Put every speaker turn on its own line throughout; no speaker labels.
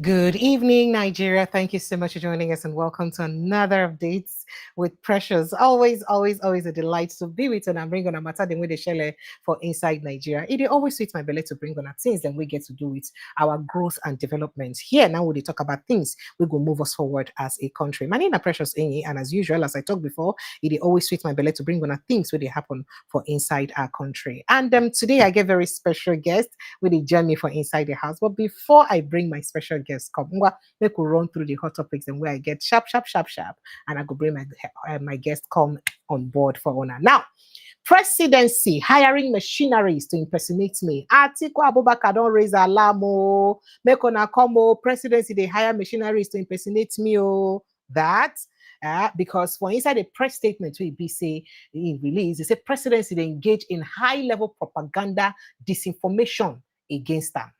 Good evening, Nigeria. Thank you so much for joining us and welcome to another updates with Precious. Always a delight to be with you and bring on a matter the way they share for inside Nigeria. It always sweet my belly to bring on things that we get to do with our growth and development. Here now we talk about things we go move us forward as a country. My name is Precious Enyi, and as usual, as I talked before, it always sweet my belly to bring on things where they happen for inside our country. And today I get very special guest with a journey for inside the house. But before I bring my special guest, come make we run through the hot topics and where I get sharp, and I go bring my guest come on board for honor. Now, Presidency hiring machineries to impersonate me. Atiku Abubakar don't raise alarm. Oh, make una come. Oh, Presidency they hire machineries to impersonate me. Oh, that. Because for inside a press statement we be say in release, they say Presidency they engage in high-level propaganda disinformation against them.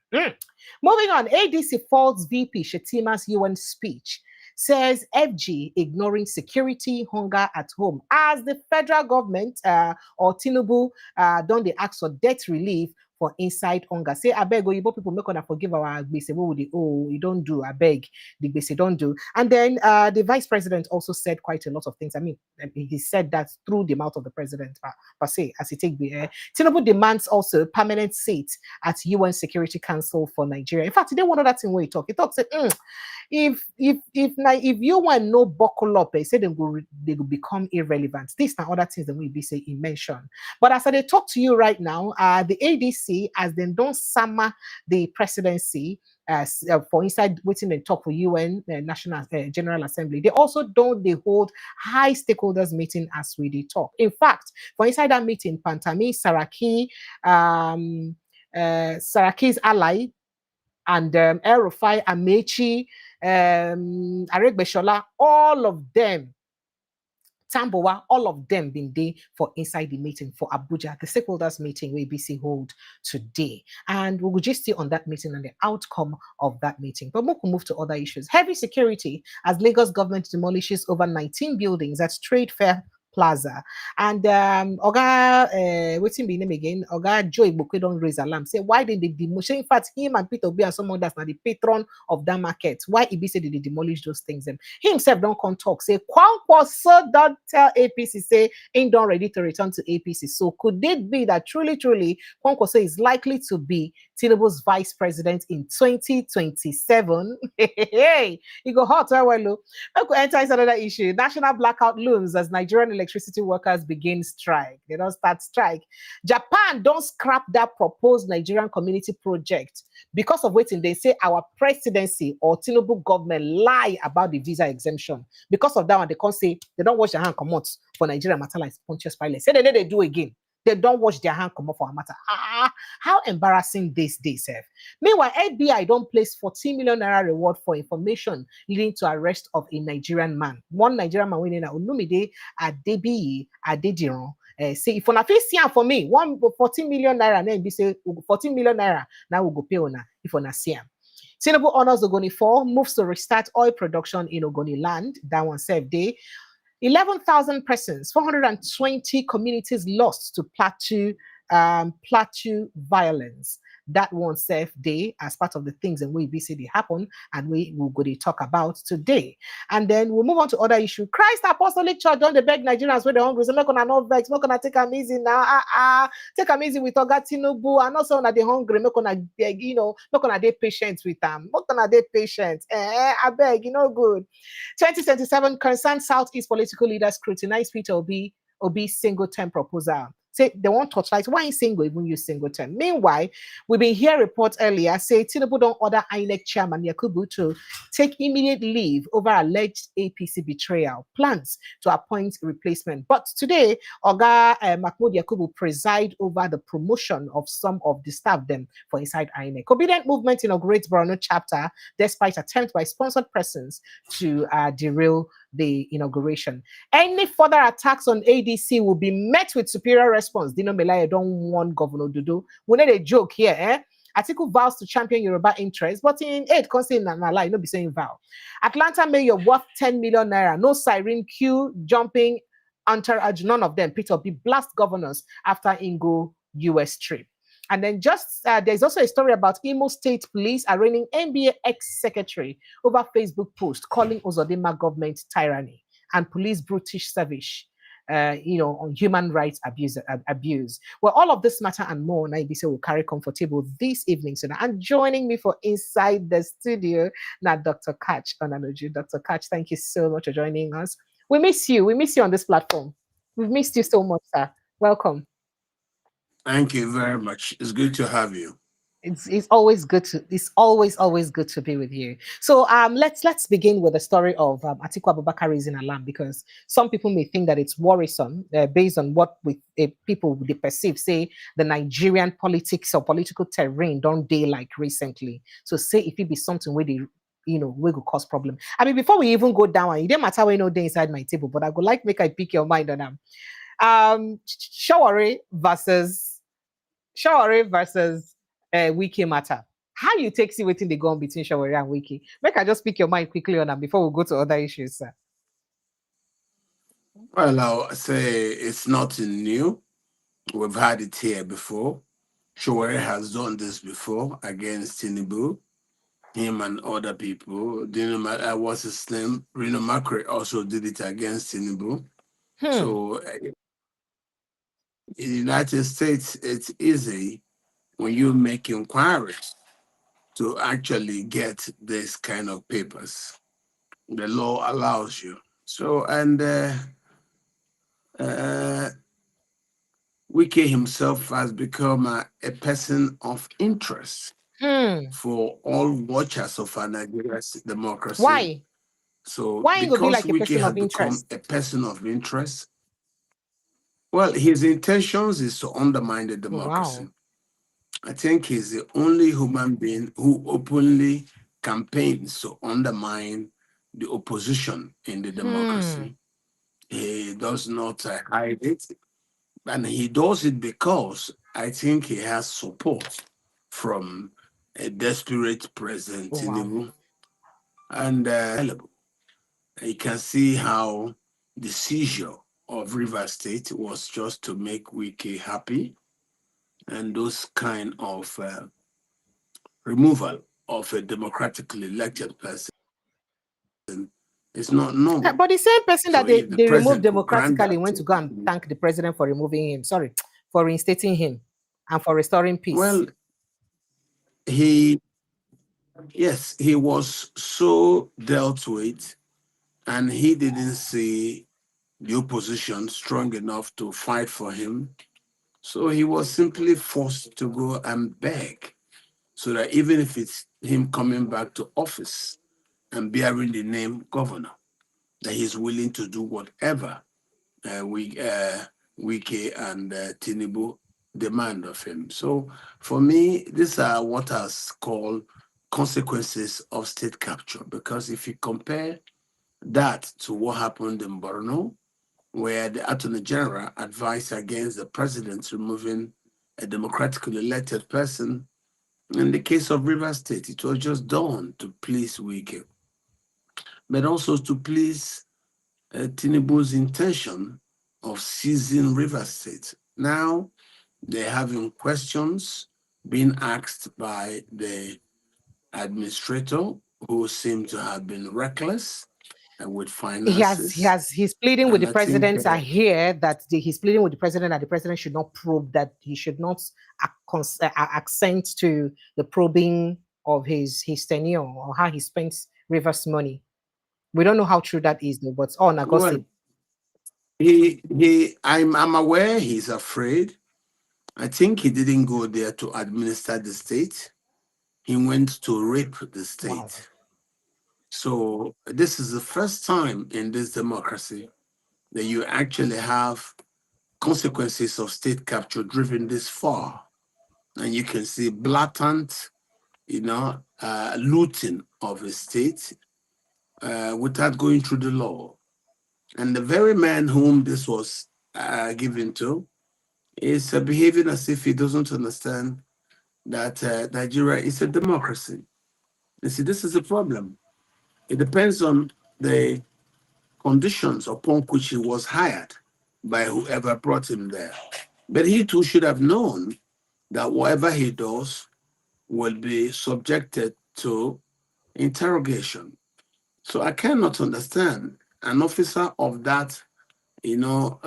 Moving on, ADC faults VP Shetima's UN speech. Says FG ignoring security, hunger at home. As the federal government or Tinubu don't they ask for debt relief for inside hunger. Say, I beg, you people make gonna forgive our gbese. What would they? Oh, you don't do. I beg, the gbese don't do. And then the vice president also said quite a lot of things. I mean, he said that through the mouth of the president, per se, as he take the air. Tinubu demands also permanent seat at UN Security Council for Nigeria. In fact, he didn't want that thing where he talk. He talks, if you want no buckle up, they say they will become irrelevant. These are other things that we be say he mentioned. But as I talk to you right now, the ADC as they don't summer the presidency for inside waiting and talk for UN National General Assembly. They also don't they hold high stakeholders meeting as we talk. In fact, for inside that meeting, Pantami, Saraki, Saraki's ally, and El Rufai, Amechi, Aregbeshola, all of them, Tambowa, all of them been there for inside the meeting for Abuja, the stakeholders meeting where BC hold today. And we will just see on that meeting and the outcome of that meeting. But we can move to other issues. Heavy security as Lagos government demolishes over 19 buildings at Trade Fair Plaza. And Oga, what's his name again? Oga Joy Bokwe don't raise alarm. Say, why did they demolish? In fact, him and Peter Obi and someone that's not the patron of that market. Why Ibi said they demolish those things? Them. He himself don't come talk. Say, Kwankwaso don't tell APC, say, ain't done ready to return to APC. So could it be that truly, Kwankwaso is likely to be Tinubu's vice president in 2027? Hey, you go hot, well, look. I could enter into another issue. National blackout looms as Nigerian electricity workers begin strike. They don't start strike. Japan don't scrap that proposed Nigerian community project because of waiting. They say our presidency or Tinubu government lie about the visa exemption. Because of that one, they can't say they don't wash their hand come out for Nigeria matter like Pontius Pilate. Say they do again. They don't wash their hand come up for a matter. How embarrassing this day, sir. Meanwhile, FBI don't place 14 million naira reward for information leading to arrest of a Nigerian man. One Nigerian man winning Olumide Adebiyi Adediran. Say if una face for me, 14 million naira, then be say 14 million naira. Now we go pay ona if una see am. Tinubu honors Ogoni 4, moves to restart oil production in Ogoni land. That one safe day. 11,000 persons, 420 communities lost to Plateau violence. That one safe day as part of the things and we see they happen and we will go to talk about today. And then we'll move on to other issue. Christ Apostolic Church don't they beg Nigerians where they're hungry. So make on no vex, make on take them easy now. Take them easy with Oga Tinubu and also on they hungry, make on make on they patient with them. Make on they patient. I beg, good. 2027 concerned Southeast political leaders scrutinize Peter Obi single term proposal. Say they won't torchlight. Why ain't single even use single term? Meanwhile, we've been hearing reports earlier say Tinubu don't order INEC chairman Yakubu to take immediate leave over alleged APC betrayal. Plans to appoint replacement. But today, Oga Mahmoud Yakubu preside over the promotion of some of the staff them for inside INEC. Obedient movement inaugurates Borno chapter despite attempt by sponsored persons to derail the inauguration. Any further attacks on ADC will be met with superior response. Dino Melaya don't want Governor Dudu. We need a joke here, Atiku vows to champion Yoruba interests, but in aid, constantly lie, no be saying vow. Atlanta mayor worth 10 million naira, no siren queue, jumping, entourage, none of them. Peter Obi blast governors after Ingo US trip. And then just there's also a story about Imo State Police arraigning NBA ex-secretary over Facebook post calling Ozodinma government tyranny and police brutish service. On human rights abuse. Well, all of this matter and more, IBC will carry comfortable this evening. So now, and joining me for inside the studio, now Dr. Catch Onanuju. Dr. Catch, thank you so much for joining us. We miss you. We miss you on this platform. We've missed you so much, sir. Welcome.
Thank you very much. It's good to have you.
It's always good to always good to be with you. So let's begin with the story of Atiku Abubakar raising alarm, because some people may think that it's worrisome based on what people they perceive, say the Nigerian politics or political terrain don't they like recently. So say if it be something where they we could cause problem. I mean, before we even go down, it didn't matter when they inside my table, but I would like make I pick your mind on them. Shawari versus Wike matter. How you take see waiting they go on between Shawari and Wike? Make I just speak your mind quickly on that before we go to other issues, sir.
Well, I'll say it's nothing new. We've had it here before. Shawari has done this before against Tinubu, him and other people. What's his name? Reno Macri also did it against Tinubu. So in the United States, it's easy when you make inquiries to actually get this kind of papers. The law allows you. So, and Wike himself has become a person of interest for all watchers of our Nigeria's democracy.
Why?
So,
Why
because
be like a
Wike
person
has
of
become
interest?
a person of interest, well, his intentions is to undermine the democracy.
Wow.
I think he's the only human being who openly campaigns to undermine the opposition in the democracy. He does not hide it, and he does it because I think he has support from a desperate President Tinubu, and you can see how the seizure of River State was just to make Wike happy, and those kind of removal of a democratically elected person is not normal.
But the same person
So
that
if the
they removed
president could grant
democratically
that
went to go and
to,
thank the president for removing him. Sorry, for reinstating him and for restoring peace.
well, he, yes, he was so dealt with, and he didn't see the opposition strong enough to fight for him. So he was simply forced to go and beg, so that even if it's him coming back to office and bearing the name governor, that he's willing to do whatever Wike and Tinubu demand of him. So for me, these are what I call consequences of state capture. Because if you compare that to what happened in Borno, where the Attorney General advised against the president removing a democratically elected person, in the case of River State, it was just done to please Wike, but also to please Tinubu's intention of seizing River State. Now they're having questions being asked by the administrator, who seem to have been reckless with finances.
He's pleading with
And
the
I think,
president. I hear that he's pleading with the president that the president should not probe, that he should not accent to the probing of his tenure or how he spent Rivers money. We don't know how true that is, though, but it's all a
well,
gossip.
I'm aware he's afraid. I think he didn't go there to administer the state. He went to rape the
Wow.
state. So this is the first time in this democracy that you actually have consequences of state capture driven this far. And you can see blatant, looting of a state without going through the law. And the very man whom this was given to is behaving as if he doesn't understand that Nigeria is a democracy. You see, this is a problem. It depends on the conditions upon which he was hired by whoever brought him there. But he too should have known that whatever he does will be subjected to interrogation. So I cannot understand an officer of that,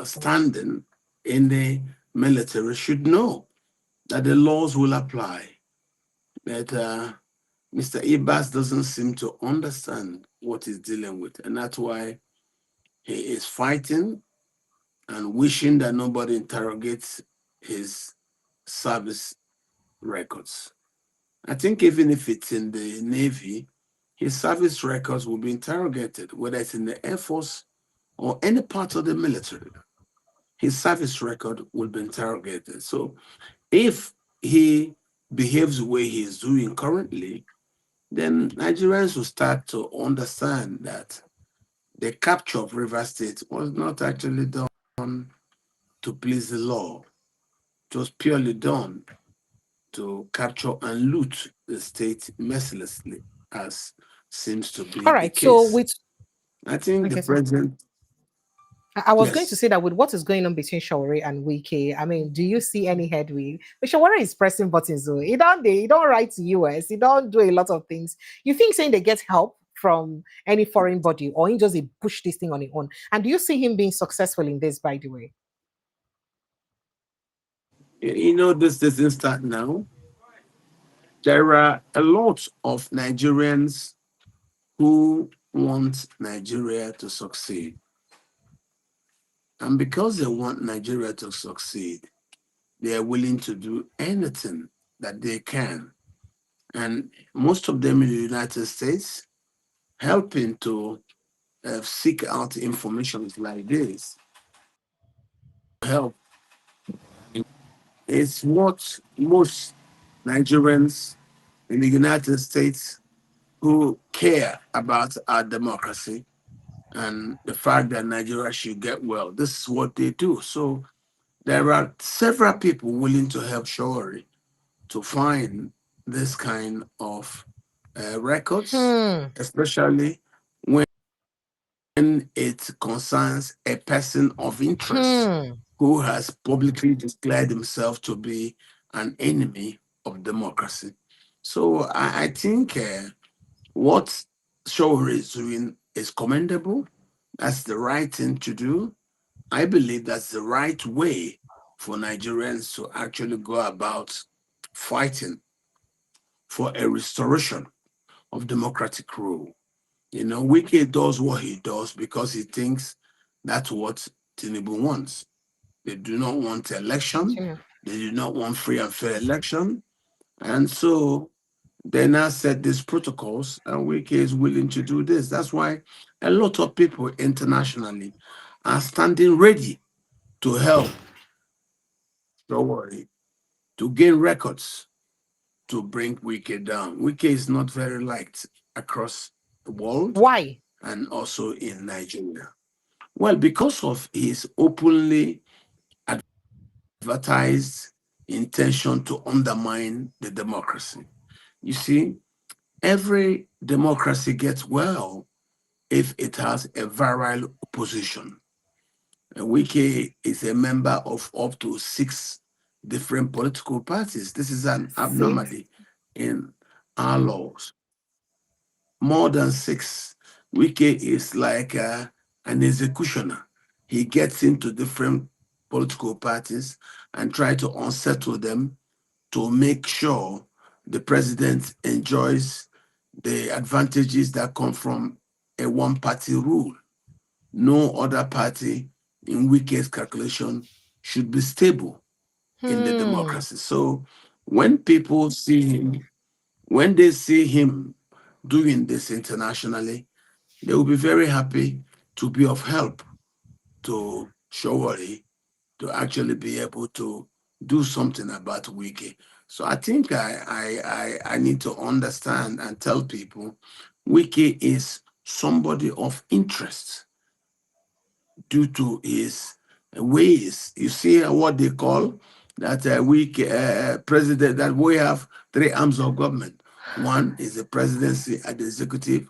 standing in the military should know that the laws will apply. But Mr. Ibas doesn't seem to understand what he's dealing with, and that's why he is fighting and wishing that nobody interrogates his service records. I think even if it's in the Navy, his service records will be interrogated, whether it's in the Air Force or any part of the military. His service record will be interrogated. So if he behaves the way he is doing currently, then Nigerians will start to understand that the capture of River State was not actually done to please the law. It was purely done to capture and loot the state mercilessly, as seems to be
All
the
right. So
case.
with
I think the
okay, so
president,
I was going to
yes,
say that with what is going on between Shawari and Wike, I mean, do you see any headway? But Shawari is pressing buttons, though. He don't write to US. He don't do a lot of things. You think saying they get help from any foreign body, or he just push this thing on his own? And do you see him being successful in this? By the way,
this doesn't start now. There are a lot of Nigerians who want Nigeria to succeed. And because they want Nigeria to succeed, they are willing to do anything that they can. And most of them in the United States helping to seek out information like this. Help is what most Nigerians in the United States who care about our democracy and the fact that Nigeria should get well, this is what they do. So there are several people willing to help Shawari to find this kind of records,
hmm,
especially when it concerns a person of interest
hmm,
who has publicly declared himself to be an enemy of democracy. So I think what Shawari is doing is commendable. That's the right thing to do. I believe that's the right way for Nigerians to actually go about fighting for a restoration of democratic rule. Wike does what he does because he thinks that's what Tinubu wants. They do not want election.
continue.
They do not want free and fair election. And so they now set these protocols, and Wike is willing to do this. That's why a lot of people internationally are standing ready to help, don't worry, to gain records to bring Wike down. Wike is not very liked across the world
Why?
and also in Nigeria. Well, because of his openly advertised intention to undermine the democracy. You see, every democracy gets well if it has a virile opposition. Wike is a member of up to 6 different political parties. This is an
6.
abnormality in our laws. More than 6. Wike is like an executioner. He gets into different political parties and try to unsettle them to make sure the president enjoys the advantages that come from a one-party rule. No other party, in Wike's calculation, should be stable in the
Hmm.
democracy. So when people see him, when they see him doing this internationally, they will be very happy to be of help to Shawari to actually be able to do something about Wike. So I think I need to understand and tell people Wike is somebody of interest due to his ways. You see what they call that president, that we have 3 arms of government. One is the presidency at the executive,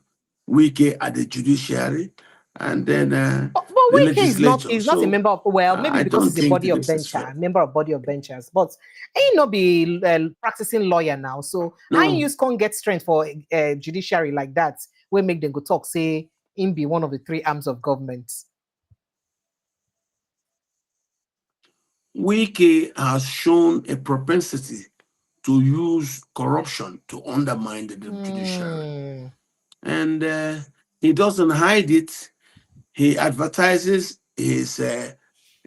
Wike at the judiciary, and then
But
the
Wike
legislature.
is not a
So
member of, well, maybe
I
because
don't
he's a
think
body of
this is fair.
bencher, member of body of benchers, but ain't not be practicing lawyer now. So I
No,
use can't get strength for judiciary like that. We make them go talk, say him be one of the three arms of government.
Wike has shown a propensity to use corruption to undermine the judiciary.
Hmm.
And he doesn't hide it. He advertises his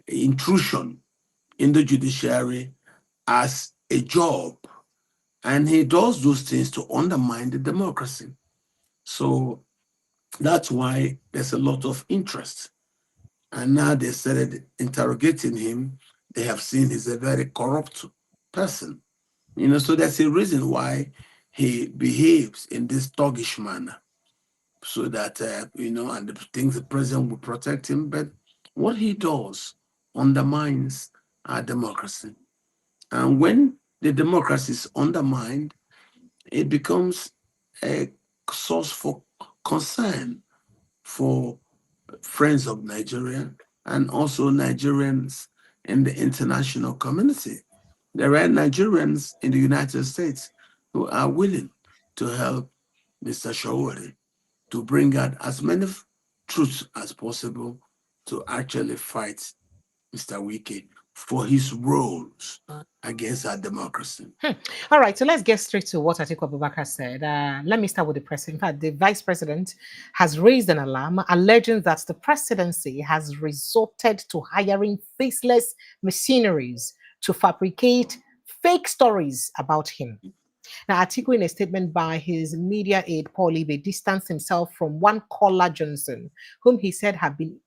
intrusion in the judiciary as a job. And he does those things to undermine the democracy. So that's why there's a lot of interest. And now they started interrogating him. They have seen he's a very corrupt person. So that's a reason why he behaves in this thuggish manner, so that, and the things the president will protect him. But what he does undermines our democracy. And when the democracy is undermined, it becomes a source for concern for friends of Nigeria and also Nigerians in the international community. There are Nigerians in the United States who are willing to help Mr. Shawari to bring out as many truths as possible to actually fight Mr. Wike for his roles against our democracy.
All right, so let's get straight to what Atiku Abubakar said. Let me start with the president. In fact, the vice president has raised an alarm, alleging that the presidency has resorted to hiring faceless mercenaries to fabricate fake stories about him. Now, Atiku, in a statement by his media aide, Paul Ibe, distanced himself from one Kola Johnson, whom he said had been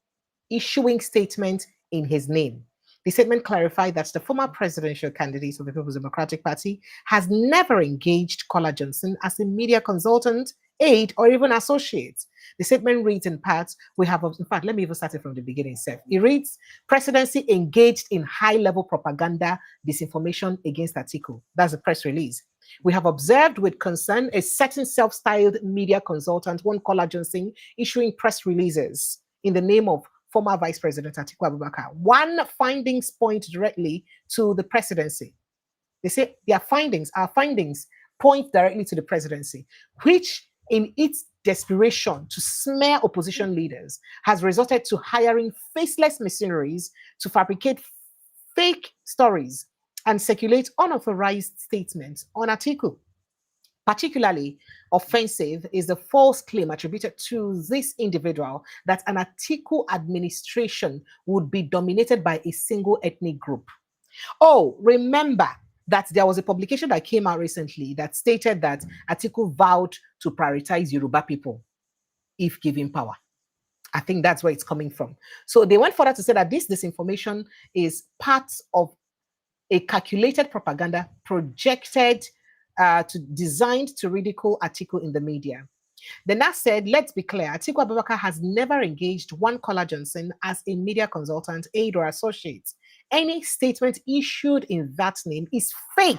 issuing statements in his name. The statement clarified that the former presidential candidate of the People's Democratic Party has never engaged Kola Johnson as a media consultant, aide, or even associate. The statement reads in part, we have, in fact, let me even start it from the beginning, Seth. It reads, presidency engaged in high-level propaganda, disinformation against Atiku. That's a press release. We have observed with concern a certain self-styled media consultant, one Kola Johnson, issuing press releases in the name of former Vice President Atiku Abubakar. One findings point directly to the presidency. They say our findings point directly to the presidency, which in its desperation to smear opposition leaders has resulted to hiring faceless mercenaries to fabricate fake stories and circulate unauthorized statements on Atiku. Particularly offensive is the false claim attributed to this individual that an Atiku administration would be dominated by a single ethnic group. Oh, remember that there was a publication that came out recently that stated that Atiku vowed to prioritize Yoruba people if given power. I think that's where it's coming from. So they went further to say that this disinformation is part of a calculated propaganda projected designed to ridicule Atiku in the media. The NAS said, let's be clear, Atiku Abubakar has never engaged one Kola Johnson as a media consultant, aide, or associate. Any statement issued in that name is fake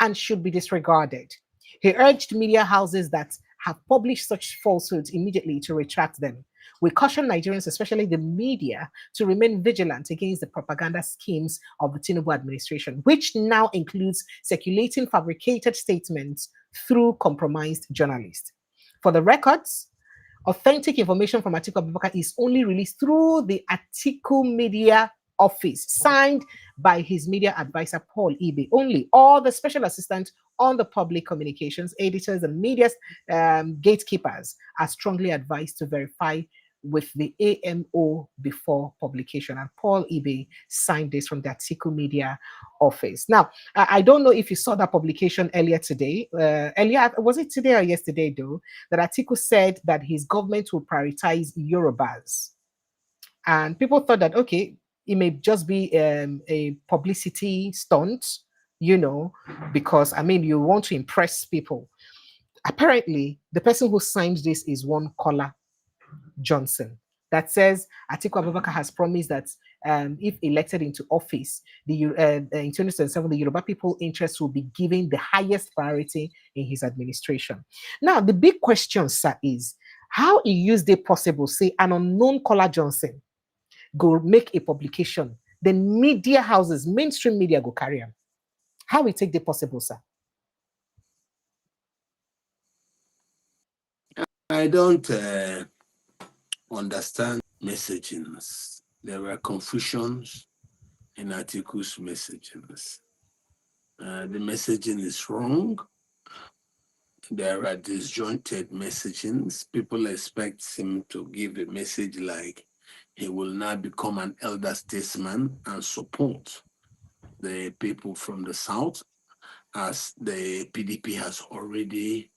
and should be disregarded. He urged media houses that have published such falsehoods immediately to retract them. We caution Nigerians, especially the media, to remain vigilant against the propaganda schemes of the Tinubu administration, which now includes circulating fabricated statements through compromised journalists. For the records, authentic information from Atiku Abubakar is only released through the Atiku Media Office, signed by his media advisor, Paul Ibe, only. All the special assistant on the public communications, editors, and media gatekeepers are strongly advised to verify with the AMO before publication. And Paul Ibe signed this from the Atiku Media Office. Now, I don't know if you saw that publication earlier today. Was it today or yesterday, though, that Atiku said that his government will prioritize Yorubas. And people thought that, okay, it may just be a publicity stunt, because, I mean, you want to impress people. Apparently, the person who signed this is one Kola Johnson that says Atiku Abubakar has promised that if elected into office, in 2027, the Yoruba people interests will be given the highest priority in his administration. Now, the big question, sir, is How it used it possible, say an unknown Kola Johnson go make a publication, then media houses, mainstream media go carry on. How we take the possible, sir?
I don't understand messagings. There were confusions in Atiku's messagings. The messaging is wrong. There are disjointed messagings. People expect him to give a message like he will now become an elder statesman and support the people from the South, as the PDP has already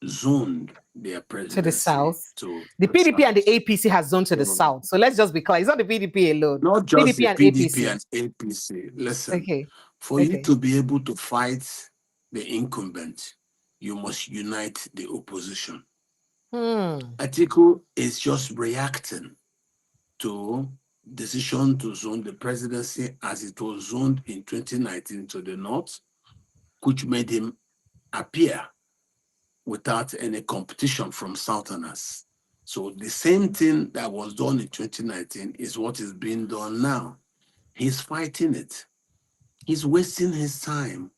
zoned their
To the
presidency
south.
to
The
the
PDP and the
South.
APC has zone to the
So
south. So let's just be clear. It's not the PDP alone.
not just
PDP
the
and
PDP
APC.
and APC. Listen,
Okay.
for you
Okay.
to be able to fight the incumbent, you must unite the opposition.
Hmm.
Atiku is just reacting to decision to zone the presidency as it was zoned in 2019 to the north, which made him appear without any competition from Southerners. So the same thing that was done in 2019 is what is being done now. He's fighting it. He's wasting his time.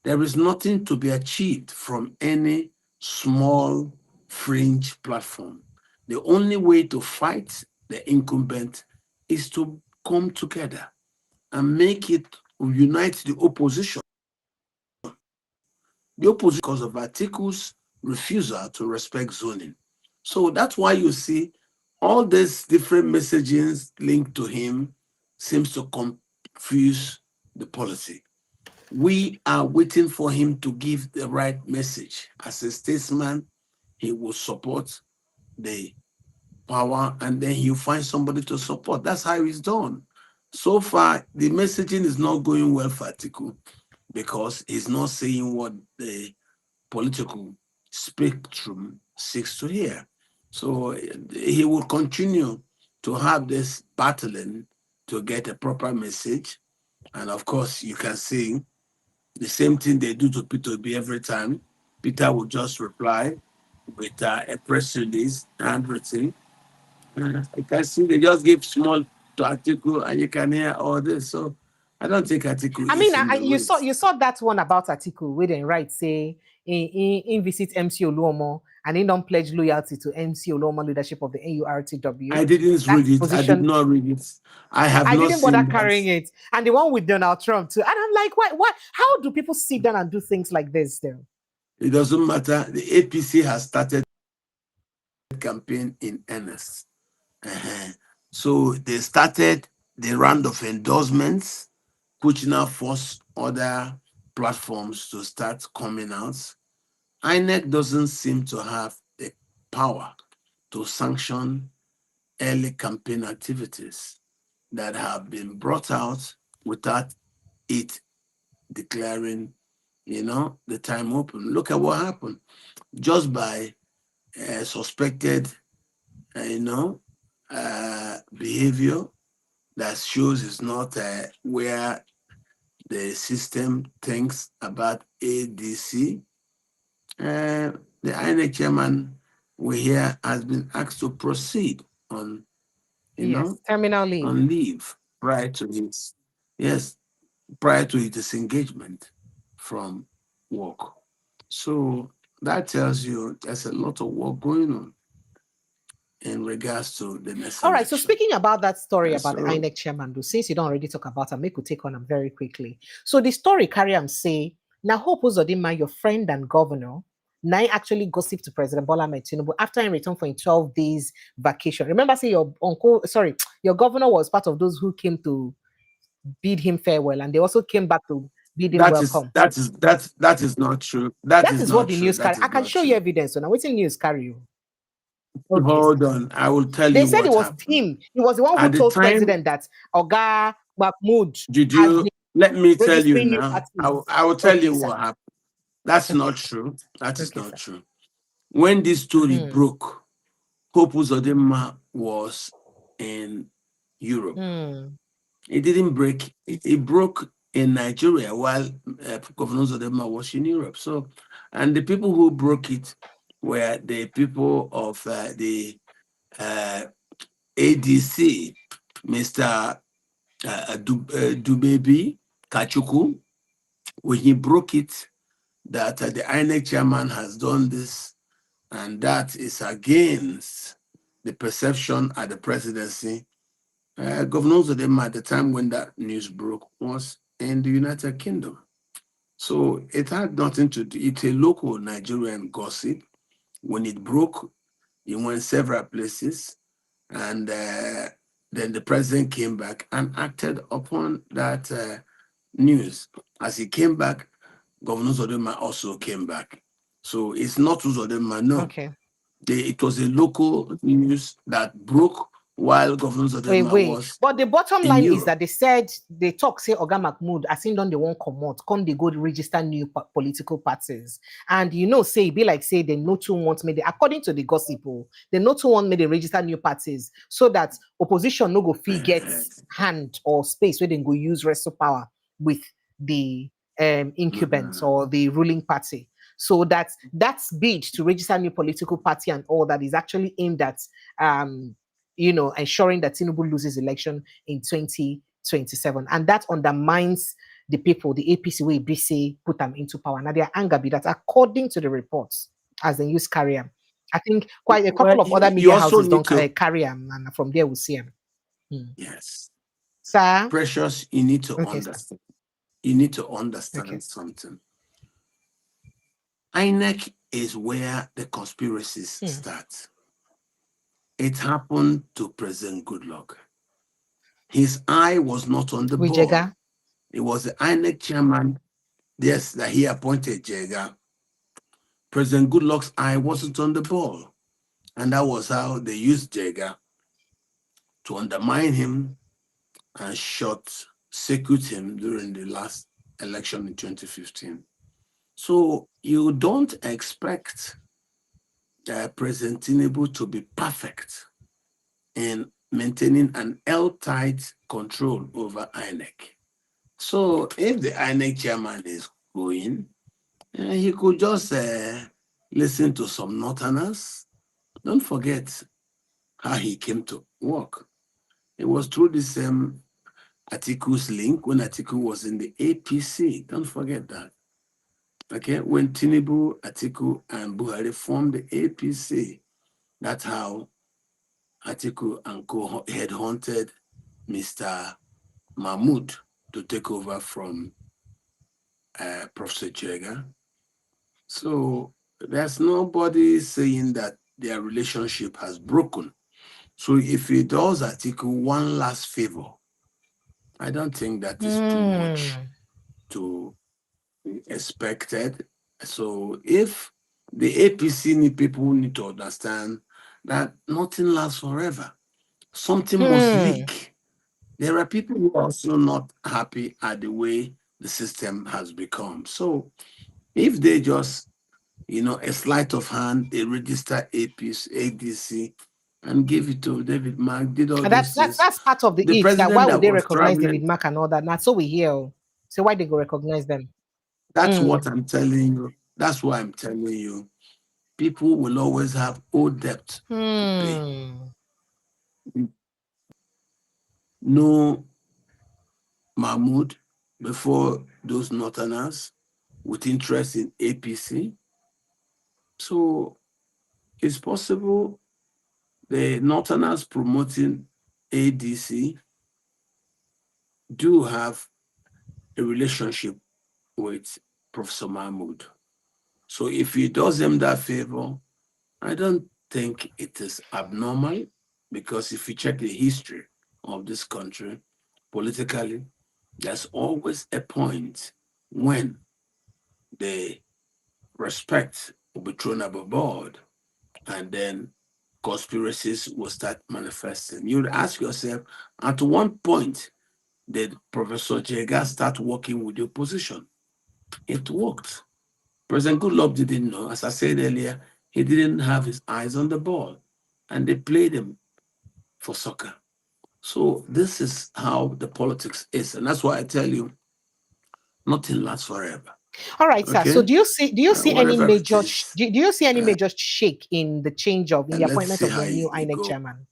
There is nothing to be achieved from any small fringe platform. The only way to fight the incumbent is to come together and make it unite the opposition. The opposition, because of Atiku's refusal to respect zoning. So that's why you see all these different messagings linked to him seems to confuse the policy. We are waiting for him to give the right message. As a statesman, he will support the power and then he'll find somebody to support. That's how it's done. So far, the messaging is not going well for Atiku because he's not saying what the political spectrum seeks to hear. So he will continue to have this battling to get a proper message. And of course, you can see the same thing they do to Peter Obi every time. Peter will just reply with a press release, handwritten. You can see they just give small to Atiku, and you can hear all this. So I don't think Atiku
I mean,
is in the race.
you saw that one about Atiku, where they write say in visit MC Oluomo and he don't pledge loyalty to MC Oluomo leadership of the NURTW.
I didn't
That
read it. I did
position,
not read it. I have
I
not
didn't bother
seen that.
carrying it, and the one with Donald Trump too. And I'm like, why? What? How do people sit down and do things like this? Though
It doesn't matter. The APC has started campaign in earnest. Uh-huh. So they started the round of endorsements, which now force other platforms to start coming out. INEC doesn't seem to have the power to sanction early campaign activities that have been brought out without it declaring, the time open. Look at what happened. Just by suspected, behavior that shows it's not where the system thinks about ADC. The INEC chairman we hear has been asked to proceed on, you
yes,
know,
terminal leave.
on leave prior to his, yes, prior to his disengagement from work. So that tells you there's a lot of work going on in regards to the next
All right. So
election.
speaking about that story about the
So
INEC chairman, though, since you don't already talk about him, make we take on him very quickly. So the story carry him say, now Hope Uzodinma, your friend and governor, now he actually gossip to President Bola Ahmed Tinubu after he returned for a 12 days vacation. Remember, say your uncle, sorry, your governor was part of those who came to bid him farewell, and they also came back to bid him
that is
welcome.
that is that is not true. That
That
is
is what
not
the
true.
news
That
carry. I
is
can
not
show you
true.
evidence. So now, what's the news carry you? Okay,
Hold
sir.
on. I will tell
They
you
said it
what
was
happened.
him. He was the one who
At the
told
time,
President that Oga Mahmoud
did
has
you
been
let me tell you
registering new
now?
artists.
I will tell
Okay,
you
sir.
what happened. That's
Okay,
not true. That is
okay,
not
sir.
true. When this story
Hmm.
broke, Hope Uzodinma was in Europe.
Hmm.
It didn't break. It broke in Nigeria while Governor Uzodinma was in Europe. So, and the people who broke it where the people of the ADC, Mr. Dubebi Kachuku, when he broke it, that the INEC chairman has done this, and that is against the perception at the presidency. Governor Zodema, at the time when that news broke, was in the United Kingdom. So it had nothing to do, it's a local Nigerian gossip. When it broke, it went several places, and then the president came back and acted upon that news. As he came back, Governor Zodema also came back. So it's not Zodema, no.
Okay.
It was a local news that broke while Governor Zodema
Wait.
was
But the bottom
in
line is
Europe.
that they said, they talk, say, Oga Mahmoud, as in done they won't come out, come they go to register new political parties. And say, be like, say, they no two want me, according to the gossip, they no two want me to register new parties so that opposition no go fee get hand or space where they go use wrestle power with the incumbents or the ruling party. So that's bid to register new political party and all that is actually aimed at ensuring that Tinubu loses election in 2027. And that undermines the people, the APC way BC put them into power. Now their anger be that according to the reports, as they use carry them. I think quite a couple of other media houses don't carry them, and from there we'll see them.
Yes.
Sir?
Precious, you need to understand.
Sir.
You need to understand something. INEC is where the conspiracies start. It happened to President Goodluck. His eye was not on the ball. It was the INEC chairman, yes, that he appointed Jega. President Goodluck's eye wasn't on the ball. And that was how they used Jega to undermine him and circuit him during the last election in 2015. So you don't expect President Tinubu to be perfect in maintaining an airtight control over INEC. So if the INEC chairman is going, he could just listen to some northerners. Don't forget how he came to work. It was through the same Atiku's link when Atiku was in the APC. Don't forget that. Okay, when Tinubu, Atiku, and Buhari formed the APC, that's how Atiku and co headhunted Mr. Mahmoud to take over from Professor Jega. So there's nobody saying that their relationship has broken. So if he does Atiku one last favor, I don't think that is too much to be expected. So if the APC people need to understand that nothing lasts forever, something must leak. There are people who are also not happy at the way the system has become. So if they just, a sleight of hand, they register ADC and give it to David Mark, did all those things.
That's part of the it. That why would they recognize David Mark and all that? That's so we hear. So why they go recognize them?
That's what I'm telling you. That's why I'm telling you. People will always have old debt to pay. No Mahmoud before those northerners with interest in APC. So it's possible the northerners promoting ADC do have a relationship with Professor Mahmoud. So if he does them that favor, I don't think it is abnormal, because if you check the history of this country politically, there's always a point when the respect will be thrown overboard and then conspiracies will start manifesting. You'd ask yourself, at one point, did Professor Jega start working with the opposition? It worked. President Goodluck didn't know. As I said earlier, he didn't have his eyes on the ball, and they played him for soccer. So this is how the politics is. And that's why I tell you, nothing lasts forever.
All right, sir. So
Okay,
do you see any
whatever it
major
is,
do you see any major shake in the change of in the
let's
appointment
see
of
how
the new
it
INEC
goes.
chairman?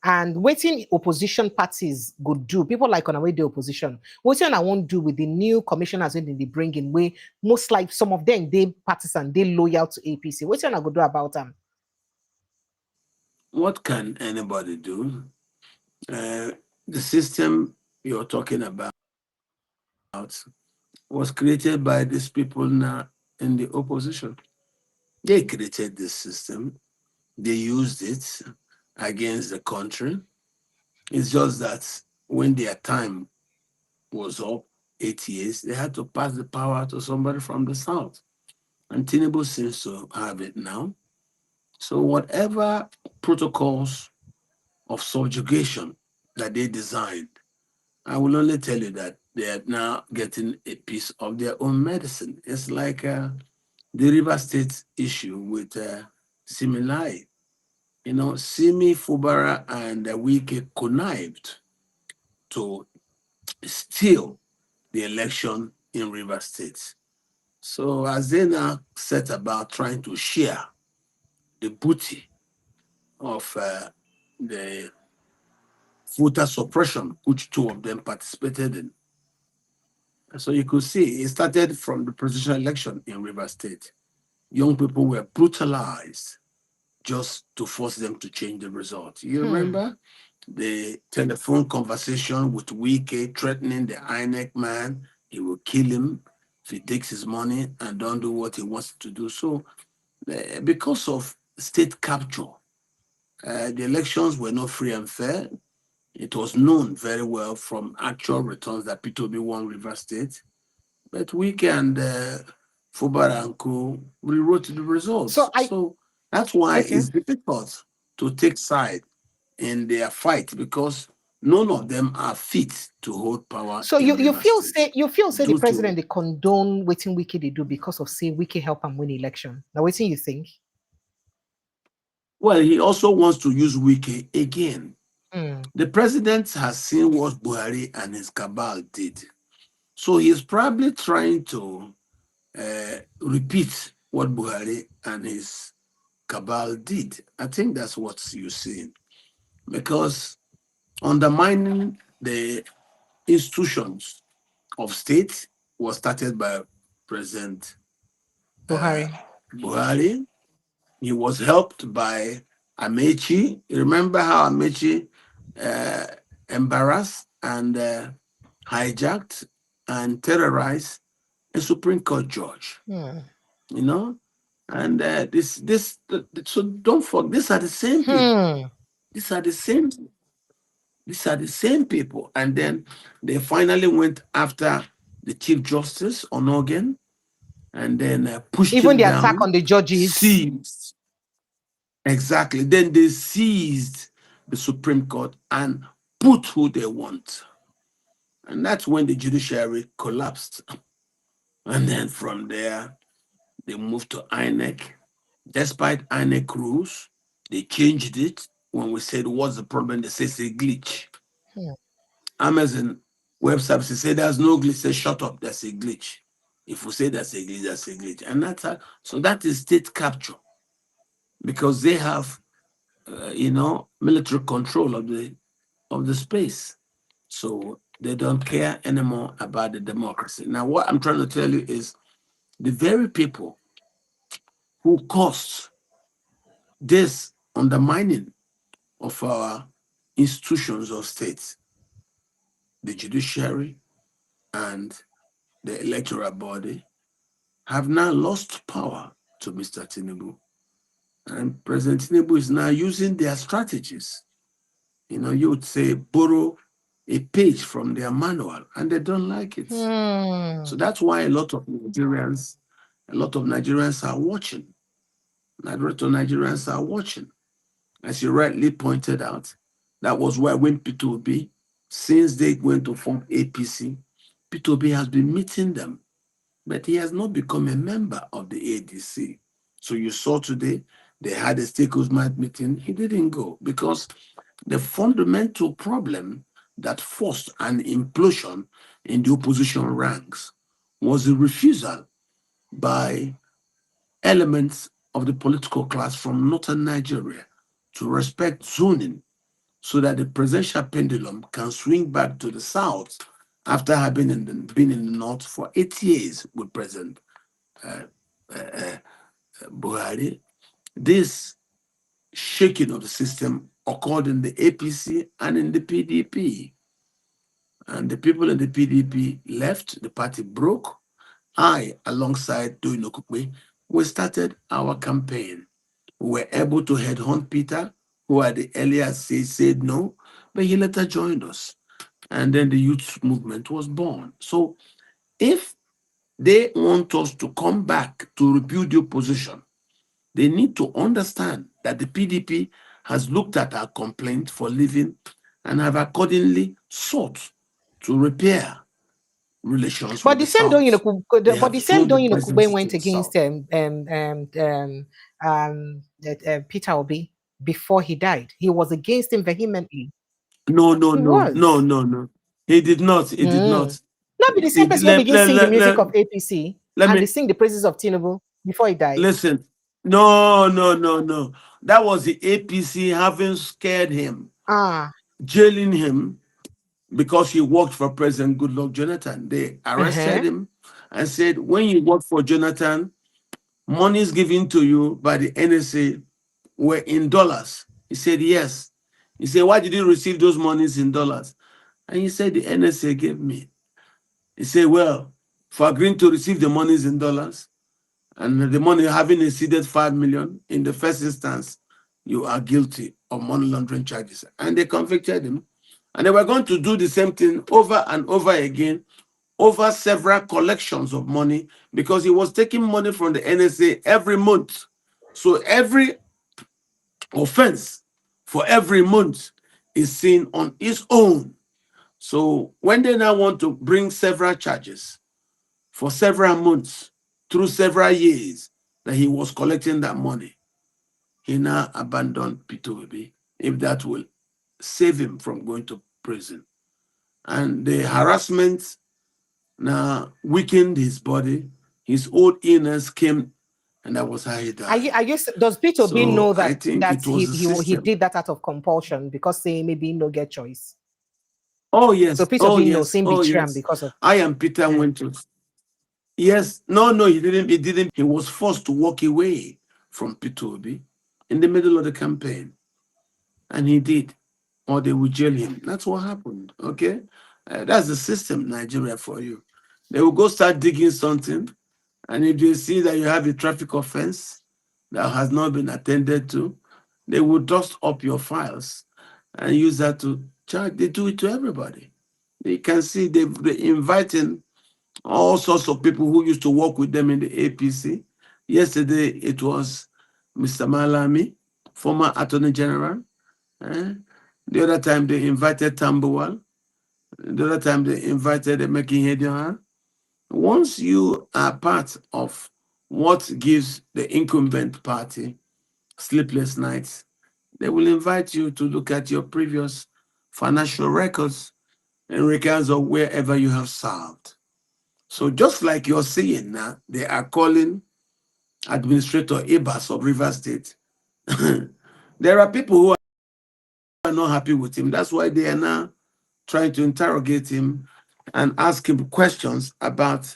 And waiting opposition parties would do, people like on away the opposition, waiting I won't do with the new commissioners when they bring in way, most like some of them they partisan, they loyal to APC. Waiting I go do about them.
What can anybody do? The system you're talking about was created by these people now in the opposition. They created this system, they used it against the country. It's just that when their time was up, 8 years, they had to pass the power to somebody from the south. And Tinubu seems to have it now. So whatever protocols of subjugation that they designed, I will only tell you that they are now getting a piece of their own medicine. It's like the River State issue with Similai. You know, Simi, Fubara, and Wike connived to steal the election in River State. So as they now set about trying to share the booty of the voter suppression, which two of them participated in. So you could see it started from the presidential election in River State. Young people were brutalized just to force them to change the result. You
Hmm.
remember the telephone conversation with Wike threatening the INEC man? He will kill him if he takes his money and don't do what he wants to do. So because of state capture, the elections were not free and fair. It was known very well from actual returns that Peter Obi won River State. But Wike and Fubara and Co. rewrote the
So
results.
I
So that's why
okay.
it's difficult to take side in their fight because none of them are fit to hold power
So
in
you
River
feel
State
say the
due to,
president they condone waiting Wiki they do because of say Wiki help him win election. Now waiting you think?
well, he also wants to use Wike again.
Hmm.
The president has seen what Buhari and his cabal did. So he's probably trying to repeat what Buhari and his cabal did. I think that's what you're seeing. Because undermining the institutions of state was started by President uh,
Buhari.
Buhari. He was helped by Amechi. You remember how Amechi uh, embarrassed and hijacked and terrorized a Supreme Court judge,
Hmm.
you know? And so don't forget, these are the same people.
Hmm.
These are the same These are the same people. And then they finally went after the Chief Justice on Oregon and then pushed
Even
him
the attack
down,
on the judges.
seized. Exactly. Then they seized the Supreme Court and put who they want. And that's when the judiciary collapsed. And then from there, they moved to INEC. Despite INEC rules, they changed it. When we said, what's the problem? They say it's a glitch.
Hmm.
Amazon Web Services say there's no glitch. Say shut up, that's a glitch. If we say that's a glitch, that's a glitch. And that's so that is state capture because they have military control of the space. So they don't care anymore about the democracy. Now, what I'm trying to tell you is the very people who caused this undermining of our institutions of states, the judiciary and the electoral body, have now lost power to Mr. Tinubu. And President Tinubu is now using their strategies. You know, you would say borrow a page from their manual, and they don't like it.
Hmm.
So that's why a lot of Nigerians are watching. A lot of Nigerians are watching. As you rightly pointed out, that was why when P2B, since they went to form APC, P2B has been meeting them, but he has not become a member of the ADC. So you saw today they had a stakeholders meeting. He didn't go because the fundamental problem that forced an implosion in the opposition ranks was the refusal by elements of the political class from northern Nigeria to respect zoning so that the presidential pendulum can swing back to the south after having been in the north for 8 years with President uh, uh, Buhari. This shaking of the system occurred in the APC and in the PDP. And the people in the PDP left, the party broke. I, alongside Doyin Okukpe, we started our campaign. We were able to headhunt Peter, who at the earlier stage said no, but he later joined us. And then the youth movement was born. So if they want us to come back to rebuild the opposition, they need to understand that the PDP has looked at our complaint for leaving and have accordingly sought to repair relations
But
with
the
the
same
South. They
But
have
the same
shown the
Kugbe
presidency to
went
the
against
South.
Peter Obi before he died. He was against him vehemently.
No, no,
He
no, no,
was.
no, no. He did not. He did
Mm.
not.
Not be the same person who
Let,
begin
let,
sing the
let,
music
let,
of APC
let
and they
me
sing the praises of Tinubu before he died.
listen. No, no, no, no. That was the APC having scared him,
Ah.
jailing him because he worked for President Goodluck Jonathan. They
Uh-huh.
arrested him and said, when you work for Jonathan, monies given to you by the NSA were in dollars. He said, yes. He said, why did you receive those monies in dollars? And he said, the NSA gave me. He said, well, for agreeing to receive the monies in dollars and the money having exceeded 5 million in the first instance, you are guilty of money laundering charges. And they convicted him. And they were going to do the same thing over and over again over several collections of money because he was taking money from the NSA every month. So every offense for every month is seen on its own. So when they now want to bring several charges for several months through several years that he was collecting that money, he now abandoned Peter Obi if that will save him from going to prison. And the harassment now weakened his body. His old illness came, and that was how he died.
Does Peter Obi
So
know
I
that
think it was the
he
system.
did that out of compulsion because say maybe no get choice?
Oh
So
yes,
Peter
oh
Obi knows
yes,
him
oh
betray him
yes.
because of
I and Peter went to. Yes, no, no, he didn't. He didn't. He was forced to walk away from Peter Obi in the middle of the campaign, and he did, or they would jail him. That's what happened. Okay, that's the system, Nigeria, for you. They will go start digging something, and if they see that you have a traffic offense that has not been attended to, they will dust up your files and use that to charge. They do it to everybody. You can see they're inviting all sorts of people who used to work with them in the APC. Yesterday, it was Mr. Malami, former Attorney General. eh? The other time, they invited Tambuwal. The other time, they invited Emeki Hedioha. Once you are part of what gives the incumbent party sleepless nights, they will invite you to look at your previous financial records in regards of wherever you have served. So just like you're seeing now, they are calling Administrator Ibas of River State. There are people who are not happy with him. That's why they are now trying to interrogate him and ask him questions about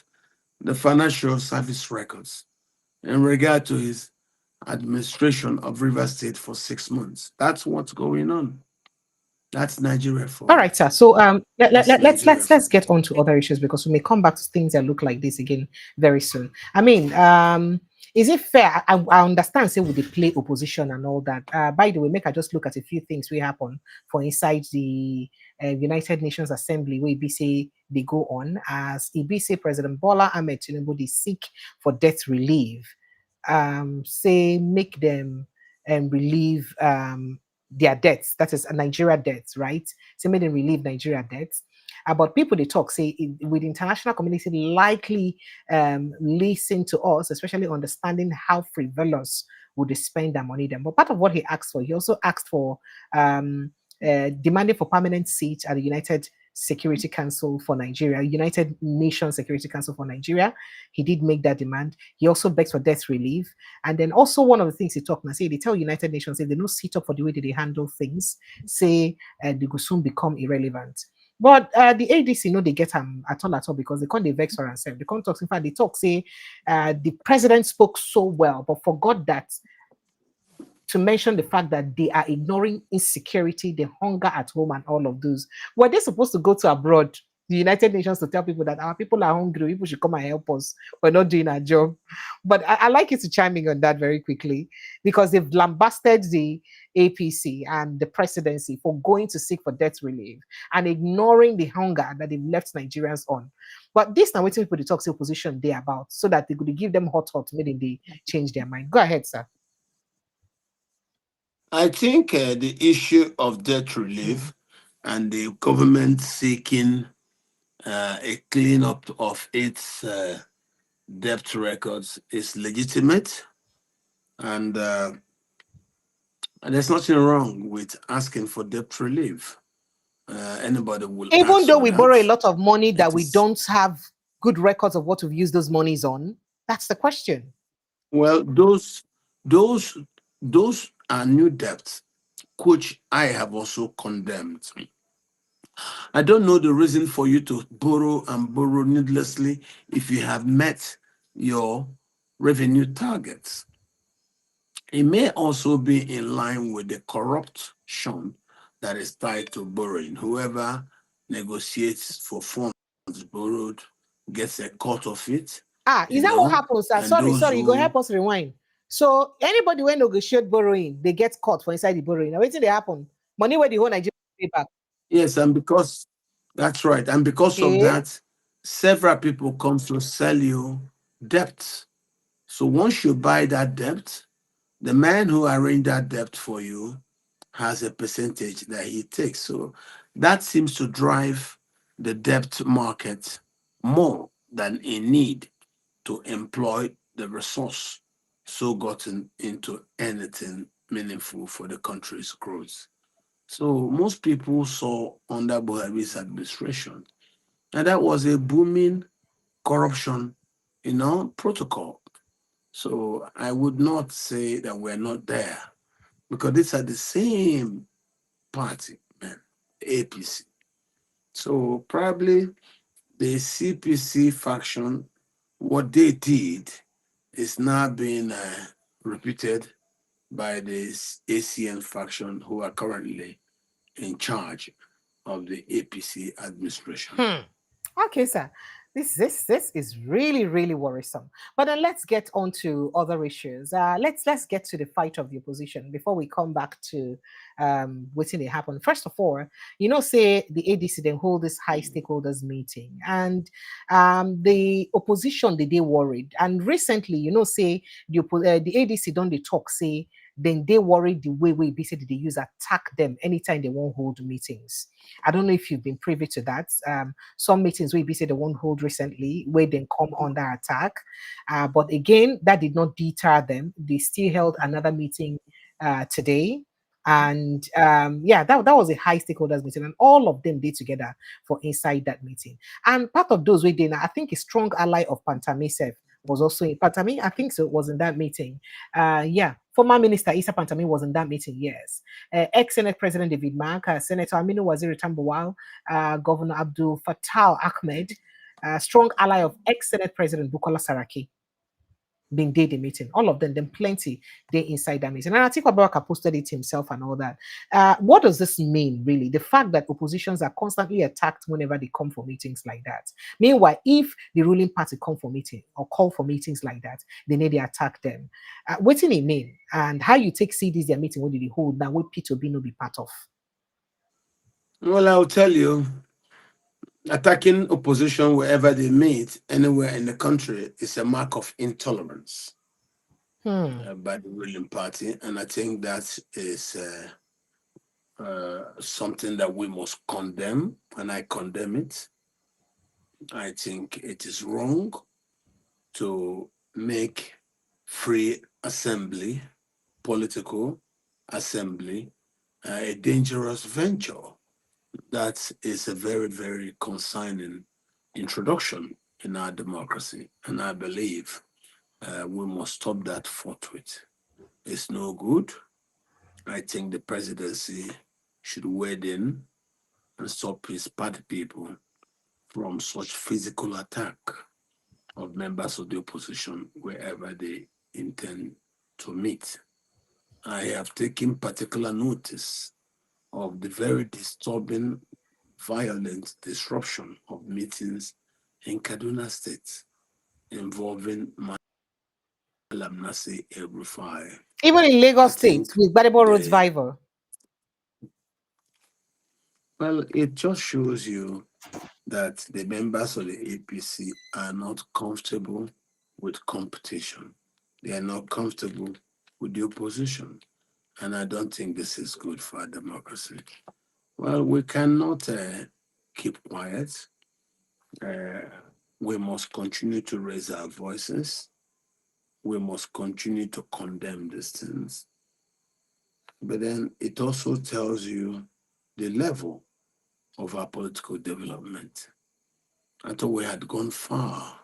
the financial service records in regard to his administration of River State for 6 months. That's what's going on. That's Nigeria for
all
you.
right, sir. So
That's Nigeria for
let's
you.
get on to other issues because we may come back to things that look like this again very soon. I mean, is it fair? I understand say with the play opposition and all that. By the way, make I just look at a few things we happen for inside the United Nations Assembly where be say they go on as be say President Bola Ahmed Tinubu they seek for debt relief. Say make them relieve their debts, that is Nigeria debts, right? So make them relieve Nigeria debts. But people they talk say with international community likely listen to us, especially understanding how frivolous would they spend their money then. But part of what he asked for, he also asked for demanding for permanent seats at the United Security Council for Nigeria, United Nations Security Council for Nigeria. He did make that demand. He also begged for debt relief. And then also one of the things he talked about, say they tell United Nations, if they don't sit up for the way that they handle things, say they will soon become irrelevant. But the ADC, they get him at all because they can't they vex for themselves. They can't talk. In fact, they talk, say the president spoke so well, but forgot that to mention the fact that they are ignoring insecurity, the hunger at home, and all of those. Were they supposed to go to abroad, the United Nations, to tell people that our people are hungry, people should come and help us? We're not doing our job. But I like you to chime in on that very quickly because they've lambasted the APC and the presidency for going to seek for debt relief and ignoring the hunger that they've left Nigerians on. But this now waiting people to talk to opposition they about so that they could give them hot, meaning they change their mind. Go ahead, sir.
I think the issue of debt relief and the government seeking a cleanup of its debt records is legitimate, and there's nothing wrong with asking for debt relief. Anybody will
Even
ask
though
for
we borrow a
that.
lot of money that
It
we
is
don't have good records of what we've used those monies on, that's the question.
well, those those are new debts, which I have also condemned. I don't know the reason for you to borrow and borrow needlessly if you have met your revenue targets. It may also be in line with the corruption that is tied to borrowing. Whoever negotiates for funds borrowed gets a cut of it,
Is that what happens, sir?
and those
Sorry, you go
who
help us rewind. So anybody when negotiate borrowing, they get caught for inside the borrowing. Now, waiting they happen. Money where the whole Nigeria pay back.
yes, and because that's right, and because of
Okay.
that, several people come to sell you debt. So once you buy that debt, the man who arranged that debt for you has a percentage that he takes. So that seems to drive the debt market more than a need to employ the resource so gotten into anything meaningful for the country's growth. So most people saw under Buhari's administration, and that was a booming corruption, protocol. So I would not say that we're not there because these are the same party, man, APC. So probably the CPC faction, what they did is now being repeated by the ACN faction who are currently in charge of the APC administration.
Okay, sir. This is really really worrisome. But then let's get on to other issues. Let's get to the fight of the opposition before we come back to what's going to happen. First of all, say the ADC then hold this high stakeholders meeting, and the opposition they worried, and recently say the ADC don't they talk say then they worry the way we basically they use attack them anytime they won't hold meetings. I don't know if you've been privy to that. Some meetings we said they won't hold recently, where they come under attack. But again, that did not deter them. They still held another meeting today. And that was a high stakeholders meeting, and all of them did together for inside that meeting. And part of those we did, I think a strong ally of Pantamesef was also in Pantami, I think so, was in that meeting. Former Minister Isa Pantami was in that meeting, yes. Ex-Senate President David Mark, Senator Aminu Waziri Tambawal, Governor Abdul Fattah Ahmed, strong ally of ex-Senate President Bukola Saraki, been day the meeting. All of them plenty they inside that meeting. And Atiku Abubakar posted it himself and all that. What does this mean, really? The fact that oppositions are constantly attacked whenever they come for meetings like that. Meanwhile, if the ruling party come for meeting or call for meetings like that, they need to attack them. What do it mean? And how you take see this their meeting, what did they hold now? What P2B no be part of?
Well, I'll tell you, attacking opposition wherever they meet, anywhere in the country, is a mark of intolerance by the ruling party. And I think that is something that we must condemn, and I condemn it. I think it is wrong to make free assembly, political assembly, a dangerous venture. That is a very, very concerning introduction in our democracy. And I believe we must stop that forthwith. It's no good. I think the presidency should wade in and stop his party people from such physical attack of members of the opposition wherever they intend to meet. I have taken particular notice of the very disturbing, violent disruption of meetings in Kaduna State involving Malam Nasir El-Rufai.
Even in
I
Lagos State
think
with Gbadebo Road's Vival.
well, it just shows you that the members of the APC are not comfortable with competition. They are not comfortable with the opposition. And I don't think this is good for our democracy. Well, we cannot keep quiet. We must continue to raise our voices. We must continue to condemn these things. But then it also tells you the level of our political development. I thought we had gone far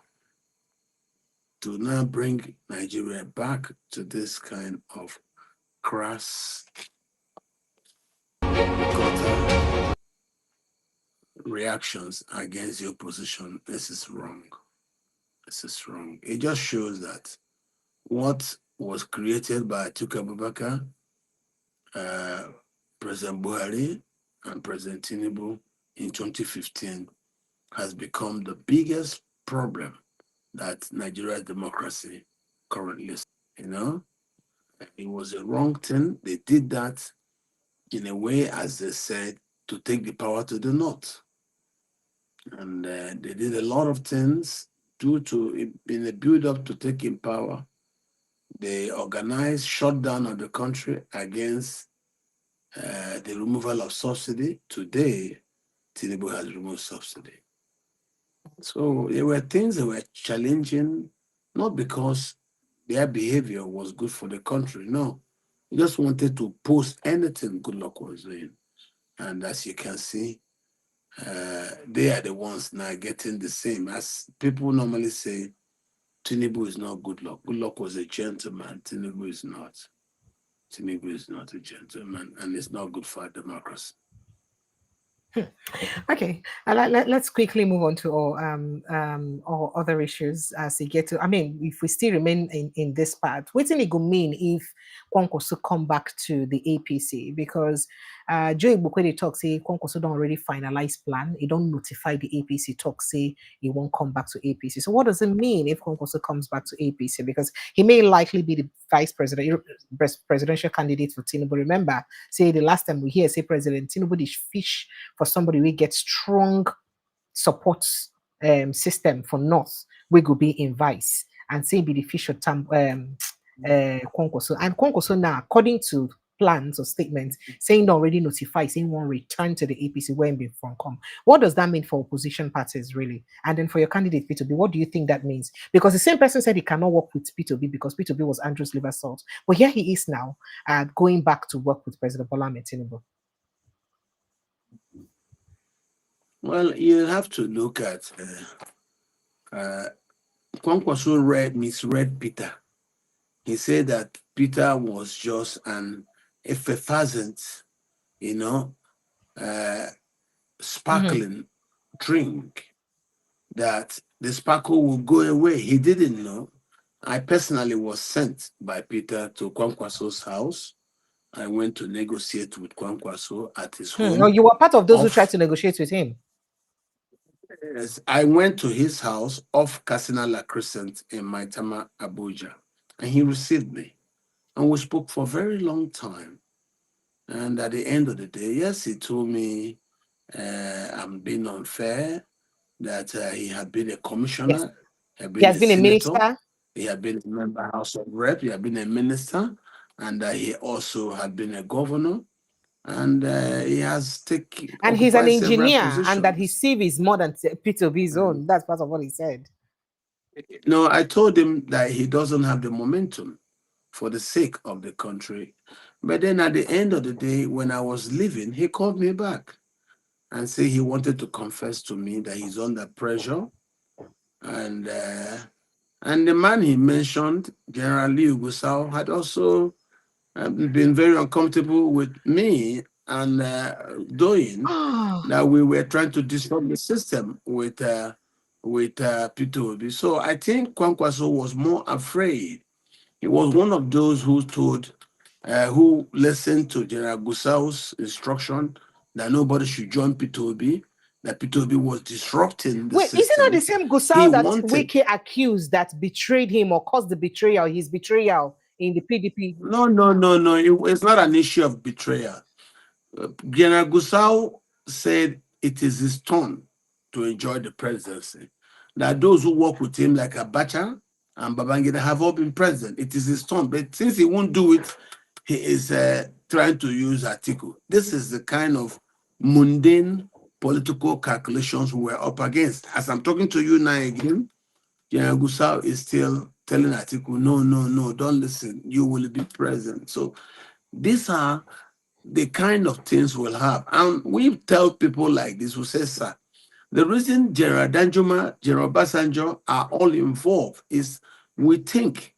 to now bring Nigeria back to this kind of crass gutter reactions against the opposition. This is wrong. This is wrong. It just shows that what was created by Atiku Abubakar, President Buhari, and President Tinubu in 2015 has become the biggest problem that Nigeria's democracy currently is. You know, it was a wrong thing. They did that in a way, as they said, to take the power to the north. And they did a lot of things due to in the build-up to taking power. They organized shutdown of the country against the removal of subsidy. Today, Tinubu has removed subsidy. So there were things that were challenging, not because their behavior was good for the country. No, they just wanted to post anything Goodluck was doing. And as you can see, they are the ones now getting the same. As people normally say, Tinubu is not Goodluck. Goodluck was a gentleman. Tinubu is not. Tinubu is not a gentleman, and it's not good for democracy.
Okay, let's quickly move on to all other issues as we get to. I mean, if we still remain in this part, what do it go mean if Kwankwaso come back to the APC? Because Joe Igbokwede talk say Kwankwaso don't already finalize plan. He don't notify the APC talk say he won't come back to APC. So what does it mean if Kwankwaso comes back to APC? Because he may likely be the presidential candidate for Tinubu. Remember, say the last time we hear say President Tinubu is fish for somebody we get strong support system for North, we could be in vice and say be the official Kwankwaso. And Kwankwaso now, according to plans or statements, saying already notified, saying one return to the APC when be from come. What does that mean for opposition parties, really? And then for your candidate P2B, what do you think that means? Because the same person said he cannot work with P2B because P2B was Andrew's liver salt. But here he is now going back to work with President Bola Ahmed Tinubu.
Well, you have to look at Kwankwaso misread Peter. He said that Peter was just an effervescent, sparkling drink, that the sparkle will go away. He didn't know. I personally was sent by Peter to Kwankwaso's house. I went to negotiate with Kwankwaso at his home.
Oh, you were part of those who tried to negotiate with him?
Yes, I went to his house off Kasinala Crescent in Maitama, Abuja, and he received me. And we spoke for a very long time. And at the end of the day, yes, he told me I'm being unfair, that he had been a commissioner,
yes. He has been a minister.
He had been a member House of Rep, he had been a minister, and he also had been a governor. And he has taken.
And he's an engineer, and that his CV is more than P2B's own. That's part of what he said.
No, I told him that he doesn't have the momentum for the sake of the country. But then at the end of the day, when I was leaving, he called me back. and say he wanted to confess to me that he's under pressure. And and the man he mentioned, General Liu Gusau, had also been very uncomfortable with me and doing
Ah,
that we were trying to disrupt the system with Peter Obi. So I think Kwankwaso was more afraid. He was one of those who listened to General Gusau's instruction that nobody should join Peter Obi, that Peter Obi was disrupting the
wait, is it not the
system.
same
He
Gusau that
wanted.
Wike accused that betrayed him or caused the betrayal, his betrayal in the PDP?
No, no, no, no. It's not an issue of betrayal. General Gusau said it is his turn to enjoy the presidency. That those who work with him, like Abacha and Babangida, have all been president. It is his turn. But since he won't do it, he is trying to use Atiku. This is the kind of mundane political calculations we were up against. As I'm talking to you now again, General Gusau is still telling Atiku, no, no, no, don't listen. You will be president. So these are the kind of things we'll have. And we tell people like this, we say, sir, the reason General Danjuma, General Basanjo are all involved is we think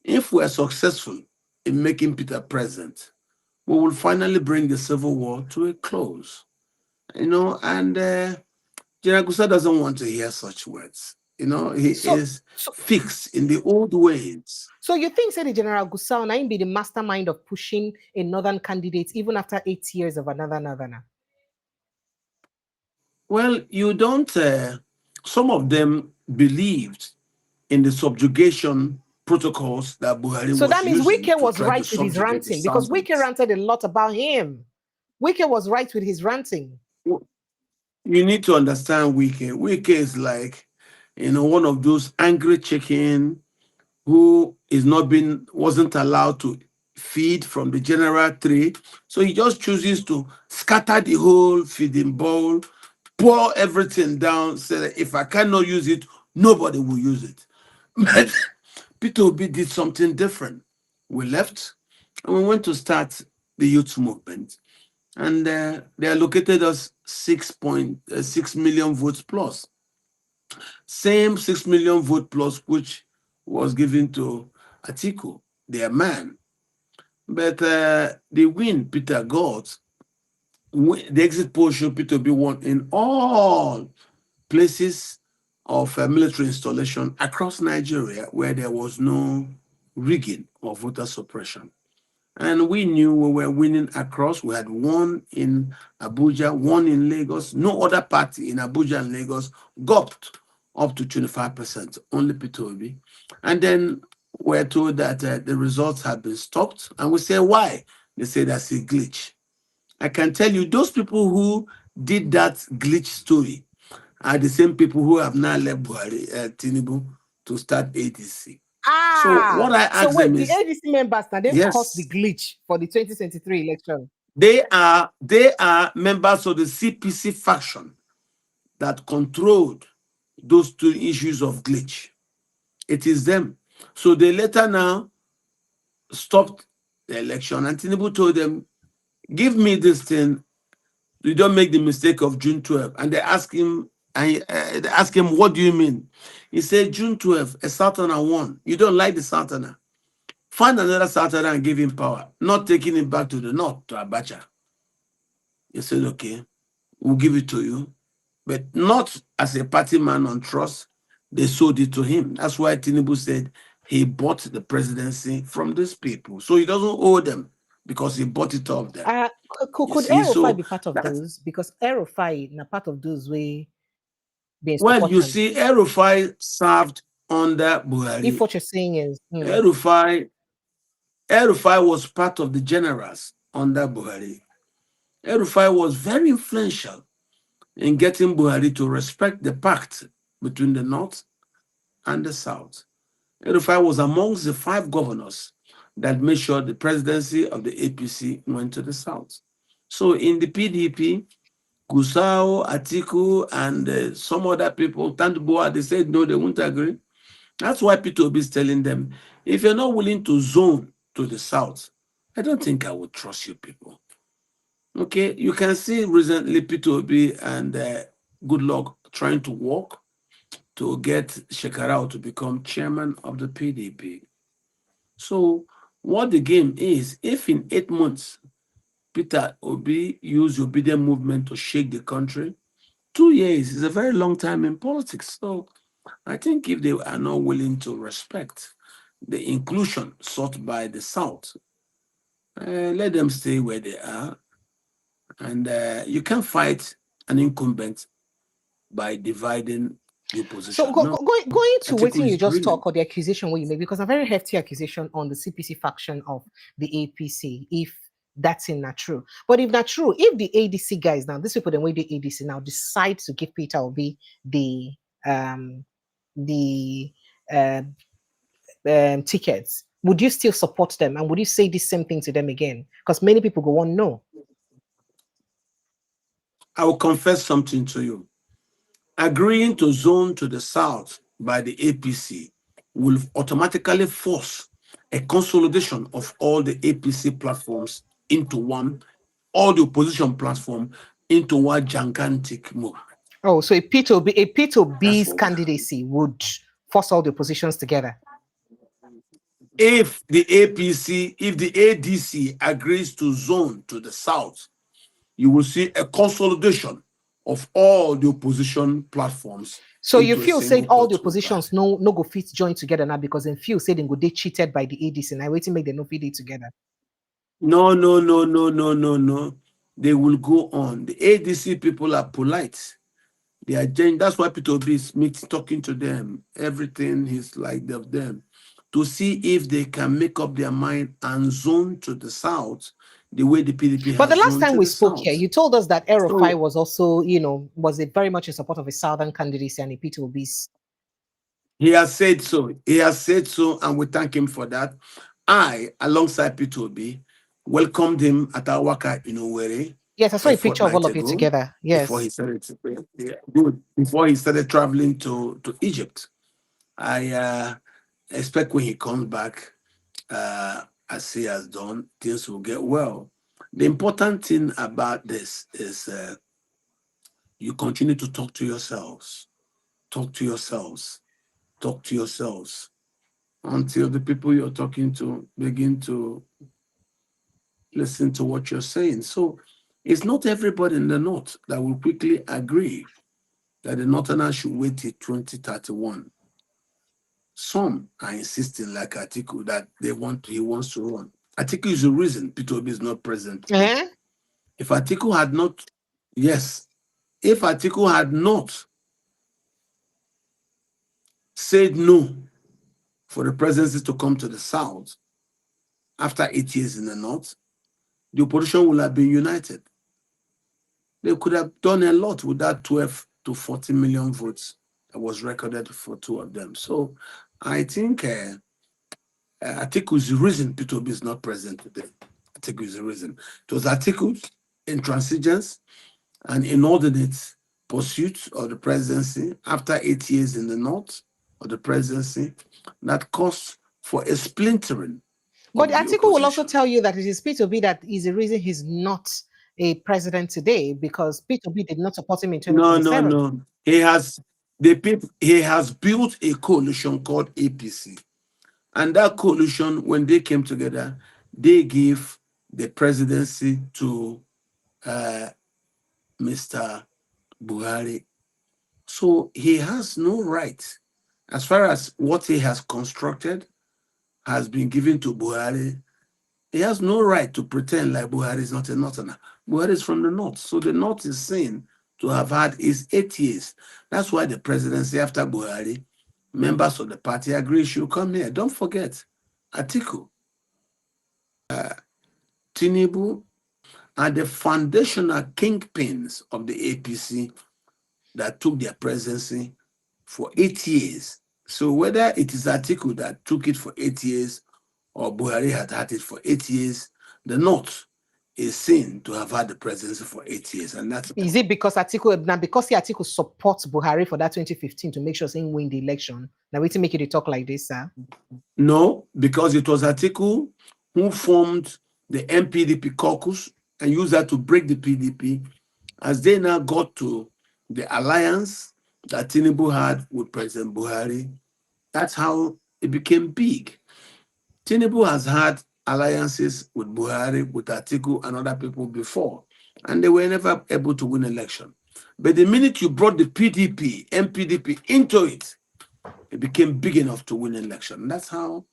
if we're successful in making Peter president, we will finally bring the civil war to a close. And General Gusa doesn't want to hear such words. He
So,
is
so,
fixed in the old ways.
so you think, say, the General Gusau now be the mastermind of pushing a northern candidate even after 8 years of another northerner?
Well, you don't, some of them believed in the subjugation protocols that Buhari
So that
was
means
using
Wike
to
was
try to
right with his
subjugate the
ranting because Wike
Southeast.
ranted a lot about him. Wike was right with his ranting.
You need to understand Wike. Wike is like, one of those angry chicken who wasn't allowed to feed from the general tree. So he just chooses to scatter the whole feeding bowl, pour everything down, say that if I cannot use it, nobody will use it. But Peter Obi did something different. We left and we went to start the youth movement. And they allocated us 6.6 million votes plus. Same 6 million vote plus, which was given to Atiku, their man. But the win Peter got, the exit poll showed Peter Obi won in all places of military installation across Nigeria where there was no rigging or voter suppression. And we knew we were winning across. We had one in Abuja, one in Lagos. No other party in Abuja and Lagos got up to 25%, only Peter Obi. And then we're told that the results have been stopped. And we say, why? They say that's a glitch. I can tell you, those people who did that glitch story are the same people who have now left Tinubu to start ADC. So what I
So
ask them
wait, the
is,
ADC members now they caused the
yes,
glitch for the 2023 election.
they are members of the CPC faction that controlled those two issues of glitch. It is them. So they later now stopped the election, and Tinubu told them, "Give me this thing. You don't make the mistake of June 12th." And they ask him, "What do you mean?" He said, "June 12th, a Southerner won. You don't like the Southerner. Find another Southerner and give him power, not taking him back to the north to Abacha." He said, "Okay, we'll give it to you." But not as a party man on trust. They sold it to him. That's why Tinubu said he bought the presidency from these people. So he doesn't owe them because he bought it off them. You
Could
see,
Aerofy
so
be part of
that,
those? Because Aerofy na part of those way being
well, you
supported.
see, Erufai served under
If
Buhari.
what you're saying is,
Erufai, Erufai was part of the generals under Buhari. Erufai was very influential in getting Buhari to respect the pact between the North and the South. Erufai was amongst the 5 governors that made sure the presidency of the APC went to the South. So in the PDP, Gusau, Atiku, and some other people, Tanduboa, they said no, they won't agree. That's why Peter Obi is telling them, if you're not willing to zone to the South, I don't think I would trust you people. Okay, you can see recently Peter Obi and Goodluck trying to work to get Shekarau to become chairman of the PDP. So what the game is, if in 8 months Peter Obi used obedient movement to shake the country, 2 years is a very long time in politics. So I think if they are not willing to respect the inclusion sought by the South, let them stay where they are. And you can't fight an incumbent by dividing the
So
opposition. No,
going to
Atiku
waiting you
is
just
brilliant.
talk or the accusation where you make, because a very hefty accusation on the CPC faction of the APC, if that's not true. But if not true, if the ADC guys now, these people the way the ADC now decide to give Peter Obi um the uh, tickets, would you still support them? And would you say the same thing to them again? Because many people go on no.
I will confess something to you. Agreeing to zone to the South by the APC will automatically force a consolidation of all the APC platforms into one, all the opposition platform into one gigantic movement.
Oh, so a Peter
That's
B's
what will happen.
candidacy would force all the positions together.
If the APC, if the ADC agrees to zone to the South, you will see a consolidation of all the opposition platforms
So you
into a
feel said
single
all the
political
oppositions
party.
no go fit join together now because then feel said they cheated by the ADC and I wait to make them no fit it together.
No, no, no, no, no, no, no. They will go on. The ADC people are polite. They are that's why Peter Obi is talking to them. Everything is like of them to see if they can make up their mind and zone to the south the way the PDP
But the
has
last
zoned
time
to
we
the
spoke here,
south.
you told us that Erofai
So
was also, was very much in support of a southern candidacy and a Peter Obi's.
he has said so. He has said so, and we thank him for that. I, alongside Peter Obi, welcomed him at our Waka in Owerri
Yes, I saw
a
a picture of all
fortnight
of you
ago
together.
before
Yes.
he started good before he started traveling to Egypt. I expect when he comes back, as he has done, things will get well. The important thing about this is you continue to talk to yourselves, talk to yourselves, talk to yourselves until the people you're talking to begin to listen to what you're saying. So it's not everybody in the North that will quickly agree that the Northerners should wait till 2031. Some are insisting, like Atiku, that he wants to run. Atiku is the reason Peter Obi is not present today.
Eh?
If Atiku had not, yes, if Atiku had not said no for the presidency to come to the South after 8 years in the North, the opposition would have been united. They could have done a lot with that 12 to 40 million votes that was recorded for two of them. So I think Atiku is the reason Peter Obi is not present today. Atiku is the reason. It was Atiku's intransigence and inordinate pursuit of the presidency after 8 years in the north of the presidency that caused for a splintering
But
of
the
the
article will also
opposition.
tell you that it is Peter Obi that is the reason he's not a president today because Peter Obi did not support him in
No, no,
2027.
no. He has built a coalition called APC. And that coalition, when they came together, they gave the presidency to Mr. Buhari. So he has no right, as far as what he has constructed has been given to Buhari. He has no right to pretend like Buhari is not a northerner. Buhari is from the north. So the north is seen to have had his 8 years. That's why the presidency after Buhari, members of the party agree should come here. Don't forget, Atiku, Tinubu are the foundational kingpins of the APC that took their presidency for 8 years. So whether it is Atiku that took it for 8 years or Buhari had it for 8 years, the North is seen to have had the presidency for 8 years, and that's
Is it because Atiku supports Buhari for that 2015 to make sure he win the election? Now wait to make you talk like this, sir.
no, because it was Atiku who formed the MPDP caucus and use that to break the PDP. As they now got to the alliance that Tinubu had with President Buhari, that's how it became big. Tinubu has had alliances with Buhari, with Atiku, and other people before, and they were never able to win election. But the minute you brought the PDP, MPDP into it, it became big enough to win election. And that's how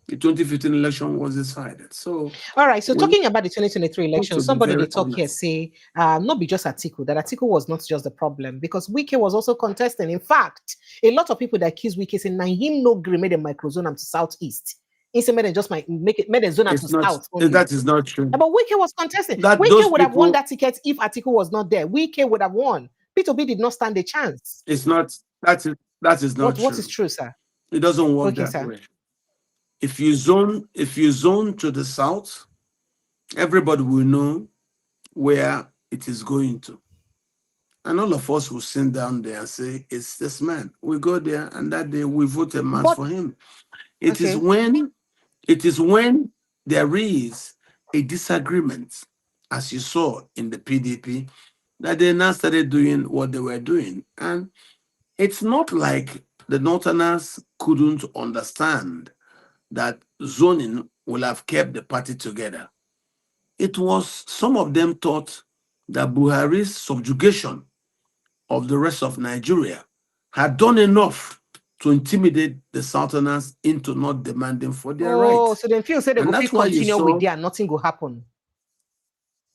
the 2015 election was decided. So,
all right. So
we
talking about the 2023
want
election,
to be
somebody
very
they talk here
honest.
say, not be just Atiku, that Atiku was not just the problem because Wike was also contesting. In fact, a lot of people that accuse Wike saying, "Now him no agree made a microzone to southeast." Instead, made just might make it made a zone
It's
to
not
south only.
that is not true.
But Wike was contesting.
That
Wike
those
would have won
people,
that ticket if Atiku was not there. Wike would have won. Peter Obi did not stand a chance.
it's not that is not
What is
true.
true, sir?
It doesn't work
Okay,
that
sir.
way. If you zone to the south, everybody will know where it is going to. And all of us will sit down there and say, it's this man. We go there and that day we vote a mass
But
for him. It is
okay.
when there is a disagreement, as you saw in the PDP, that they now started doing what they were doing. And it's not like the Northerners couldn't understand that zoning will have kept the party together. It was some of them thought that Buhari's subjugation of the rest of Nigeria had done enough to intimidate the Southerners into not demanding for their
Oh,
right.
so then feel say they
And
go
that's
fit
why you
continue with
saw
there and nothing will happen.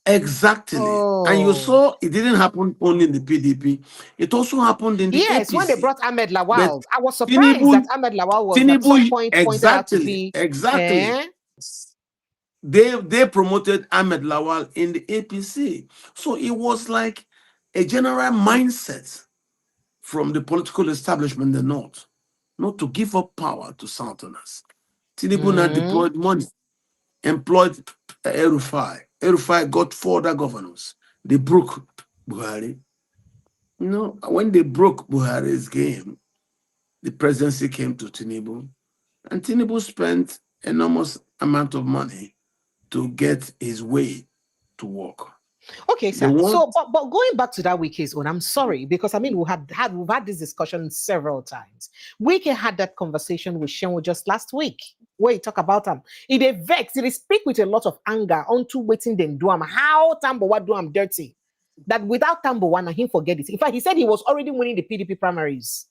exactly. And you
Oh.
saw it didn't happen only in the PDP, it also happened in the
Yes, when they
APC.
brought Ahmed
But
Lawal, I was surprised that
Tinubu,
Ahmed Lawal was at some
Tinubu,
point pointed out to
exactly,
be
exactly. They promoted Ahmed Lawal in the APC. So it was like a general mindset from the political establishment in the North not to give up power to Southerners. Tinubu now deployed money, employed El-Rufai. El-Rufai got 4 other governors. They broke Buhari. You know, when they broke Buhari's game, the presidency came to Tinubu, and Tinubu spent enormous amount of money to get his way to work.
Okay, sir. So, but going back to that Wike's own, I'm sorry because I mean we've had this discussion several times. Wike had that conversation with Shenwo just last week where he talk about him. He vex, he speak with a lot of anger onto waiting them do him. How Tambowa do him dirty? That without Tambowa, and him forget it. In fact, he said he was already winning the PDP primaries.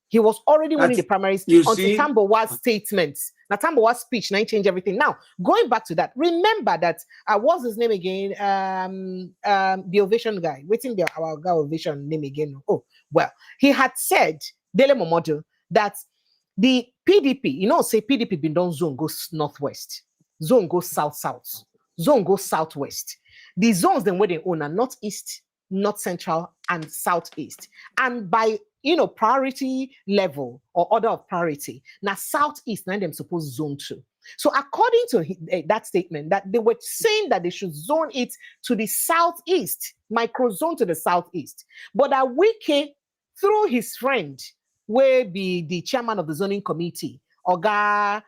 He was already winning the primaries until Tambowa's statements. Now Tambowa's speech, now change everything. Now, going back to that, remember that what's his name again? The ovation guy. Waiting our guy ovation name again. Oh, well, he had said, Dele Momodu, that the PDP, you know, say PDP been done zone goes northwest, zone goes south-south, zone goes southwest. The zones then where they own are northeast, north central, and southeast. And by priority level or order of priority. Now, Southeast, now them supposed zone 2. So according to that statement, that they were saying that they should zone it to the Southeast, microzone to the Southeast. But that Wike, through his friend, will be the chairman of the zoning committee, Oga,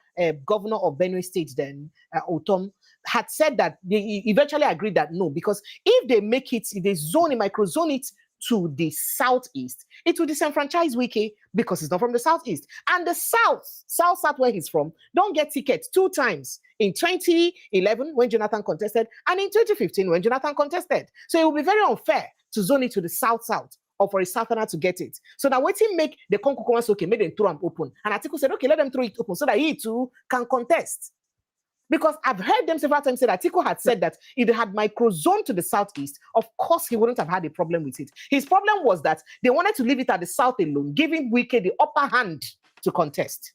governor of Benue State then, Otom, had said that they eventually agreed that no, because if they make it, if they zone it, microzone it to the southeast, it will disenfranchise Wike because he's not from the southeast. And the south where he's from, don't get tickets 2 times in 2011 when Jonathan contested and in 2015 when Jonathan contested. So it will be very unfair to zone it to the south or for a southerner to get it. So now waiting make the Kwankwaso okay, made them throw them open. And Atiku said, okay, let them throw it open so that he too can contest. Because I've heard them several times say that Atiku had said that if they had microzone to the southeast, of course he wouldn't have had a problem with it. His problem was that they wanted to leave it at the south alone, giving Wike the upper hand to contest.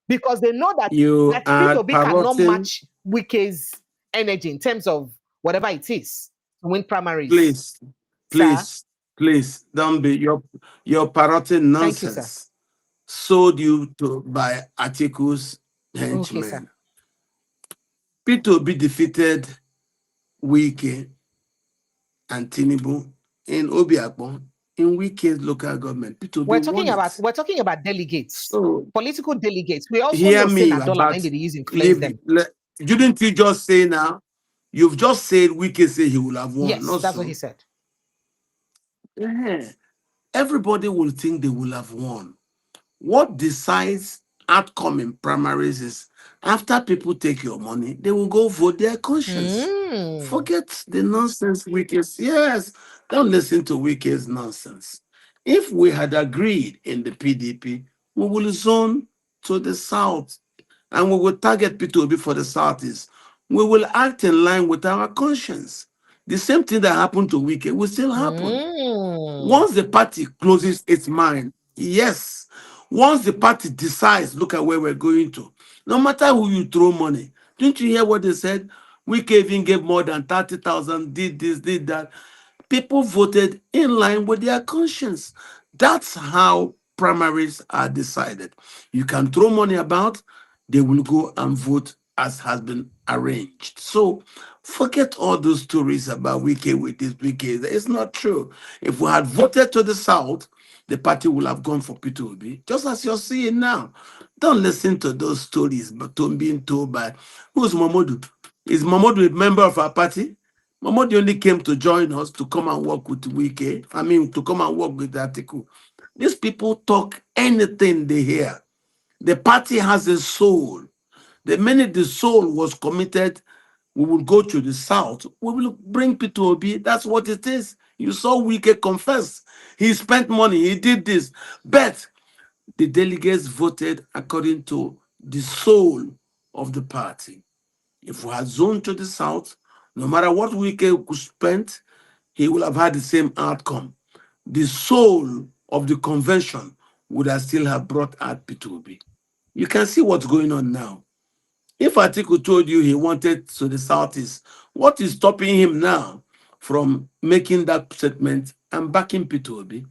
Because they know that Peter Obi cannot match Wike's energy in terms of whatever it is to win primaries.
Please, don't be your parroting nonsense.
Thank you, sir.
Sold you to by Atiku's henchmen. Okay, Peter Obi defeated Wike and Tinubu in Obiakpon in Wike's local government. Peter Obi
we're talking about delegates, so, political delegates. We also
hear
know
me
$1 and they use in claim them.
Didn't you just say now You've just said Wike say he will have won,
Yes,
not
that's what he
so.
said.
Eh, everybody will think they will have won. What decides outcome in primaries is after people take your money, they will go vote their conscience.
Mm.
Forget the nonsense Wike's. Yes, don't listen to Wike's nonsense. If we had agreed in the PDP, we will zone to the south and we will target P2B for the southeast. We will act in line with our conscience. The same thing that happened to Wike will still happen.
Mm.
Once the party closes its mind, yes. Once the party decides, look at where we're going to. No matter who you throw money. Didn't you hear what they said? We even gave more than 30,000, did this, did that. People voted in line with their conscience. That's how primaries are decided. You can throw money about, they will go and vote as has been arranged. So forget all those stories about Wike with this Wike. It's not true. If we had voted to the south, the party will have gone for Peter Obi, just as you're seeing now. Don't listen to those stories, but being told by who's Momodu? Is Momodu a member of our party? Momodu only came to join us to come and work with Wike. I mean, to come and work with Atiku. These people talk anything they hear. The party has a soul. The minute the soul was committed, we will go to the south. We will bring Peter Obi. That's what it is. You saw Wike confess. He spent money. He did this. But the delegates voted according to the soul of the party. If we had zoned to the south, no matter what Wike could spend, he will have had the same outcome. The soul of the convention would have still have brought out P2B. You can see what's going on now. If Atiku told you he wanted to the southeast, what is stopping him now from making that statement and backing P2B?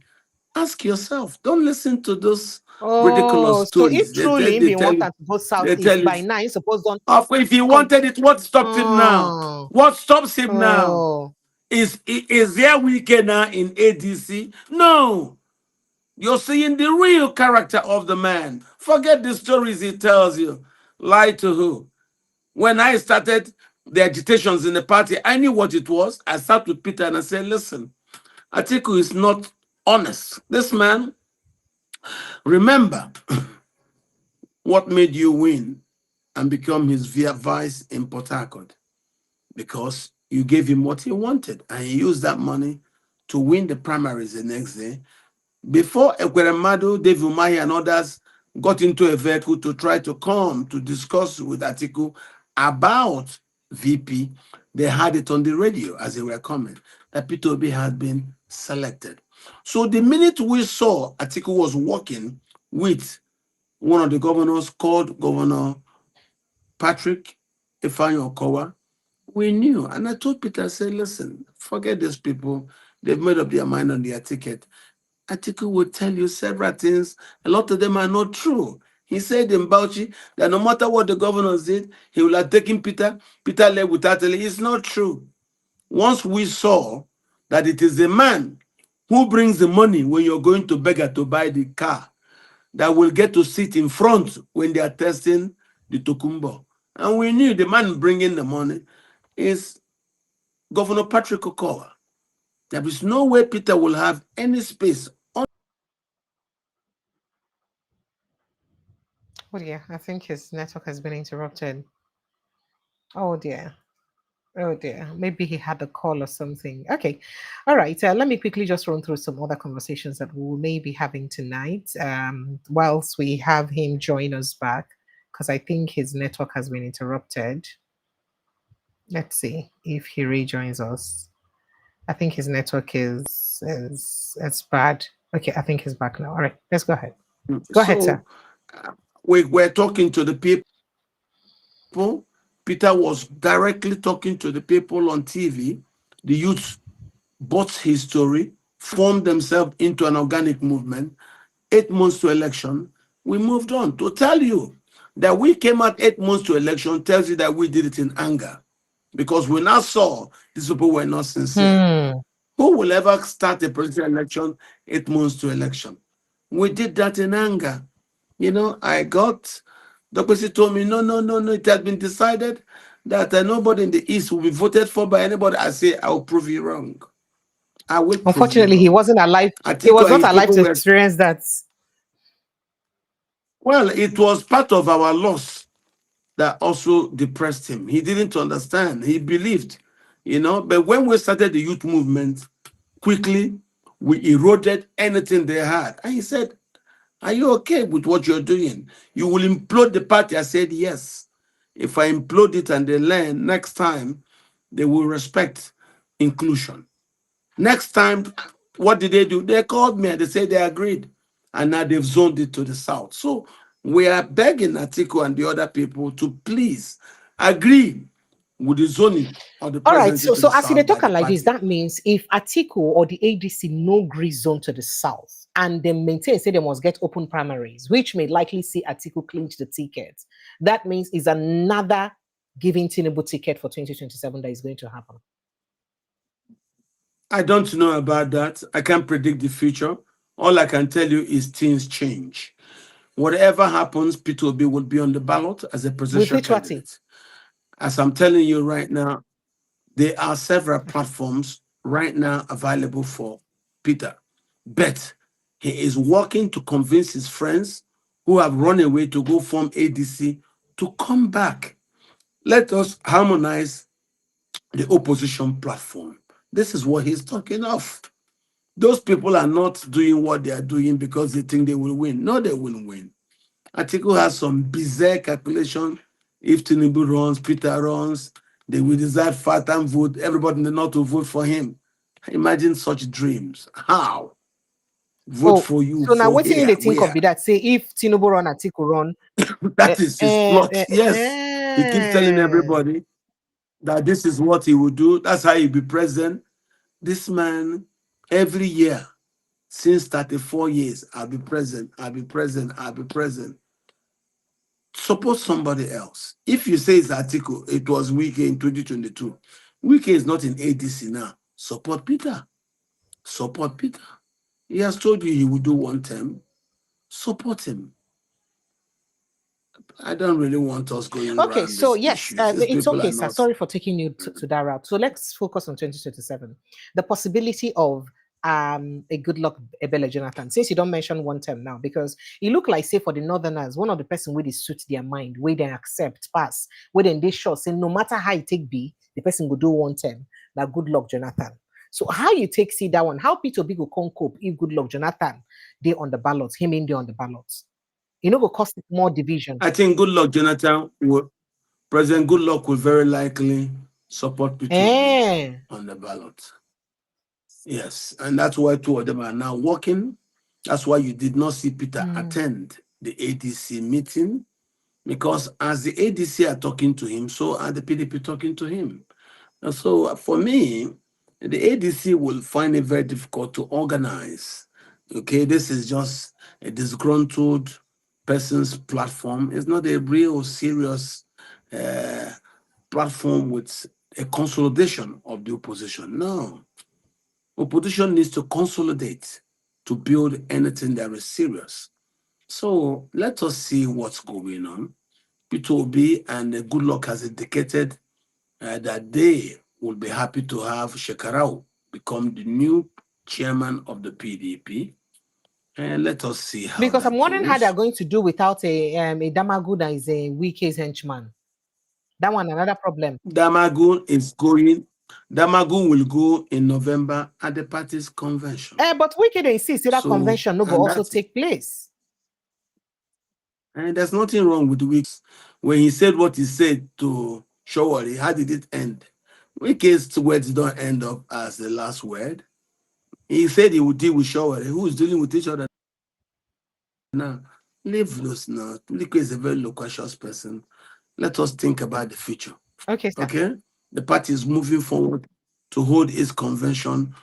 Ask yourself. Don't listen to those ridiculous
Oh, so if
stories.
truly
They
him
tell
wanted
you,
to go
they tell
southeast
you.
by now, he suppose don't
If he
come.
wanted it, what stopped him now?
Oh,
What stops him now?
oh.
Is there weekend now in ADC? No. You're seeing the real character of the man. Forget the stories he tells you. Lie to who? When I started the agitations in the party, I knew what it was. I sat with Peter and I said, listen, Atiku is not honest. This man, remember what made you win and become his vice in Port Harcourt, because you gave him what he wanted and he used that money to win the primaries the next day. Before Ekweremadu, David Umahi, and others got into a vehicle to try to come to discuss with Atiku about VP, they had it on the radio as they were coming that Peter Obi had been selected. So the minute we saw Atiku was working with one of the governors called Governor Patrick Ifeanyi Okowa, we knew. And I told Peter, I said, listen, forget these people. They've made up their mind on their ticket. Atiku will tell you several things. A lot of them are not true. He said in Bauchi that no matter what the governors did, he will have taken Peter. Peter left without telling. It's not true. Once we saw that it is the man who brings the money when you're going to beggar to buy the car that will get to sit in front when they are testing the Tokumbo. And we knew the man bringing the money is Governor Patrick Okowa. There is no way Peter will have any space.
Oh dear, I think his network has been interrupted. Oh dear. Oh dear, maybe he had a call or something. Okay, all right. Let me quickly just run through some other conversations that we may be having tonight, whilst we have him join us back, because I think his network has been interrupted. Let's see if he rejoins us. I think his network is bad. Okay, I think he's back now. All right, let's go ahead. Go ahead, sir.
So we were talking to the people. Peter was directly talking to the people on TV. The youth bought his story, formed themselves into an organic movement. 8 months to election, we moved on. To tell you that we came out 8 months to election tells you that we did it in anger, because we now saw these people were not sincere.
Hmm.
Who will ever start a presidential election 8 months to election? We did that in anger. I got, the person told me, no, it had been decided that nobody in the East will be voted for by anybody, I say I will prove you wrong. I will prove you
Unfortunately, he
wrong.
wasn't alive. He
Atiku
was
and
not
his
alive
people
to
were,
experience that.
well, it was part of our loss that also depressed him. He didn't understand. He believed, but when we started the youth movement, quickly we eroded anything they had. And he said, are you okay with what you're doing? You will implode the party. I said, yes. If I implode it and they learn, next time they will respect inclusion. Next time, what did they do? They called me and they said they agreed. And now they've zoned it to the south. So we are begging Atiku and the other people to please agree with the zoning of the
All right.
presidency
So,
to the
so as they
south by
talk
the
like this,
party.
that means if Atiku or the ADC no green zone to the south and they maintain, say they must get open primaries, which may likely see Atiku clinch the ticket, that means is another giving Tinubu ticket for 2027 that is going to happen.
I don't know about that. I can't predict the future. All I can tell you is things change. Whatever happens, Peter Obi will be on the ballot as a
With
presidential
which party?
candidate. As I'm telling you right now, there are several platforms right now available for Peter. But he is working to convince his friends who have run away to go form ADC to come back. Let us harmonize the opposition platform. This is what he's talking of. Those people are not doing what they are doing because they think they will win. No, they will win. Atiku has some bizarre calculation. If Tinubu runs, Peter runs, they will decide fat and vote. Everybody in the north will vote for him. Imagine such dreams. How? Vote
Oh,
for you
so now
for
what thing
here,
they think of
where?
be that? Say if Tinubu run, Atiku run.
That is his plot. Yes. He keeps telling
Eh.
everybody that this is what he will do. That's how he'll be president. This man, every year, since 34 years, I'll be present, I'll be present, I'll be present. Support somebody else. If you say it's Atiku, it was Wike in 2022. Wike is not in ADC now. Support Peter. Support Peter. He has told you he will do one term. Support him. I don't really want us going
Okay,
around
so
these
yes,
issues. These
it's
people
okay,
are
sir.
not.
Sorry for taking you to that route. So let's focus on 2027. The possibility of a good luck Ebele Jonathan. Since you don't mention one term now, because it look like say for the Northerners, one of the person where they suit their mind, where they accept pass, where then they sure say no matter how it take be, the person will do one term. Now good luck Jonathan. So how you take see that one? How Peter Big will come cope if good luck Jonathan they on the ballots, him in there on the ballots. You know, go cost more division.
I think good luck, Jonathan. President Goodluck will very likely support P2B
Eh.
on the ballot. Yes, and that's why two of them are now working. That's why you did not see Peter
Mm.
attend the ADC meeting, because as the ADC are talking to him, so are the PDP talking to him. And so for me, the ADC will find it very difficult to organize. Okay, this is just a disgruntled person's platform. It's not a real serious uh, platform with a consolidation of the opposition. No. Opposition needs to consolidate to build anything that is serious. So let us see what's going on. Peter Obi and Goodluck has indicated that they will be happy to have Shekarau become the new chairman of the PDP. And let us see how
Because I'm
that
wondering how they're
goes.
going to do without a Damagu that is a Wike's henchman. That one another problem.
Damagun will go in November at the party's convention.
But Wike they insist that
So,
convention no go
and
also
that's it.
take place.
And there's nothing wrong with Wike. When he said what he said to Showari, how did it end? Wike's words don't end up as the last word. He said he would deal with Showari, who is dealing with each other now. Leave loose now. Wike is a very loquacious person. Let us think about the future.
Okay, sir.
Okay? The party is moving forward to hold its convention.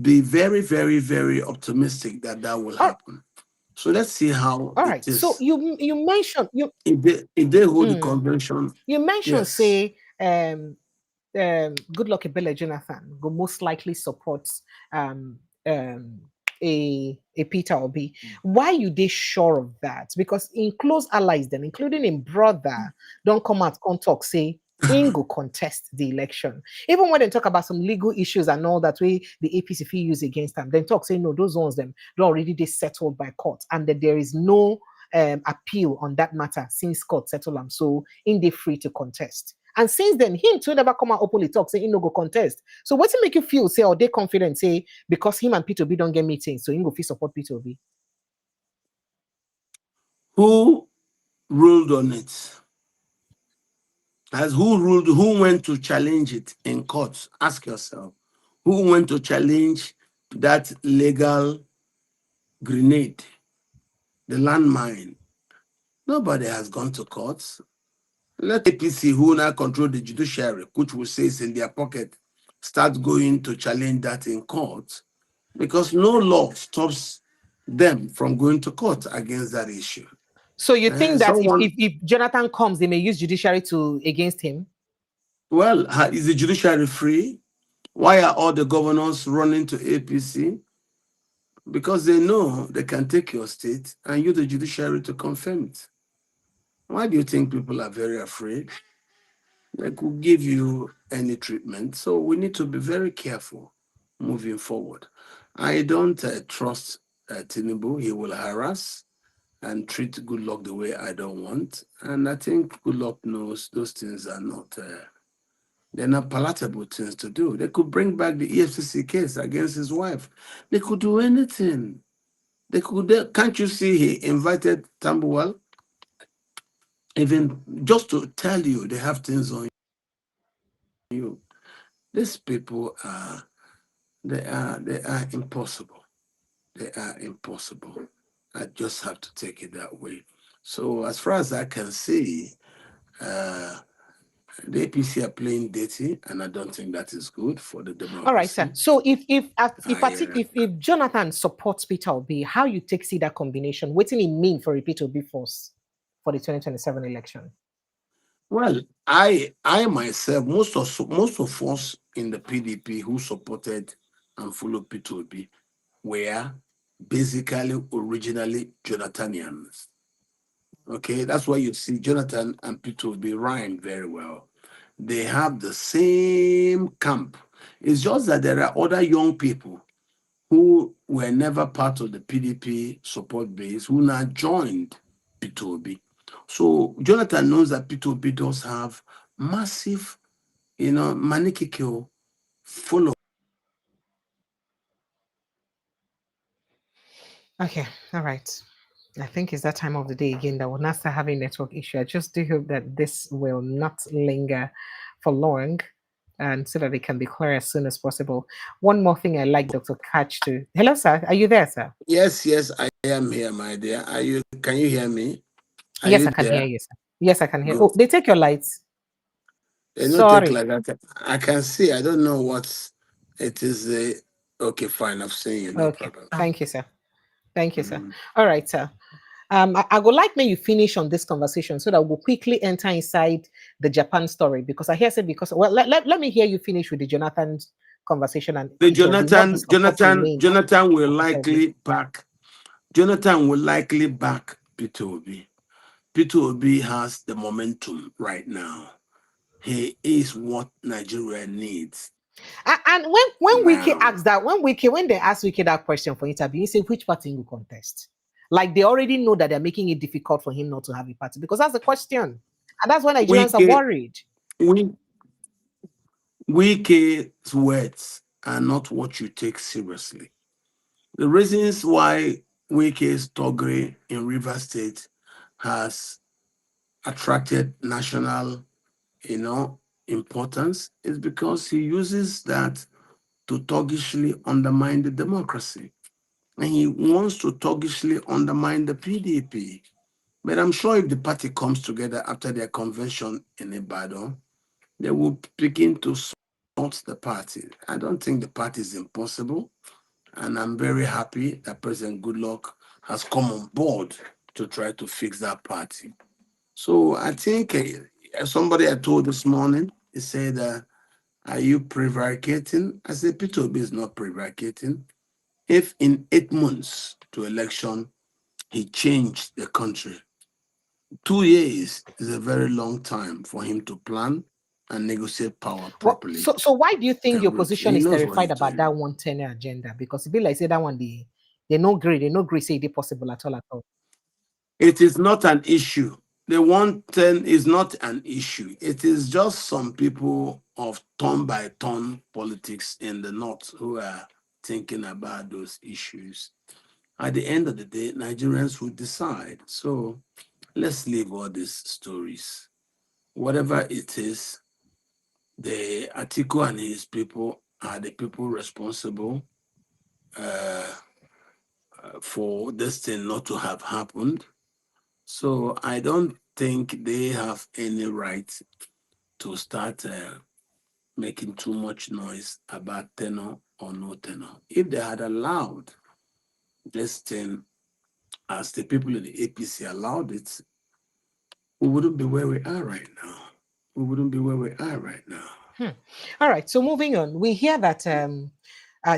Be very, very, very optimistic that that will
All,
happen. So let's see how
all
it
right. So
is.
you mentioned
If they hold the
mm,
convention,
you mentioned
yes.
say good luck Ebele Jonathan go most likely supports um um a Peter Obi. Why you they sure of that? Because in close allies, then including in brother, don't come out and talk say Ingo contest the election. Even when they talk about some legal issues and all that way the APC fee use against them, then talk say no, those ones them they already they settled by court and that there is no appeal on that matter since court settled them. So in they free to contest. And since then, him too never come out openly talk, say he no go contest. So what's it make you feel, say, or they confident, say, because him and Peter Obi don't get meetings, so he go feel support Peter Obi?
Who ruled on it? As who went to challenge it in court? Ask yourself. Who went to challenge that legal grenade, the landmine? Nobody has gone to courts. Let APC, who now control the judiciary, which will say it's in their pocket, start going to challenge that in court, because no law stops them from going to court against that issue.
So you think that
Someone,
if Jonathan comes, they may use judiciary to against him?
well, is the judiciary free? Why are all the governors running to APC? Because they know they can take your state and use the judiciary to confirm it. Why do you think people are very afraid? They could give you any treatment. So we need to be very careful moving forward. I don't trust Tinubu. He will harass and treat Goodluck the way I don't want. And I think Goodluck knows those things are not, they're not palatable things to do. They could bring back the EFCC case against his wife. They could do anything. Can't you see he invited Tambuwal? Even just to tell you they have things on you. These people they are impossible. They are impossible. I just have to take it that way. So as far as I can see, the APC are playing dirty, and I don't think that is good for the democracy.
All right, sir. So if Jonathan supports Peter Obi, how you take see that combination? What did it mean for Peter Obi force for the 2027 election?
Well, I myself, most of us in the PDP who supported and followed Peter Obi were basically originally Jonathanians. Okay, that's why you see Jonathan and Peter Obi rhyme very well. They have the same camp. It's just that there are other young people who were never part of the PDP support base who now joined Peter Obi. So Jonathan knows that Peter Obi does have massive, manikikyo follow.
Okay, all right. I think it's that time of the day again that we'll not start having network issue. I just do hope that this will not linger for long and so that it can be clear as soon as possible. One more thing I like Dr. Catch to. Hello, sir. Are you there, sir?
Yes, I am here, my dear. Can you hear me? Are
Yes,
you
I can
there?
hear you, sir. Yes, I can hear.
Good.
Oh, they take your lights.
They not take
Sorry.
like that. I can see. I don't know what it is. Okay, fine. I've seen you. No
Okay.
problem.
Thank you, sir. Thank you, sir.
Mhm.
All right, sir. I would like me you finish on this conversation so that we'll quickly enter inside the Japan story because I hear said because well let me hear you finish with the Jonathan conversation and
The
Peter Obi, what the support remains.
Jonathan will
for Peter Obi.
likely back. Jonathan will likely back Peter Obi. Peter Obi has the momentum right now. He is what Nigeria needs
And when Wike
now.
asked that, when they asked Wike that question for interview, he said which party will contest? Like they already know that they're making it difficult for him not to have a party because that's the question. And that's why Nigerians are
Wike,
worried.
Wike's words are not what you take seriously. The reasons why Wike's Togre in River State has attracted national, importance is because he uses that to tuggishly undermine the democracy. And he wants to tuggishly undermine the PDP. But I'm sure if the party comes together after their convention in Ibadan, they will begin to sort the party. I don't think the party is impossible. And I'm very happy that President Goodluck has come on board to try to fix that party. So I think somebody I told this morning, he said, are you prevaricating? I said, Peter Obi is not prevaricating. If in 8 months to election, he changed the country, 2 years is a very long time for him to plan and negotiate power properly.
So why do you think the opposition is terrified about
doing.
that 110 agenda? Because it be like say that one they no agree say it possible at all.
It is not an issue. The 110 is not an issue. It is just some people of turn by turn politics in the north who are thinking about those issues. At the end of the day, Nigerians will decide. So let's leave all these stories. Whatever it is, the Atiku and his people are the people responsible for this thing not to have happened. So I don't think they have any right to start making too much noise about tenor or no tenor. If they had allowed this thing as the people in the APC allowed it, we wouldn't be where we are right now. We wouldn't be where we are right now.
All right. So moving on, we hear that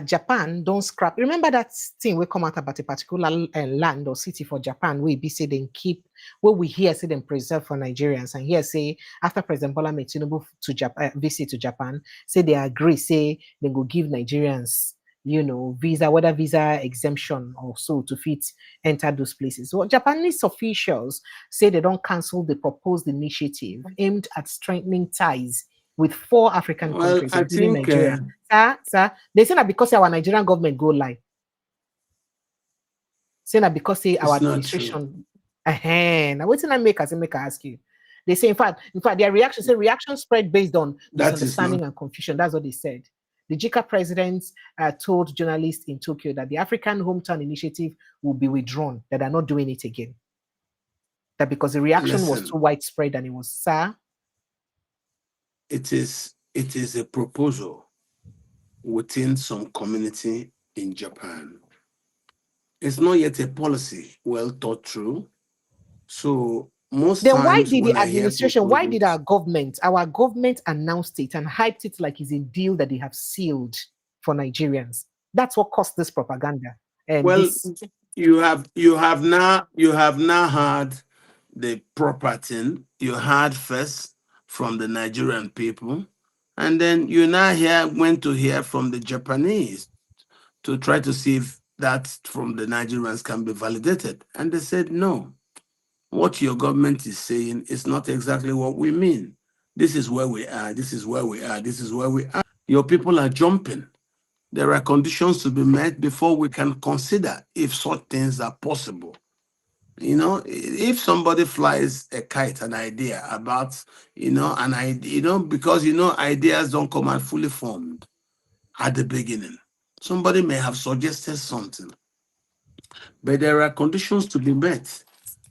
Japan don't scrap. Remember that thing we come out about a particular land or city for Japan, we be say they keep what we hear say them preserve for Nigerians, and here say after President Bola Tinubu to Japan visit to Japan, say they agree, say they go give Nigerians visa, whether visa exemption or so to fit enter those places. So Japanese officials say they don't cancel the proposed initiative aimed at strengthening ties with 4 African countries, including Nigeria. Sir, they say that because our Nigerian government go live. Say that because our administration. Now what's I make ask you? They say in fact their reaction spread based on misunderstanding and confusion. That's what they said. The JICA president told journalists in Tokyo that the African Hometown Initiative will be withdrawn, that they're not doing it again. That because the reaction was too widespread and it was, sir.
It is a proposal within some community in Japan. It's not yet a policy well thought through. So most
then
times
why did the administration, why did our government announced it and hyped it like it's a deal that they have sealed for Nigerians? That's what caused this propaganda. And
you have now had the proper thing. You heard first from the Nigerian people, and then you now went to hear from the Japanese to try to see if that from the Nigerians can be validated. And they said no. What your government is saying is not exactly what we mean. This is where we are. This is where we are. This is where we are. Your people are jumping. There are conditions to be met before we can consider if such things are possible. If somebody flies a kite, an idea about, because ideas don't come out fully formed at the beginning. Somebody may have suggested something, but there are conditions to be met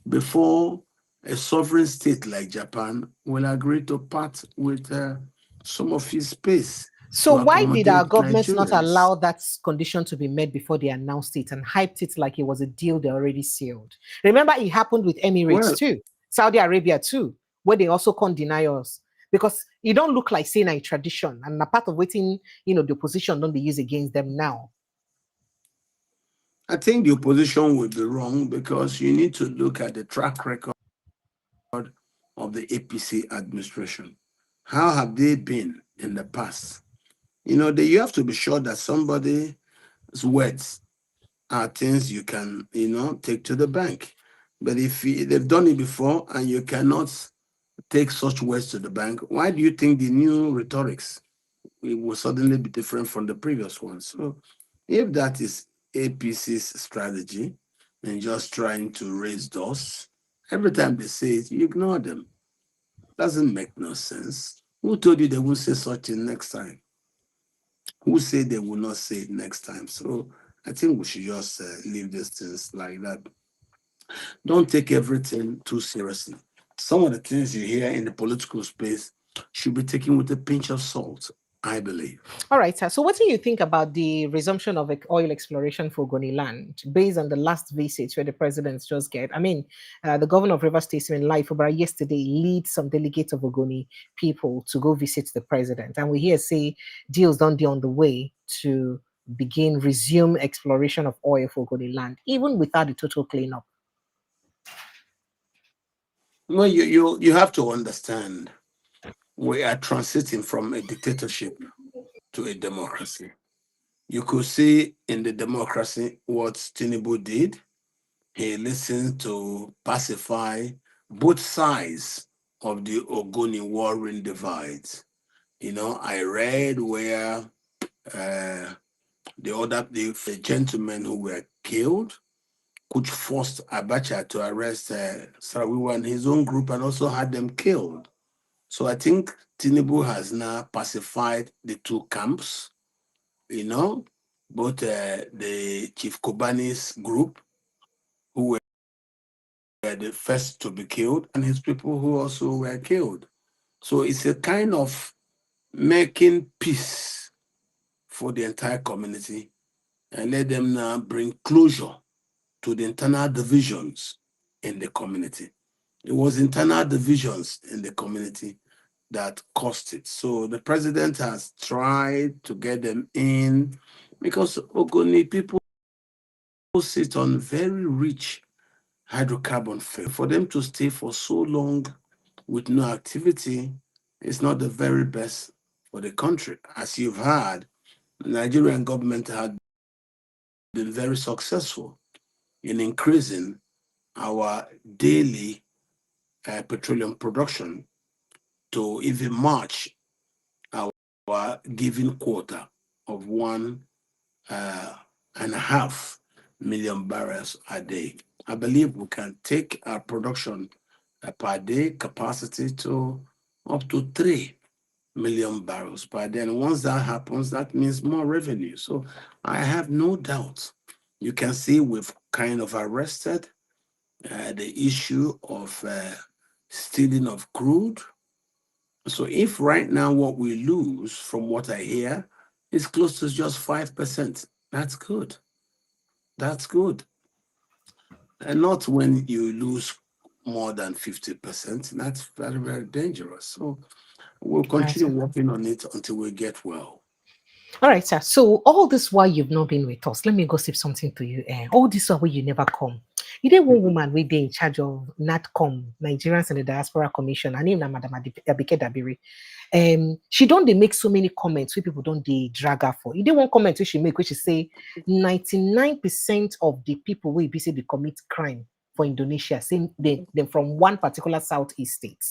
before a sovereign state like Japan will agree to part with some of his space.
So why did our government not allow that condition to be met before they announced it and hyped it like it was a deal they already sealed? Remember, it happened with Emirates too, Saudi Arabia too, where they also can't deny us. Because it don't look like saying a tradition, and a part of waiting, the opposition don't be used against them now.
I think the opposition would be wrong because you need to look at the track record of the APC administration. How have they been in the past? You have to be sure that somebody's words are things you can, take to the bank. But if they've done it before and you cannot take such words to the bank, why do you think the new rhetorics will suddenly be different from the previous ones? So if that is APC's strategy and just trying to raise dust, every time they say it, you ignore them. Doesn't make no sense. Who told you they will say such thing next time? Who said they will not say it next time? So I think we should just leave these things like that. Don't take everything too seriously. Some of the things you hear in the political space should be taken with a pinch of salt, I believe.
All right, sir. So what do you think about the resumption of oil exploration for Ogoni land based on the last visit where the presidents just get? I mean, the governor of Rivers State in Life about yesterday lead some delegates of Ogoni people to go visit the president. And we hear say deals don't be on the way to resume exploration of oil for Ogoni land, even without the total cleanup.
Well, you have to understand we are transiting from a dictatorship to a democracy. You could see in the democracy what Tinubu did. He listened to pacify both sides of the Ogoni warring divides. You know, I read where the gentlemen who were killed, which forced Abacha to arrest Sarawiwa and his own group and also had them killed. So I think Tinubu has now pacified the two camps, you know, both the Chief Kobani's group, who were the first to be killed, and his people who also were killed. So it's a kind of making peace for the entire community and let them now bring closure to the internal divisions in the community. It was internal divisions in the community that caused it. So the president has tried to get them in because Ogoni people sit on very rich hydrocarbon field. For them to stay for so long with no activity is not the very best for the country. As you've heard, the Nigerian government had been very successful in increasing our daily petroleum production to even match our given quota of 1.5 million barrels a day. I believe we can take our production per day capacity to up to 3 million barrels per day. And once that happens, that means more revenue. So I have no doubt. You can see we've kind of arrested the issue of stealing of crude. So if right now what we lose, from what I hear, is close to just 5%, that's good. That's good. And not when you lose more than 50%. That's very, very dangerous. So we'll
Right,
continue
sir.
working on it until we get well.
All right, sir. So all this while you've not been with us, let me gossip something to you. All this while you never come. You did one
Mhm.
woman we be in charge of NatCom, Nigerians and the Diaspora Commission. Her name na Madam Abike Dabiri. She don't they make so many comments where people don't they drag her for. You did one comment which she make, which she say 99% of the people will be say they commit crime for Indonesia, saying they from one particular southeast state.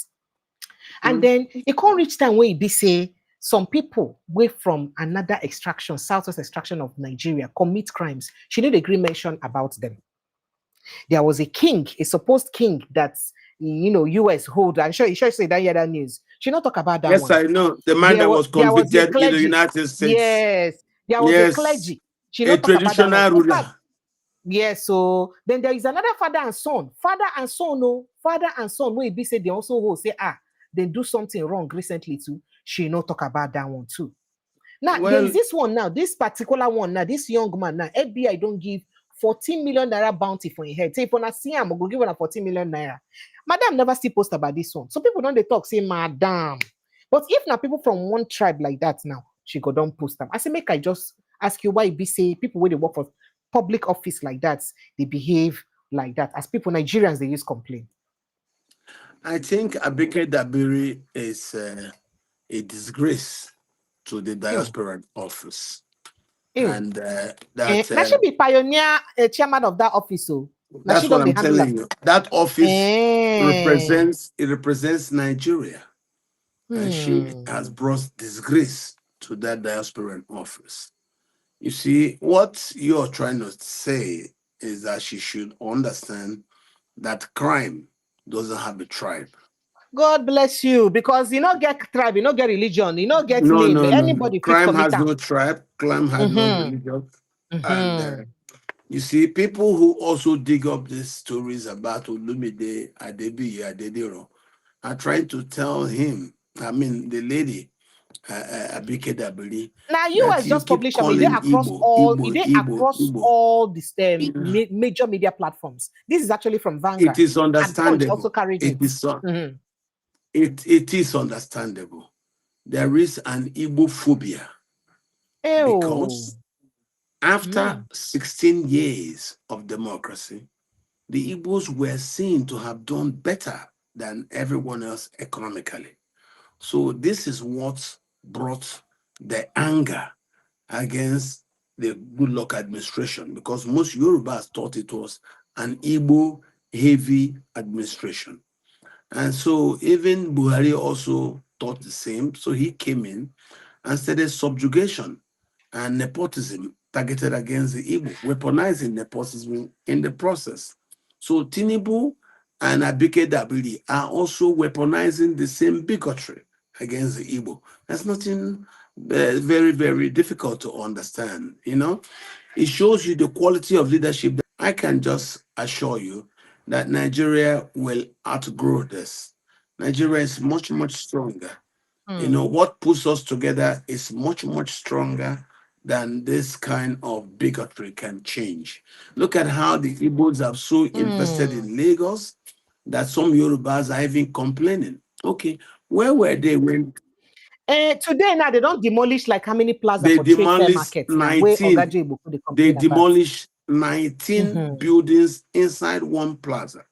And then it can't reach time where it be say some people way from another extraction, southwest extraction of Nigeria, commit crimes. She did agree mention about them. There was a king, a supposed king that's US hold. I'm sure you sure say that other news. She not talk about that
Yes,
one.
I know. The man
There
that
was
was
there was a
convicted in the
clergy.
United States.
Yes, there was a
Yes,
clergy. She
a
not talk about that one.
traditional
In fact,
ruler.
yes, so then there is another father and son. Father and son, no, father and son, where it be say they also hold, say, they do something wrong recently too. She not talk about that one too. Now, there is
Well,
this one now, this particular one now, this young man now, FBI don't give 14 million naira bounty for his head. Say, if I see him, go give her 14 million naira. Madam never still post about this one. So people don't they talk, say, madam. But if now people from one tribe like that now, she go don't post them. I say, make I just ask you why it be say people where they work for public office like that, they behave like that. As people, Nigerians, they use complaint.
I think Abike Dabiri is a disgrace to the
Hmm.
diaspora office.
Ew.
And
Now she be pioneer chairman of that office, so now she
that's what
don't they
I'm
handle
telling
them.
you. That office
Eh.
represents Nigeria. And she has
Hmm.
brought disgrace to that diaspora office. You see, what you're trying to say is that she should understand that crime doesn't have a tribe.
God bless you because you not get tribe, you not get religion, you not get
No,
name.
no, no, no.
Anybody fit
Crime
commit
has
them.
no tribe. Crime has no
Mm-hmm.
religion. And
Mm-hmm.
you see, people who also dig up these stories about Olumide Adebiyi Adediro are trying to tell him, I mean, the lady, Abike Dabili,
Now
that
US
you
just
keep
publish them. It
calling Igbo, Igbo, Igbo, Igbo.
these major media platforms. This is actually from
It
Vanguard
is
and Punch also
understandable.
carried
It
it.
is
Mhm.
it is understandable. There is an Igbo phobia
Ew.
because after
Mm.
16 years of democracy, the Igbos were seen to have done better than everyone else economically. So this is what brought the anger against the Goodluck administration, because most Yorubas thought it was an Igbo heavy administration. And so even Buhari also thought the same. So he came in and started subjugation and nepotism targeted against the Igbo, weaponizing nepotism in the process. So Tinubu and Abike Dabiri are also weaponizing the same bigotry against the Igbo. That's nothing very, very difficult to understand. It shows you the quality of leadership. I can just assure you that Nigeria will outgrow this. Nigeria is much, much stronger. What puts us together is much, much stronger than this kind of bigotry can change. Look at how the Igbos are so invested in Lagos that some Yorubas are even complaining. Okay, where were they when
today now they don't demolish like how many plaza
they
for trade fair
demolished
markets now where
19?
Ogajo Igbo they
They
complain about.
demolished 19 buildings inside one plaza.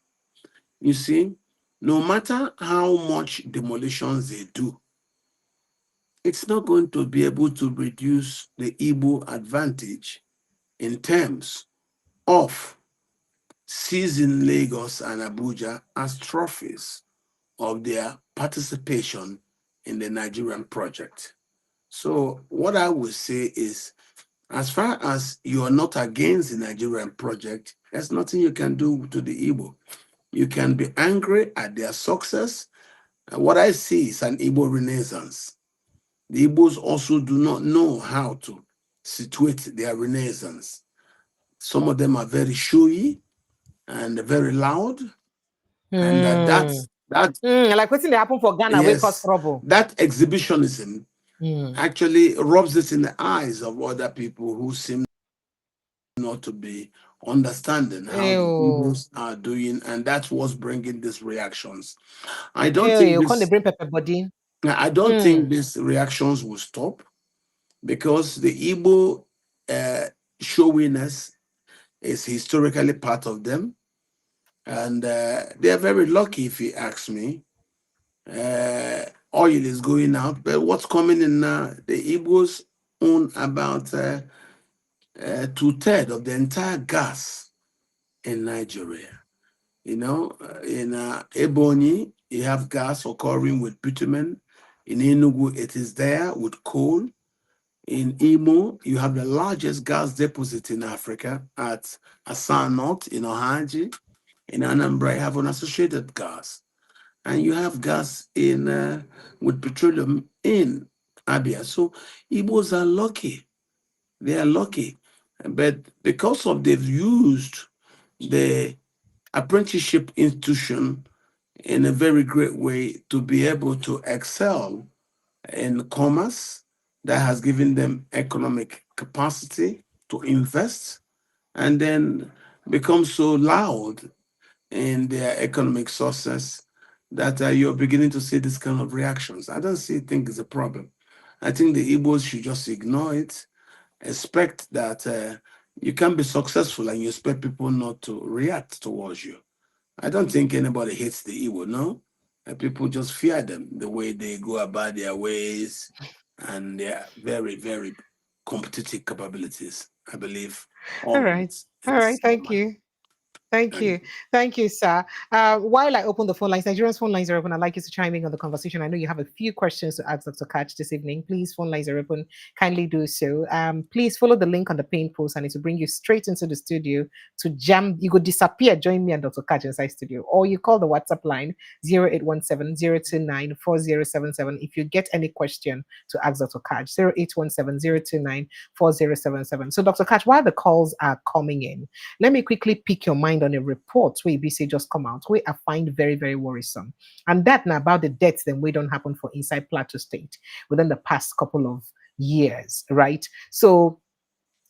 You see, no matter how much demolitions they do, it's not going to be able to reduce the Igbo advantage in terms of seizing Lagos and Abuja as trophies of their participation in the Nigerian project. So what I would say is, as far as you are not against the Nigerian project, there's nothing you can do to the Igbo. You can be angry at their success. And what I see is an Igbo renaissance. The Igbos also do not know how to situate their renaissance. Some of them are very showy and very loud, and
like what's in happen for Ghana where cause
yes,
trouble.
that exhibitionism actually rubs it in the eyes of other people who seem not to be understanding how the Igbos are doing, and that's what's bringing these reactions. I don't think
You can't
this.
bring pepper body.
I don't think these reactions will stop, because the Igbo showiness is historically part of them, and they are very lucky, if you ask me. Oil is going out, but what's coming in now? The Igbos own about 2/3 of the entire gas in Nigeria. In Ebonyi, you have gas occurring with bitumen. In Enugu, it is there with coal. In Imo, you have the largest gas deposit in Africa at Asan North in Ohaji. In Anambra, you have an associated gas. And you have gas in with petroleum in Abia. So Igbos are lucky. They are lucky. But because of they've used the apprenticeship institution in a very great way to be able to excel in commerce, that has given them economic capacity to invest, and then become so loud in their economic success that you're beginning to see this kind of reactions. I don't think it's a problem. I think the Igbos should just ignore it, expect that you can be successful, and you expect people not to react towards you. I don't think anybody hates the Igbo, no. People just fear them, the way they go about their ways and their very, very competitive capabilities. I believe
All
all of
right.
this
All right.
is
Thank you. Thank
and
you. Thank you, sir. While I open the phone lines, Nigerians' phone lines are open. I'd like you to chime in on the conversation. I know you have a few questions to ask Dr. Catch this evening. Please, phone lines are open. Kindly do so. Please follow the link on the pin post, and it will bring you straight into the studio to jam. You could disappear, join me and Dr. Catch inside studio. Or you call the WhatsApp line 0817-029-4077 if you get any question to ask Dr. Catch. 0817-029-4077. So, Dr. Catch, while the calls are coming in, let me quickly pick your mind on a report where BC just come out, where I find very, very worrisome. And that now about the deaths then we don't happen for inside Plateau State within the past couple of years, right? So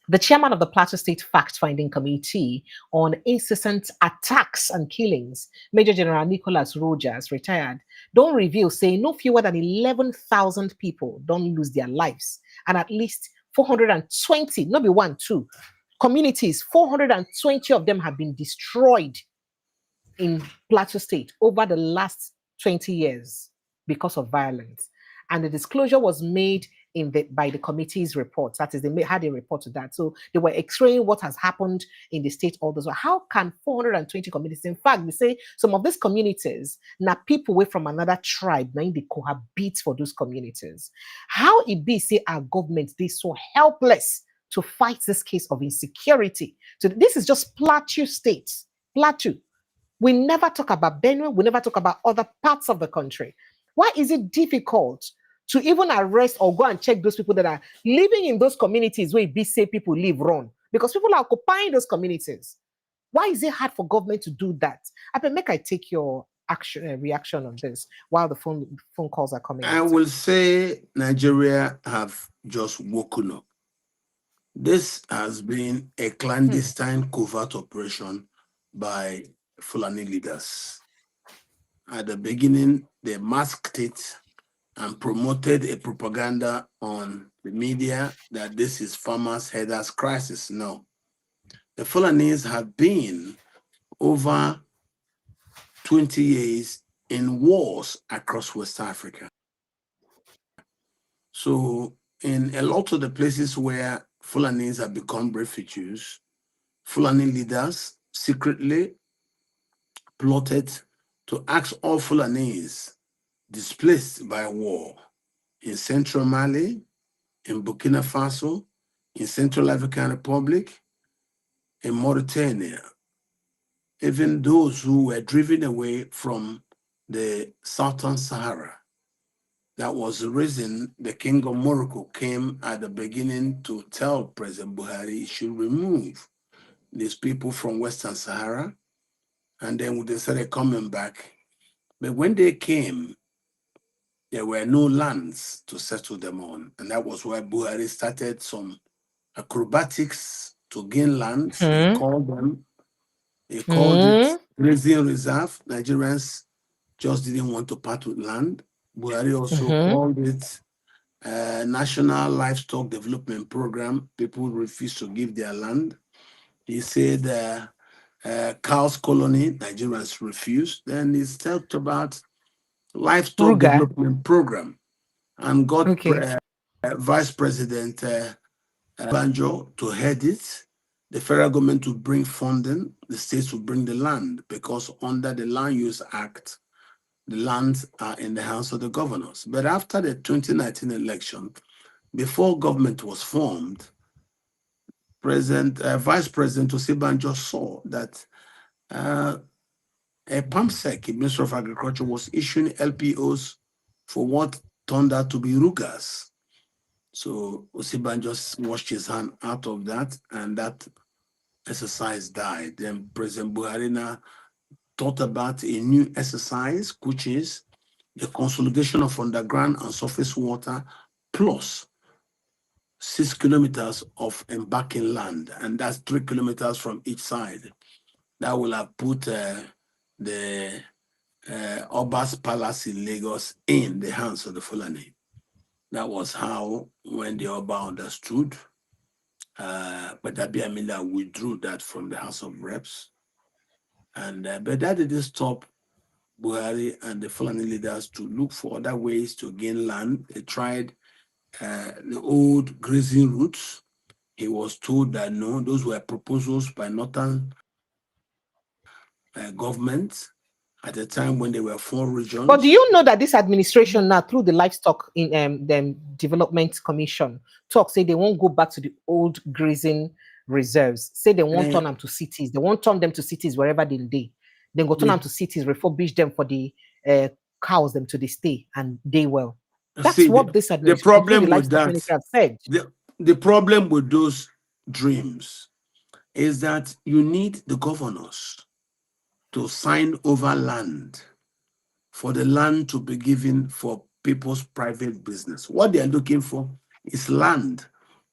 the chairman of the Plateau State Fact-Finding Committee on Incessant Attacks and Killings, Major General Nicholas Rogers, retired, don't reveal, say no fewer than 11,000 people don't lose their lives, and at least 420, not be one, two, communities, 420 of them have been destroyed in Plateau State over the last 20 years. because of violence. And the disclosure was made by the committee's report. That is, they had a report to that. So they were explaining what has happened in the state all those. How can 420 communities, in fact, we say some of these communities, now people away from another tribe, now they cohabit for those communities. How it be say our government, they so helpless to fight this case of insecurity. So this is just Plateau State. Plateau. We never talk about Benue. We never talk about other parts of the country. Why is it difficult to even arrest or go and check those people that are living in those communities where be say people live wrong? Because people are occupying those communities. Why is it hard for government to do that? I take your reaction on this while the phone calls are coming.
I will say Nigeria have just woken up. This has been a clandestine covert operation by Fulani leaders. At the beginning, they masked it and promoted a propaganda on the media that this is farmers' headers crisis. No. The Fulanis have been over 20 years in wars across West Africa. So in a lot of the places where Fulanis have become refugees, Fulani leaders secretly plotted to ask all Fulanis displaced by war in Central Mali, in Burkina Faso, in Central African Republic, in Mauritania, even those who were driven away from the Southern Sahara. That was the reason the King of Morocco came at the beginning to tell President Buhari he should remove these people from Western Sahara, and then they started coming back. But when they came, there were no lands to settle them on, and that was why Buhari started some acrobatics to gain lands. He called it grazing reserve. Nigerians just didn't want to part with land. Buhari also called it National Livestock Development Program. People refused to give their land. He said cows colony, Nigerians refused. Then he talked about livestock development program and got Vice President Banjo to head it. The federal government to bring funding, the states will bring the land, because under the Land Use Act, the lands are in the hands of the governors. But after the 2019 election, before government was formed, Vice President Osibanjo saw that a PAMSEC, Minister of Agriculture, was issuing LPOs for what turned out to be Rugas. So Osibanjo just washed his hand out of that, and that exercise died. Then President Buhari thought about a new exercise, which is the consolidation of underground and surface water plus 6 kilometers of embarking land, and that's 3 kilometers from each side. That will have put the Oba's Palace in Lagos in the hands of the Fulani. That was how, when the Oba understood, but Abi Amila withdrew that from the House of Reps. And but that didn't stop Buhari and the Fulani leaders to look for other ways to gain land. They tried the old grazing routes. He was told that no, those were proposals by northern governments at the time when there were 4 regions.
But do you know that this administration now, through the Livestock in Development Commission, say they won't go back to the old grazing reserves. Say they won't turn them to cities. They won't turn them to cities wherever they live. Then go turn them to cities, refurbish them for the cows them to the stay and they well. That's what this administration,
the problem with that,
have said.
The problem with those dreams is that you need the governors to sign over land for the land to be given for people's private business. What they are looking for is land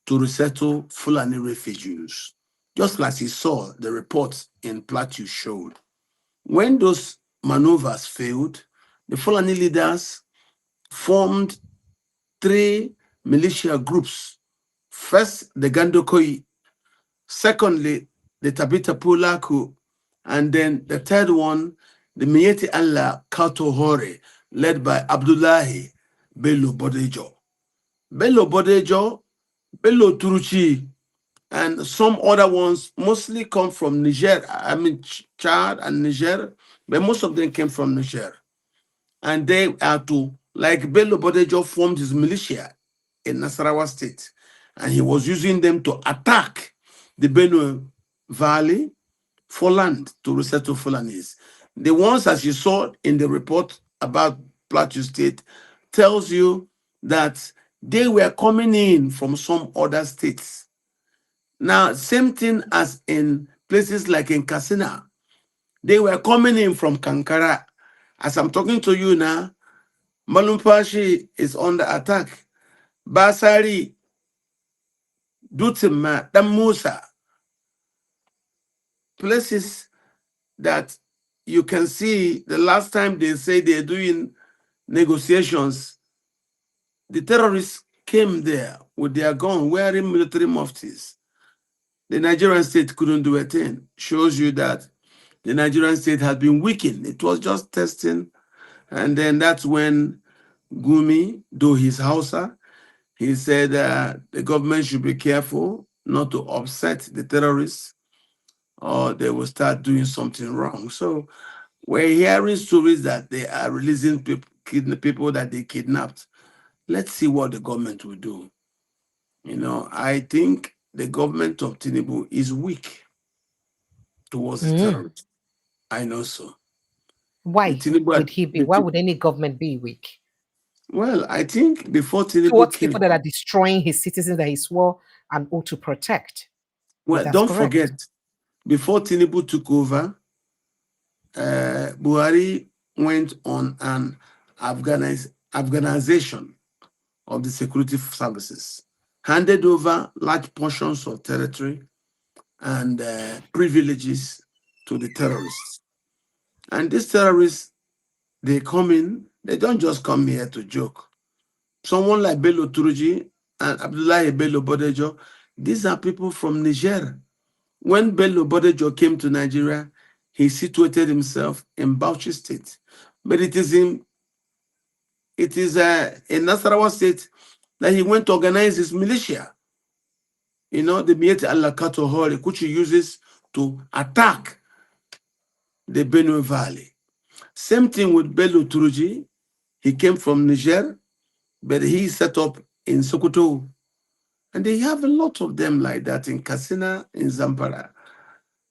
to resettle Fulani refugees. Just like you saw the reports in Plateau showed. When those maneuvers failed, the Fulani leaders formed 3 militia groups. First, the Gandokoi. Secondly, the Tabita Pulaku. And then the third one, the Mieti Allah Kautohore. led by Abdullahi Bello Bodejo. Bello Bodejo, Bello Turuchi, and some other ones mostly come from Niger. I mean, Chad and Niger, but most of them came from Niger. And they are like Bello Bodejo formed his militia in Nasarawa State, and he was using them to attack the Benue Valley for land to resettle Fulanis. The ones, as you saw in the report about Plateau State, tells you that they were coming in from some other states. Now, same thing as in places like in Katsina, they were coming in from Kankara. As I'm talking to you now, Malumpashi is under attack. Basari, Dutima, Damusa, places that you can see the last time they say they're doing negotiations, the terrorists came there with their gun wearing military muftis. The Nigerian state couldn't do a thing. Shows you that the Nigerian state had been weakened. It was just testing. And then that's when Gumi, though he's Hausa, he said the government should be careful not to upset the terrorists or they will start doing something wrong. So we're hearing stories that they are releasing people that they kidnapped. Let's see what the government will do. You know, I think the government of Tinubu is weak towards the terrorists. I know so.
Why would he be? Why
The,
would any government be weak
well, I think before Tinubu
towards
came,
people that are destroying his citizens that he swore an oath to protect?
well,
That's
don't
correct.
forget, before Tinubu took over, Buhari went on an Afghanization of the security services, handed over large portions of territory and privileges to the terrorists. And these terrorists, they come in, they don't just come here to joke. Someone like Bello Turuji and Abdullahi Bello Bodejo, these are people from Niger. When Bello Bodejo came to Nigeria, he situated himself in Bauchi State. But it is in Nasarawa State that he went to organize his militia. You know, the Mieti Alakato Hori, which he uses to attack the Benue Valley. Same thing with Bello Turuji. He came from Niger, but he set up in Sokoto. And they have a lot of them like that in Katsina, in Zamfara,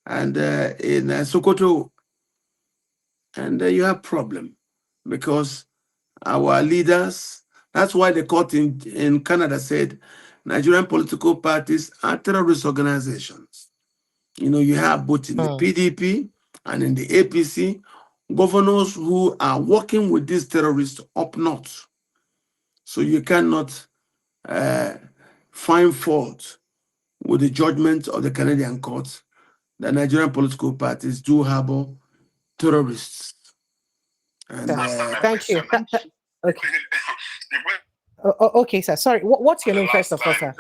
and in Sokoto. And you have problem because our leaders, that's why the court in Canada said Nigerian political parties are terrorist organizations. You know, you have both in the PDP and in the APC, governors who are working with these terrorists up north. So you cannot find fault with the judgment of the Canadian courts that Nigerian political parties do harbor terrorists. And
thank you. Okay. Okay, sir. Sorry. What's your name first of all, sir?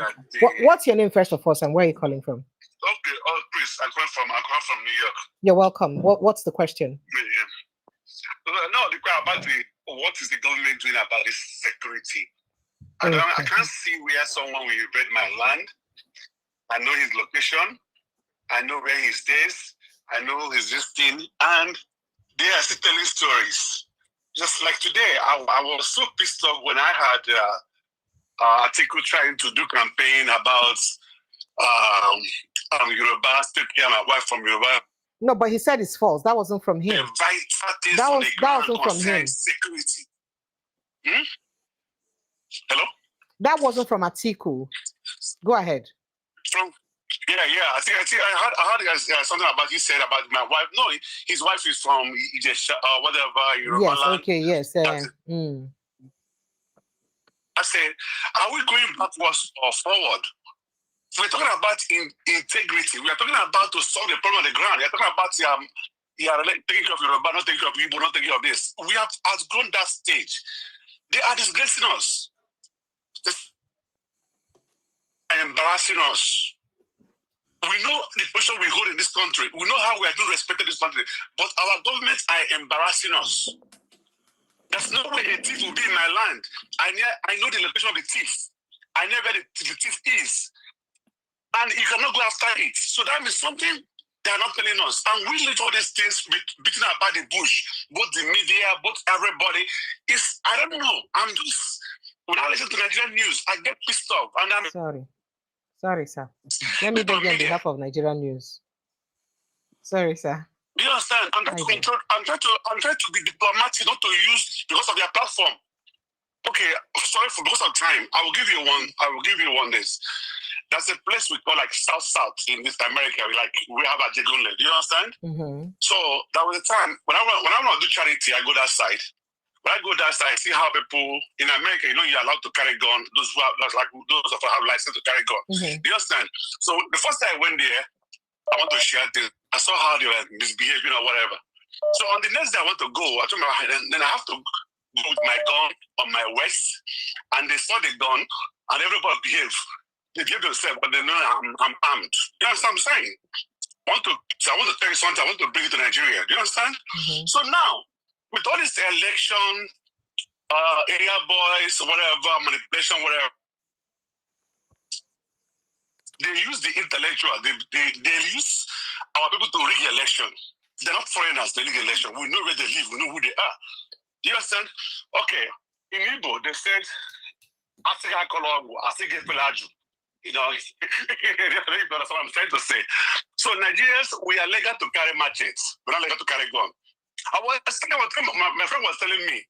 What's your name first of all, sir? And where are you calling from?
Okay, Chris, I'm calling from New York.
You're welcome. What's the question?
Yeah. No, the question about what is the government doing about this security? I can't see where someone will invade my land. I know his location. I know where he stays. I know his destiny, and they are still telling stories. Just like today, I was so pissed off when I had Atiku trying to do campaign about Yoruba, take care of my wife from Yoruba.
No, but he said it's false. That wasn't from him. That wasn't from him.
Security. Hello?
That wasn't from Atiku. Go ahead.
Yeah. I think I heard something about he said about my wife. No, his wife is from whatever Yoruba
yes,
land.
Okay. Yes.
I said, are we going backwards or forward? We're talking about integrity. We are talking about to solve the problem on the ground. We are talking about taking care of Yoruba, not taking care of people, not taking care of this. We have outgrown that stage. They are disgracing us. They are embarrassing us. We know the position we hold in this country. We know how we are being respected in this country. But our governments are embarrassing us. There's no a thief will be in my land. I know the location of the thief. I know where the thief is. And you cannot go after it. So that means something they are not telling us. And we leave all these things beating about the bush, both the media, both everybody. I don't know. I'm just, when I listen to Nigerian news, I get pissed off. And I'm
Sorry, sir. Let me beg you on behalf of Nigerian news. Sorry, sir.
Do you understand? I'm trying to be diplomatic, not to use because of their platform. Okay, sorry for because of time. I will give you one this. That's a place we call like South in this America. We have a Jegunle. Do you understand?
Mm-hmm.
So that was the time when I want to do charity, I go that side. When I go that side, I see how people in America, you're allowed to carry gun. Those who have those of have license to carry gun.
Mm-hmm.
Do you understand? So the first time I went there, I want to share this. I saw how they were misbehaving or whatever. So on the next day I want to go, I told my wife, then I have to go with my gun on my waist, and they saw the gun, and everybody behaved. They behave themselves, but they know I'm armed. You understand what I'm saying? I want to tell you something. I want to bring it to Nigeria. Do you understand?
Mm-hmm.
So now, with all this election, area boys, whatever, manipulation, whatever, they use the intellectual. They use our people to rig election. They're not foreigners. They rig election. We know where they live. We know who they are. Do you understand? Okay. In Igbo, they said, "Asiga kologu, asiga pelaju." You know, that's what I'm trying to say. So Nigerians, we are legal to carry machetes. We're not legal to carry gun. My friend was telling me,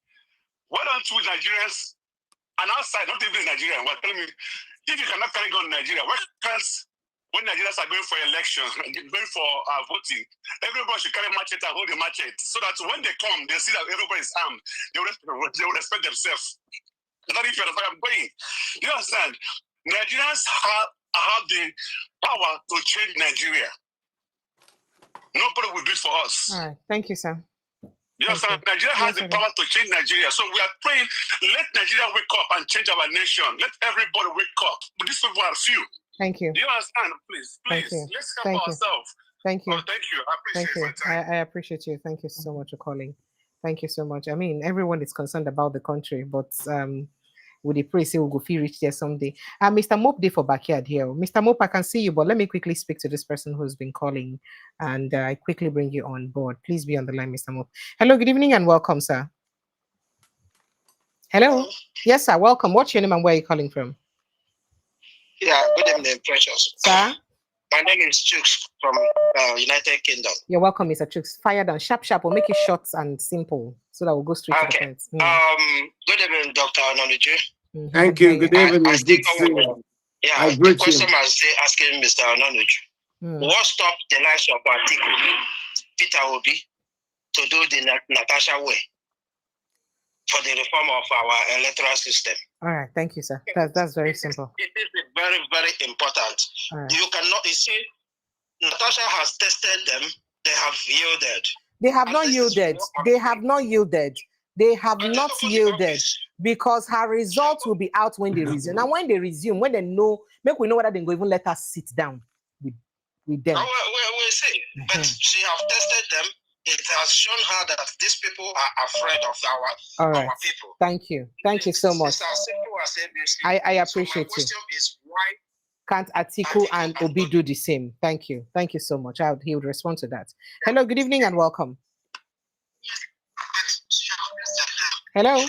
why don't you Nigerians, and outside, not even Nigerian, was telling me, if you cannot carry gun in Nigeria, why can't, when Nigerians are going for election, going for voting, everybody should carry machete and hold the machete, so that when they come, they see that everybody is armed. They will respect themselves. That's not if you understand where I'm going. You understand? Nigerians have the power to change Nigeria. Nobody will do it for us.
All right. Thank you, sir.
You understand? Nigeria has the power to change Nigeria. So we are praying, let Nigeria wake up and change our nation. Let everybody wake up. But these people are few.
Thank you.
Do you understand? Please.
Thank you.
Let's help ourselves.
Thank you.
Oh, thank you. I appreciate your time.
I appreciate you. Thank you so much for calling. Thank you so much. I mean, everyone is concerned about the country, but with the pray say we'll go feel reach there someday. Mr. Mope day for backyard here. Mr. Mope, I can see you, but let me quickly speak to this person who's been calling, and I quickly bring you on board. Please be on the line, Mr. Mope. Hello, good evening, and welcome, sir. Hello. Yes, sir. Welcome. What's your name and where are you calling from?
Yeah, good evening, Precious.
Sir?
My name is Chooks from United Kingdom.
You're welcome, Mr. Chooks. Fire down, sharp. We'll make it short and simple so that we'll go straight to the point.
Good evening, Dr. Ononuju.
Mm-hmm.
Thank you. Good evening.
Yeah, the question I was asking Mr. Ononuju. What stopped the likes of Atiku, Peter Obi, to do the Natasha way for the reform of our electoral system?
All right, thank you, sir. That's very simple.
It is very, very important.
Right.
You cannot, you see, Natasha has tested them. They have yielded.
They have not yielded. They have not yielded. They have not yielded because her results will be out when they resume. Now, when they resume, when they know, make we know whether they go even let us sit down with them.
We'll see. But she have tested them. It has shown her that these people are afraid of our people.
Thank you. Thank you so much.
It's as simple as
ABC. I appreciate you.
My question is why
can't Atiku and Obi do the same? Thank you. Thank you so much. He would respond to that. Hello, good evening and welcome. Hello.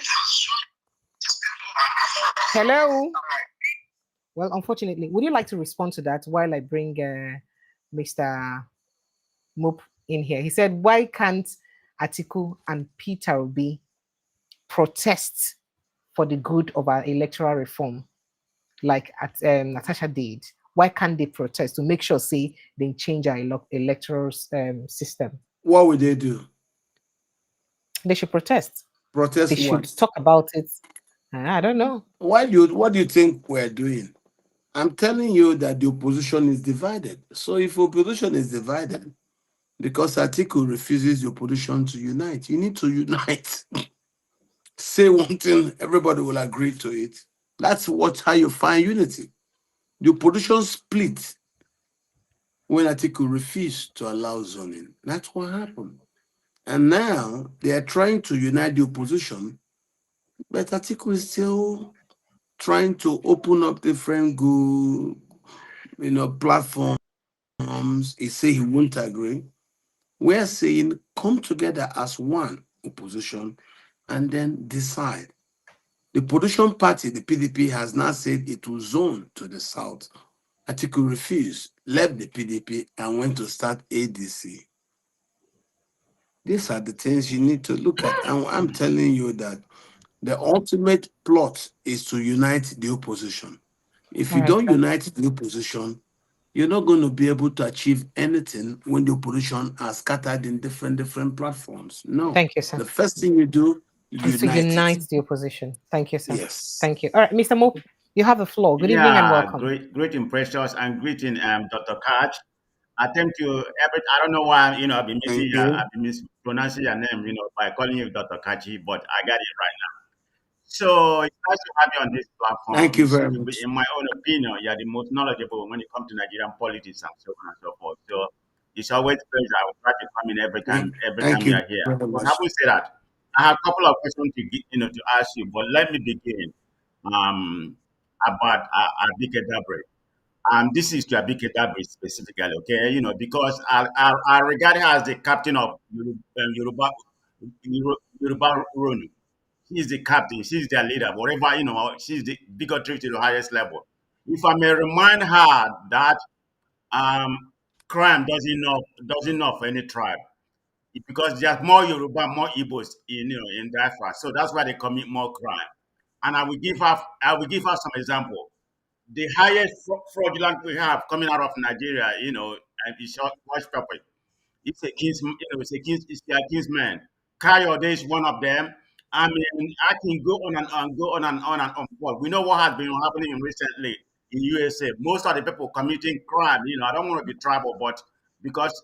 Hello. Well, unfortunately, would you like to respond to that while I bring Mr. Moop in here? He said, why can't Atiku and Peter Obi protest for the good of our electoral reform like Natasha did? Why can't they protest to make sure, say, they change our electoral system?
What would they do?
They should protest.
Protest
They
what?
should talk about it. I don't know.
What do you think we're doing? I'm telling you that the opposition is divided. So if opposition is divided, because Atiku refuses the opposition to unite, you need to unite. Say one thing, everybody will agree to it. That's how you find unity. The opposition split when Atiku refused to allow zoning. That's what happened. And now they are trying to unite the opposition But Atiku is still trying to open up different good, platforms. He say he won't agree. We're saying come together as one opposition and then decide. The opposition party, the PDP, has now said it will zone to the south. Atiku refused, left the PDP, and went to start ADC. These are the things you need to look at. And I'm telling you that the ultimate plot is to unite the opposition. If you don't unite the opposition, you're not going to be able to achieve anything when the opposition are scattered in different platforms. No.
Thank you, sir.
The first thing you do,
is to unite the opposition. Thank you, sir.
Yes.
Thank you. All right, Mr. Mo, you have the floor. Good evening and welcome.
Great impressions and greeting, Dr. Kaj. I don't know why, I've been mispronouncing your name, by calling you Dr. Kachi, but I got it right now. So it's nice to have you on this platform.
Thank you very much.
In my own opinion, you're the most knowledgeable when it comes to Nigerian politics and so on and so forth. So it's always a pleasure. I will try to come in every time you're here. But having said that, I have a couple of questions to ask you, but let me begin about Abike Dabre. This is to Abike Dabre specifically, okay? Because I regard her as the captain of Yoruba Ronu. She's the captain, she's their leader, whatever, she's the bigotry to the highest level. If I may remind her that crime doesn't know for any tribe. Because there's more Yoruba, more Igbos in Diaspora. So that's why they commit more crime. And I will give her some example. The highest fraudulent we have coming out of Nigeria, and it's Hush Pepper. It's a kinsman. Kayode is one of them. I mean, I can go on and on, go on and on and on. We know what has been happening recently in USA. Most of the people committing crime, I don't want to be tribal, but because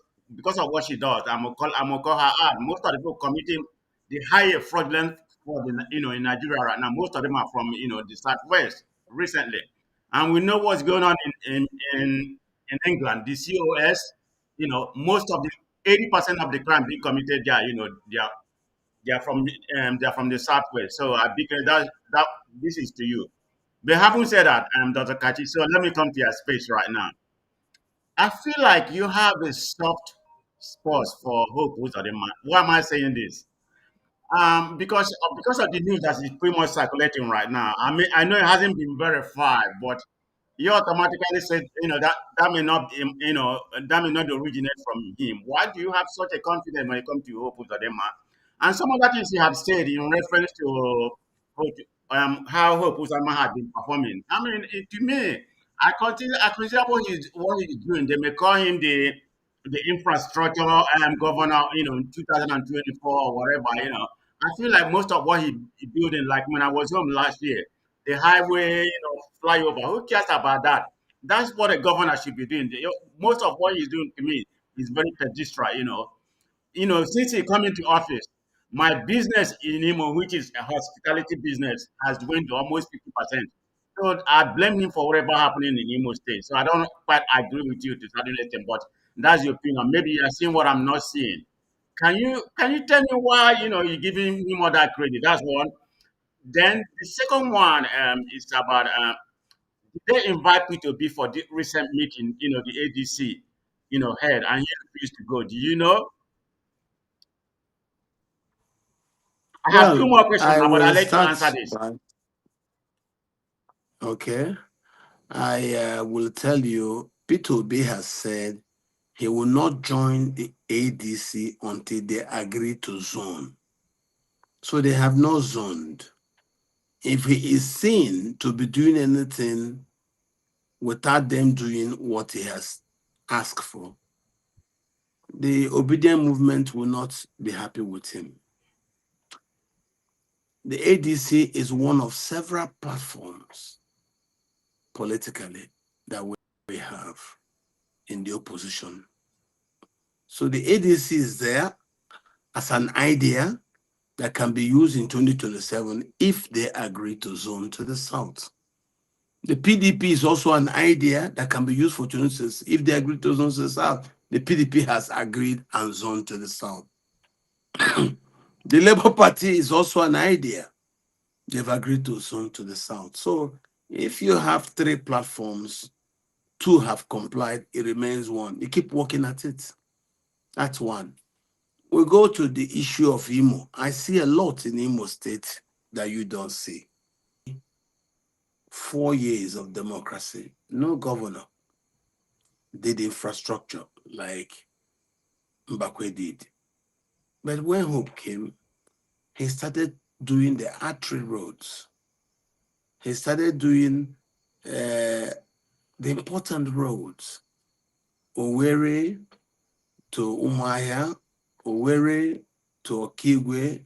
of what she does, I'm gonna call her out. Most of the people committing the higher fraudulent fraud in Nigeria right now. Most of them are from the Southwest recently, and we know what's going on in England. The COS, most of the 80% of the crime being committed there, they're from the Southwest. So I because that this is to you. But having said that, Dr. Kachi, so let me come to your space right now. I feel like you have a soft spot for Hope Uzodinma. Why am I saying this? Because of the news that is pretty much circulating right now. I mean, I know it hasn't been verified, but you automatically said, that may not, that may not originate from him. Why do you have such a confidence when it comes to Hope Uzodinma? And some of that things you have said in reference to how Hope Uzodinma had been performing. I mean, to me, I consider what he's doing. They may call him the infrastructure governor, in 2024 or whatever. I feel like most of what he building, like when I was home last year, the highway, flyover. Who cares about that? That's what a governor should be doing. Most of what he's doing to me is very pedestrian. Since he come into office, my business in Imo, which is a hospitality business, has went to almost 50%. So I blame him for whatever happening in Imo State. So I don't quite agree with you to certain extent, but that's your opinion. Maybe you're seeing what I'm not seeing. Can you tell me why you're giving him all that credit? That's one. Then the second one is about did they invite me to be for the recent meeting, the ADC, head, and he refused to go. Do you know? I have two more questions now, but I'll let you answer this.
Okay. I will tell you, Peter Obi has said he will not join the ADC until they agree to zone. So they have not zoned. If he is seen to be doing anything without them doing what he has asked for, the obedient movement will not be happy with him. The ADC is one of several platforms politically that we have in the opposition. So the ADC is there as an idea that can be used in 2027 if they agree to zone to the south. The PDP is also an idea that can be used for 2026 if they agree to zone to the south. The PDP has agreed and zoned to the south. The Labour Party is also an idea They've agreed to zone to the south. So if you have 3 platforms, 2 have complied, it remains 1. You keep working at it. That's 1. We go to the issue of Imo. I see a lot in Imo State that you don't see. 4 years of democracy, no governor did infrastructure like Mbakwe did. But when Hope came, he started doing the artery roads. He started doing the important roads. Owerri to Umuahia, Owerri to Okigwe,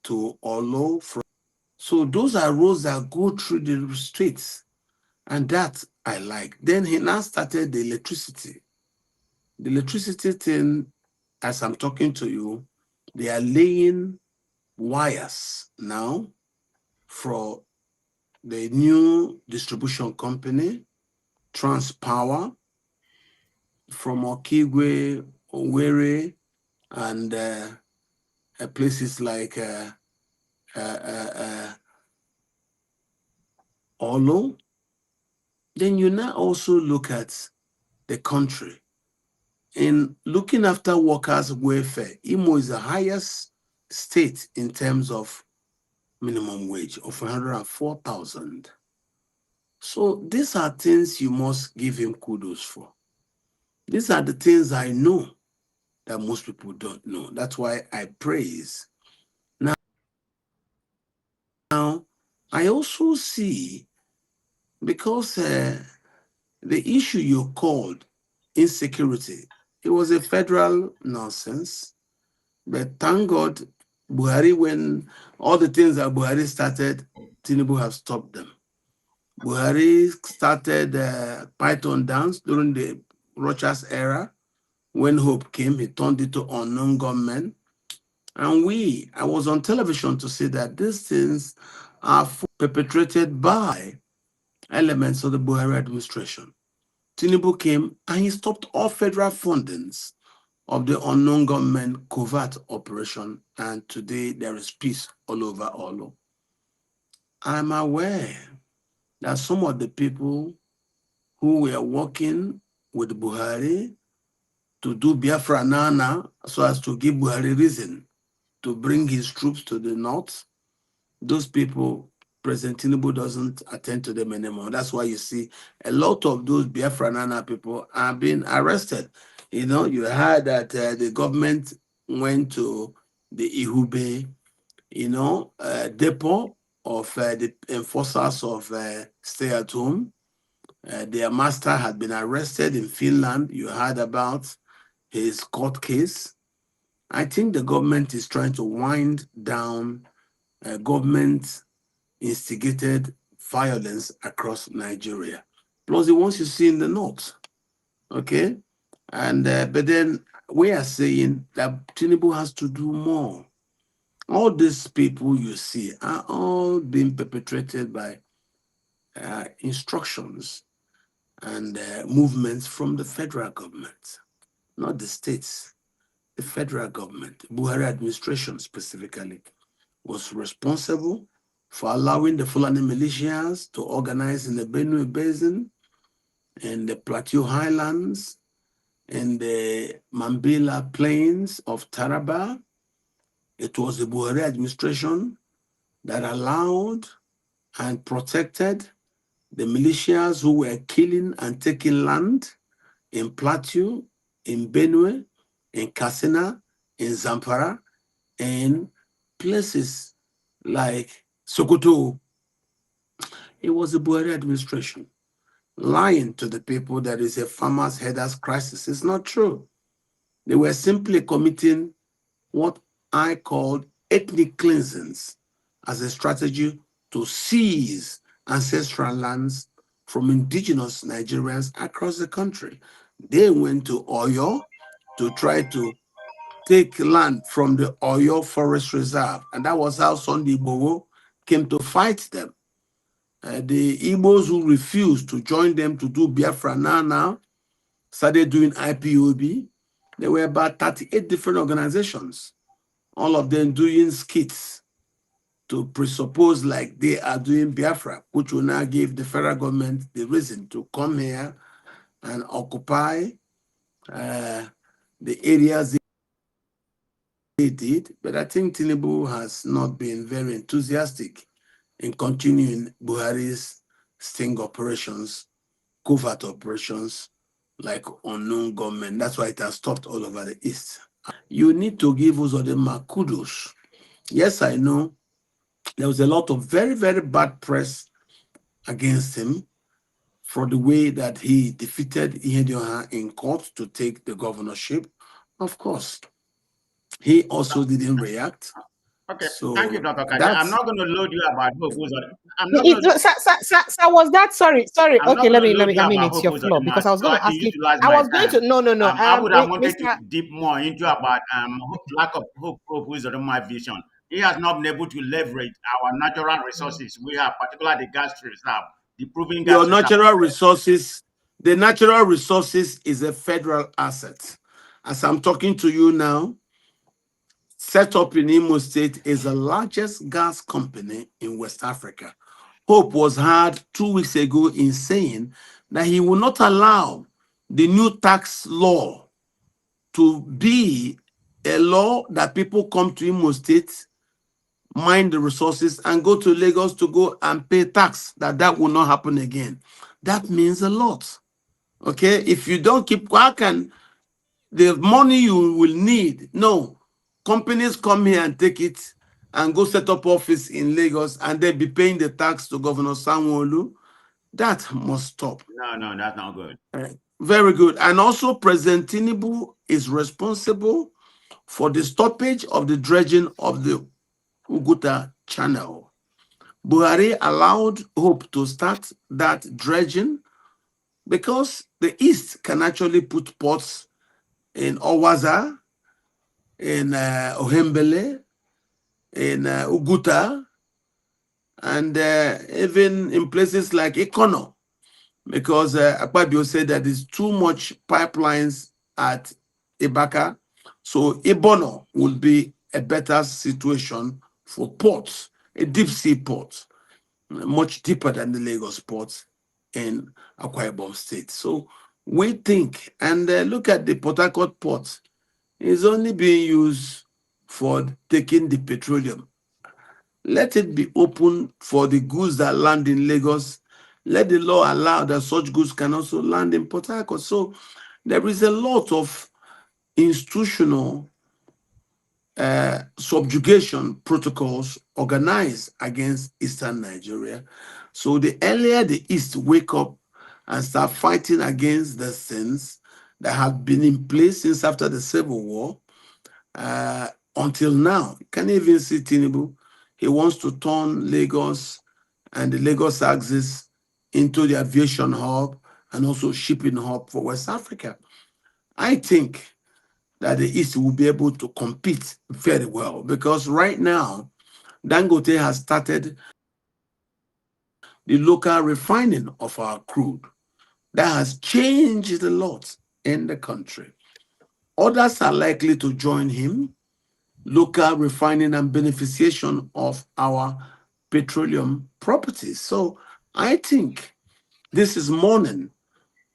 to Olo. So those are roads that go through the streets. And that I like. Then he now started the electricity. The electricity thing, as I'm talking to you, they are laying wires now for the new distribution company, Transpower, from Okigwe, Owerri, and places like Olo. Then you now also look at the country. In looking after workers' welfare, Imo is the highest state in terms of minimum wage of 104,000. So these are things you must give him kudos for. These are the things I know that most people don't know. That's why I praise. Now I also see, because the issue you called insecurity, it was a federal nonsense. But thank God, Buhari, when all the things that Buhari started, Tinubu have stopped them. Buhari started Python dance during the Rochas era. When Hope came, he turned it to unknown gunmen. And I was on television to say that these things are perpetrated by elements of the Buhari administration. Tinubu came and he stopped all federal fundings of the unknown gunmen covert operation, and today there is peace all over Olo. I'm aware that some of the people who were working with Buhari to do Biafra Nana so as to give Buhari reason to bring his troops to the north, those people, President Tinubu doesn't attend to them anymore. That's why you see a lot of those Biafra Nana people are being arrested. You know, you heard that the government went to the Ihube, depot of the enforcers of stay at home. Their master had been arrested in Finland. You heard about his court case. I think the government is trying to wind down government instigated violence across Nigeria. Plus the ones you see in the north. Okay? And but then we are saying that Tinubu has to do more. All these people you see are all being perpetrated by instructions and movements from the federal government, not the states. The federal government, Buhari administration specifically, was responsible for allowing the Fulani militias to organize in the Benue Basin, in the Plateau Highlands, in the Mambila Plains of Taraba. It was the Buhari administration that allowed and protected the militias who were killing and taking land in Plateau, in Benue, in Katsina, in Zamfara, in places like Sokoto. It was the Buhari administration lying to the people that is a farmers' headers crisis. It's not true. They were simply committing what I called ethnic cleansings as a strategy to seize ancestral lands from indigenous Nigerians across the country. They went to Oyo to try to take land from the Oyo Forest Reserve, and that was how Sunday Igboho came to fight them. The Igbos who refused to join them to do Biafra now started doing IPOB. There were about 38 different organizations all of them doing skits to presuppose like they are doing Biafra, which will now give the federal government the reason to come here and occupy the areas they did. But I think Tinubu has not been very enthusiastic in continuing Buhari's sting operations, covert operations, like unknown government. That's why it has stopped all over the East. You need to give Uzodinma kudos. Yes, I know there was a lot of very, very bad press against him for the way that he defeated Ihedioha in court to take the governorship. Of course, he also didn't react.
Okay,
So
thank you, Dr. Kaja. I'm not going to load you about Hope. I'm not
It,
going to.
sir, was that sorry?
I'm not
Okay,
going to load you
I mean,
about
it's
Hope
your floor because I was going
try
to
to
ask you.
utilize
I
my
was going
time.
to no.
I would have wanted
Mr.
to deep more into about lack of Hope my vision. He has not been able to leverage our natural resources. We have, particularly the gas reserve, the proven gas
Your
reserve.
natural resources, the natural resources is a federal asset. As I'm talking to you now, set up in Imo State is the largest gas company in West Africa. Hope was heard 2 weeks ago in saying that he will not allow the new tax law to be a law that people come to Imo State, mine the resources, and go to Lagos to go and pay tax. That will not happen again. That means a lot. Okay, if you don't keep, how can the money you will need? No, companies come here and take it and go set up office in Lagos and they be paying the tax to Governor Sanwo-Olu. That must stop.
No, that's not good.
Very good. And also, President Tinubu is responsible for the stoppage of the dredging of the Uguta Channel. Buhari allowed Hope to start that dredging because the East can actually put ports in Owaza, in Ohembele, in Uguta, and even in places like Ikono, because Akpabio said that there's too much pipelines at Ibaka. So Ibono will be a better situation for ports, a deep sea port, much deeper than the Lagos port in Akwa Ibom State. So we think, and look at the Port Harcourt port, it's only being used for taking the petroleum. Let it be open for the goods that land in Lagos. Let the law allow that such goods can also land in Port Harcourt. So there is a lot of institutional subjugation protocols organized against Eastern Nigeria. So the earlier the East wake up and start fighting against the sins that have been in place since after the Civil War, until now, you can even see Tinubu. He wants to turn Lagos and the Lagos axis into the aviation hub and also shipping hub for West Africa. I think that the East will be able to compete very well because right now, Dangote has started the local refining of our crude. That has changed a lot in the country. Others are likely to join him. Local refining and beneficiation of our petroleum properties. So I think this is morning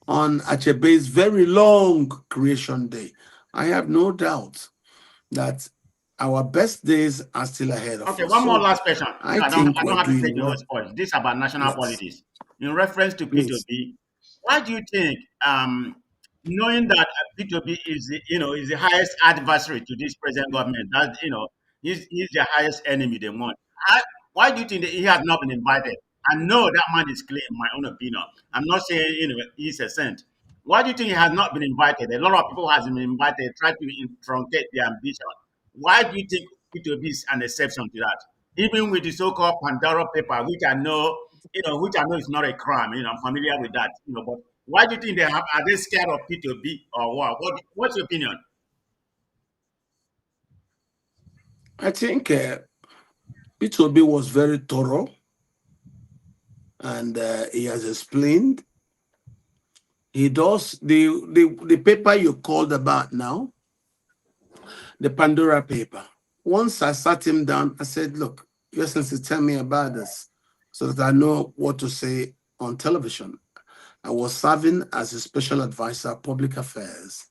on Achebe's very long creation day. I have no doubt that our best days are still ahead of us.
Okay, one more last question. I don't have to take
well.
your spoil. This is about national politics. In reference to P2B, why do you think, knowing that P2B is is the highest adversary to this present government, that he's the highest enemy they want. Why do you think that he has not been invited? I know that man is clean, in my own opinion. I'm not saying he's a saint. Why do you think he has not been invited? A lot of people has been invited, try to truncate their ambition. Why do you think P2B is an exception to that? Even with the so-called Pandora paper, which I know, is not a crime. I'm familiar with that. But why do you think are they scared of P2B or what? What's your opinion?
I think P2B was very thorough, and he has explained. He does the paper you called about now, the Pandora paper. once I sat him down, I said, look, Your Excellency, tell me about this so that I know what to say on television. I was serving as a special advisor, public affairs.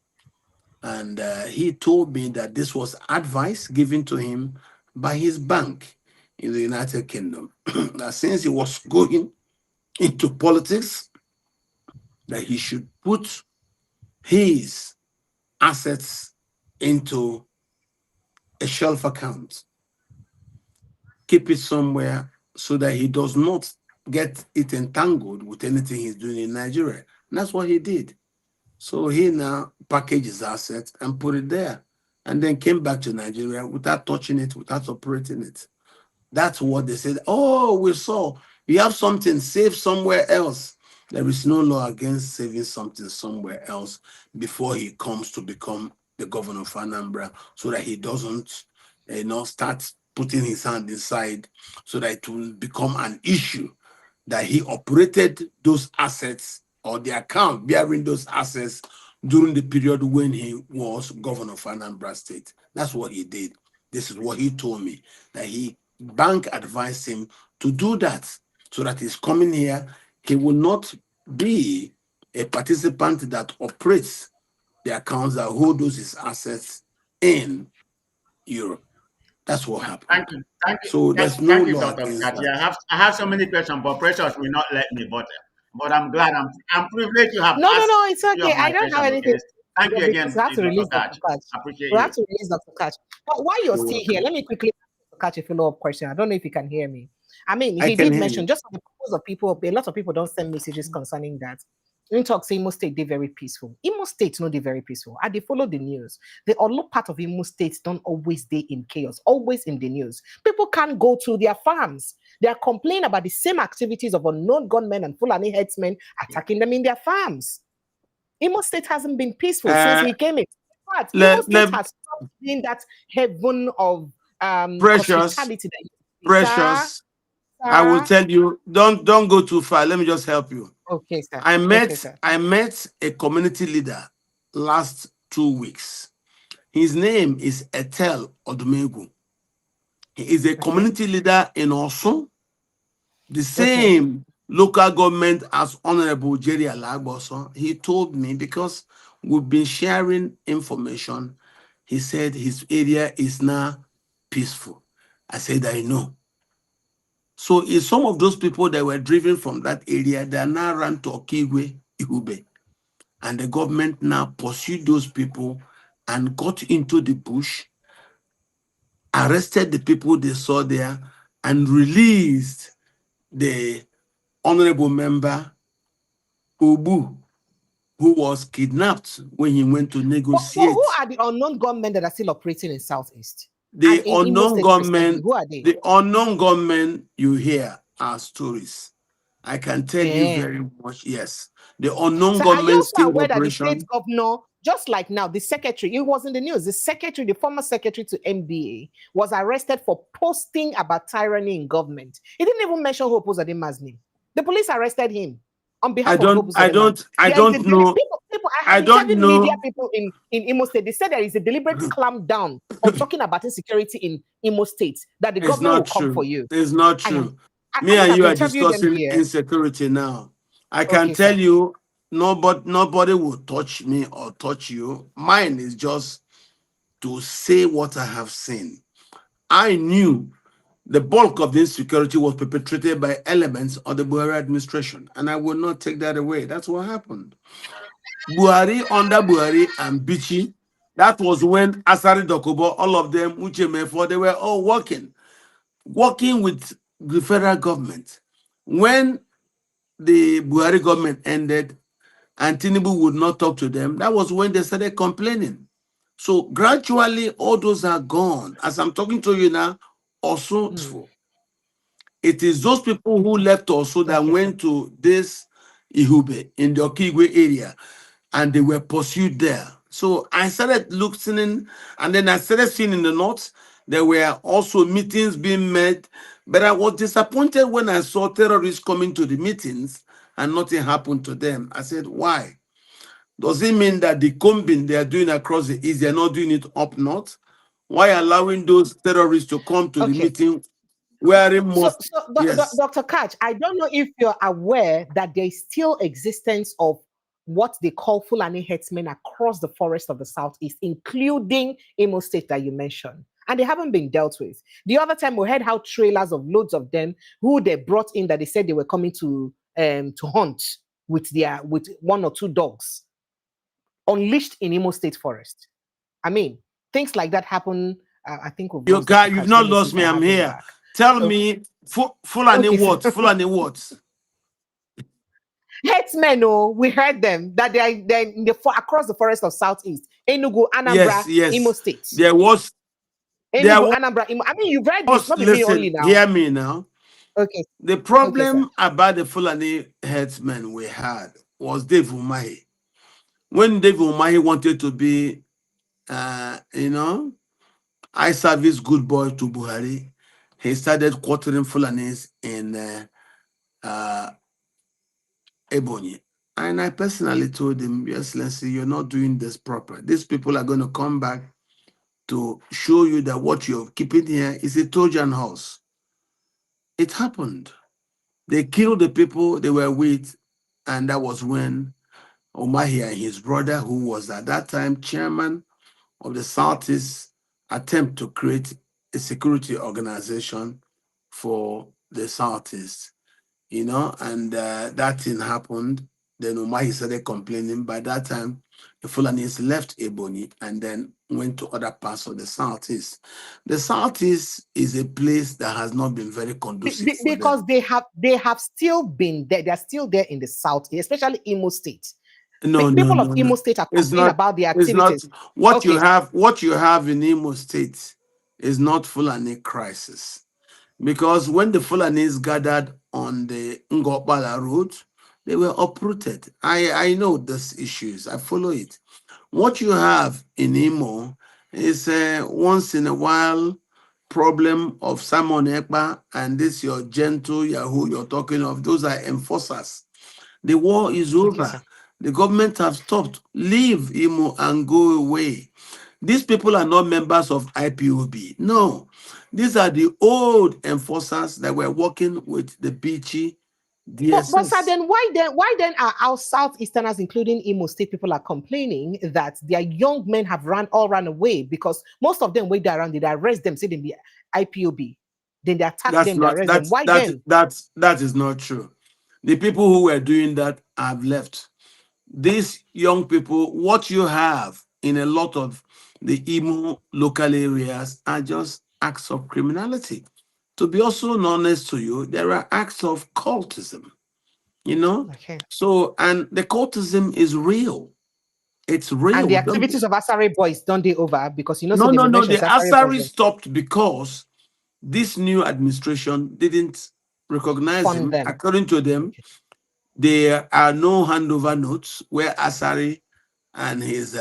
And he told me that this was advice given to him by his bank in the United Kingdom. That since he was going into politics, that he should put his assets into a shelf account, keep it somewhere so that he does not get it entangled with anything he's doing in Nigeria. And that's what he did. So he now packaged his assets and put it there, and then came back to Nigeria without touching it, without operating it. That's what they said. Oh, we saw you have something saved somewhere else. There is no law against saving something somewhere else before he comes to become the governor of Anambra, so that he doesn't, start putting his hand inside, so that it will become an issue that he operated those assets or the account bearing those assets during the period when he was governor of Anambra State. That's what he did. This is what he told me, that he bank advised him to do that, so that he's coming here, he will not be a participant that operates the accounts that hold those his assets in Europe. That's what happened.
Thank you.
So there's no law
Dr.
against
Kachi.
that.
I have so many questions, but Precious will not let me. But I'm glad I'm privileged to have
No,
asked
it's okay. I don't have anything.
Okay? Thank you again,
We have to release
Dr.
Dr. Kachi.
Appreciate
We
you.
have to release Dr. Kachi. But while you're still here, let me quickly catch a follow-up question. I don't know if you can hear me. I mean, he did mention, just for the purpose of people, a lot of people don't send messages concerning that. In talk, say Imo State, they're very peaceful. Imo State, no, they're very peaceful. And they follow the news. The other part of Imo State don't always stay in chaos, always in the news. People can't go to their farms. They are complaining about the same activities of unknown gunmen and Fulani headsmen attacking them in their farms. Imo State hasn't been peaceful since he came in. But Imo State has stopped being that heaven of hospitality.
Precious. I will tell you, don't go too far. Let me just help you.
Okay, sir.
I met a community leader last 2 weeks. His name is Etel Odumegu. He is a community leader in Osun, the same local government as Honorable Jerry Alagboso. He told me, because we've been sharing information, he said his area is now peaceful. I said, I know. So it's some of those people that were driven from that area, they are now run to Okigwe, Ihube. And the government now pursued those people and got into the bush, arrested the people they saw there, and released the honorable member, Ubu, who was kidnapped when he went to negotiate.
So who are the unknown gunmen that are still operating in Southeast?
The unknown gunmen, who are they? The unknown gunmen you hear are stories. I can tell you very much, yes. The unknown gunmen still
aware that the state governor, just like now, the secretary, it was in the news, the former secretary to MBA was arrested for posting about tyranny in government. He didn't even mention Hope Uzodinma's name. The police arrested him on behalf of Hope Uzodinma.
I don't know.
I don't know. Media people in Imo State, they said there is a deliberate clamp down on talking about insecurity in Imo State, that the government will come for you.
It's not true. Me and you are discussing insecurity now. I can tell you, nobody will touch me or touch you. Mine is just to say what I have seen. I knew the bulk of the insecurity was perpetrated by elements of the Buhari administration, and I will not take that away. That's what happened. Buhari, under Buhari and Bichi, that was when Asari Dokubo, all of them, Uchemefo, they were all working with the federal government. When the Buhari government ended and Tinubu would not talk to them, that was when they started complaining. So gradually, all those are gone. As I'm talking to you now, also, it is those people who left also that went to this Ihube in the Okigwe area, and they were pursued there. So I started looking, and then I started seeing in the north, there were also meetings being made, but I was disappointed when I saw terrorists coming to the meetings and nothing happened to them. I said, why? Does it mean that the combing they are doing across the east, they're not doing it up north? Why allowing those terrorists to come to the meeting wearing most?
Yes. Dr. Catch, I don't know if you're aware that there is still existence of what they call Fulani herdsmen across the forest of the Southeast, including Imo State that you mentioned. And they haven't been dealt with. The other time we heard how trailers of loads of them who they brought in that they said they were coming to hunt with one or two dogs unleashed in Imo State forest. I mean, things like that happen. I think
you've not lost me. I'm here. Tell me, Fulani what? Fulani what?
Herdsmen, we heard them that they're in across the forest of Southeast, Enugu, Anambra, Imo State.
There was
Enugu, Anambra, Imo. I mean, you've read this, not me only now.
Hear me now.
Okay.
The problem about the Fulani herdsmen we had was Dave Umahi. When Dave Umahi wanted to be, I service good boy to Buhari, he started quartering Fulanis in Ebonyi. And I personally told him, Your Excellency, you're not doing this proper. These people are going to come back to show you that what you're keeping here is a Trojan horse. It happened. They killed the people they were with, and that was when Umahi and his brother, who was at that time chairman of the Southeast, attempt to create a security organization for the Southeast, and that thing happened. Then Umahi started complaining. By that time, the Fulanis left Ebonyi and then went to other parts of the Southeast. The Southeast is a place that has not been very conducive
because they have still been there. They're still there in the South, especially Imo State. People of Imo State are complaining about the activities.
What you have in Imo State is not Fulani crisis. Because when the Fulanis gathered on the Ngopala road, they were uprooted. I know these issues. I follow it. What you have in Imo is a once in a while problem of Simon Ekpa and this your gentle Yahoo you're talking of. Those are enforcers. The war is over. The government have stopped. Leave Imo and go away. These people are not members of IPOB. No. These are the old enforcers that were working with the beachy DSS.
But sir, then why then are our Southeasterners, including Imo State people, are complaining that their young men have run away because most of them wait there around, they arrest them, say they be IPOB. Then they attack them, they arrest them. Why then?
That is not true. The people who were doing that have left. These young people, what you have in a lot of the Imo local areas are just acts of criminality. To be also honest to you, there are acts of cultism, So, and the cultism is real. It's real.
And the activities of Asari boys don't they over because
No. The Asari stopped because this new administration didn't recognize them. According to them, there are no handover notes where Asari and his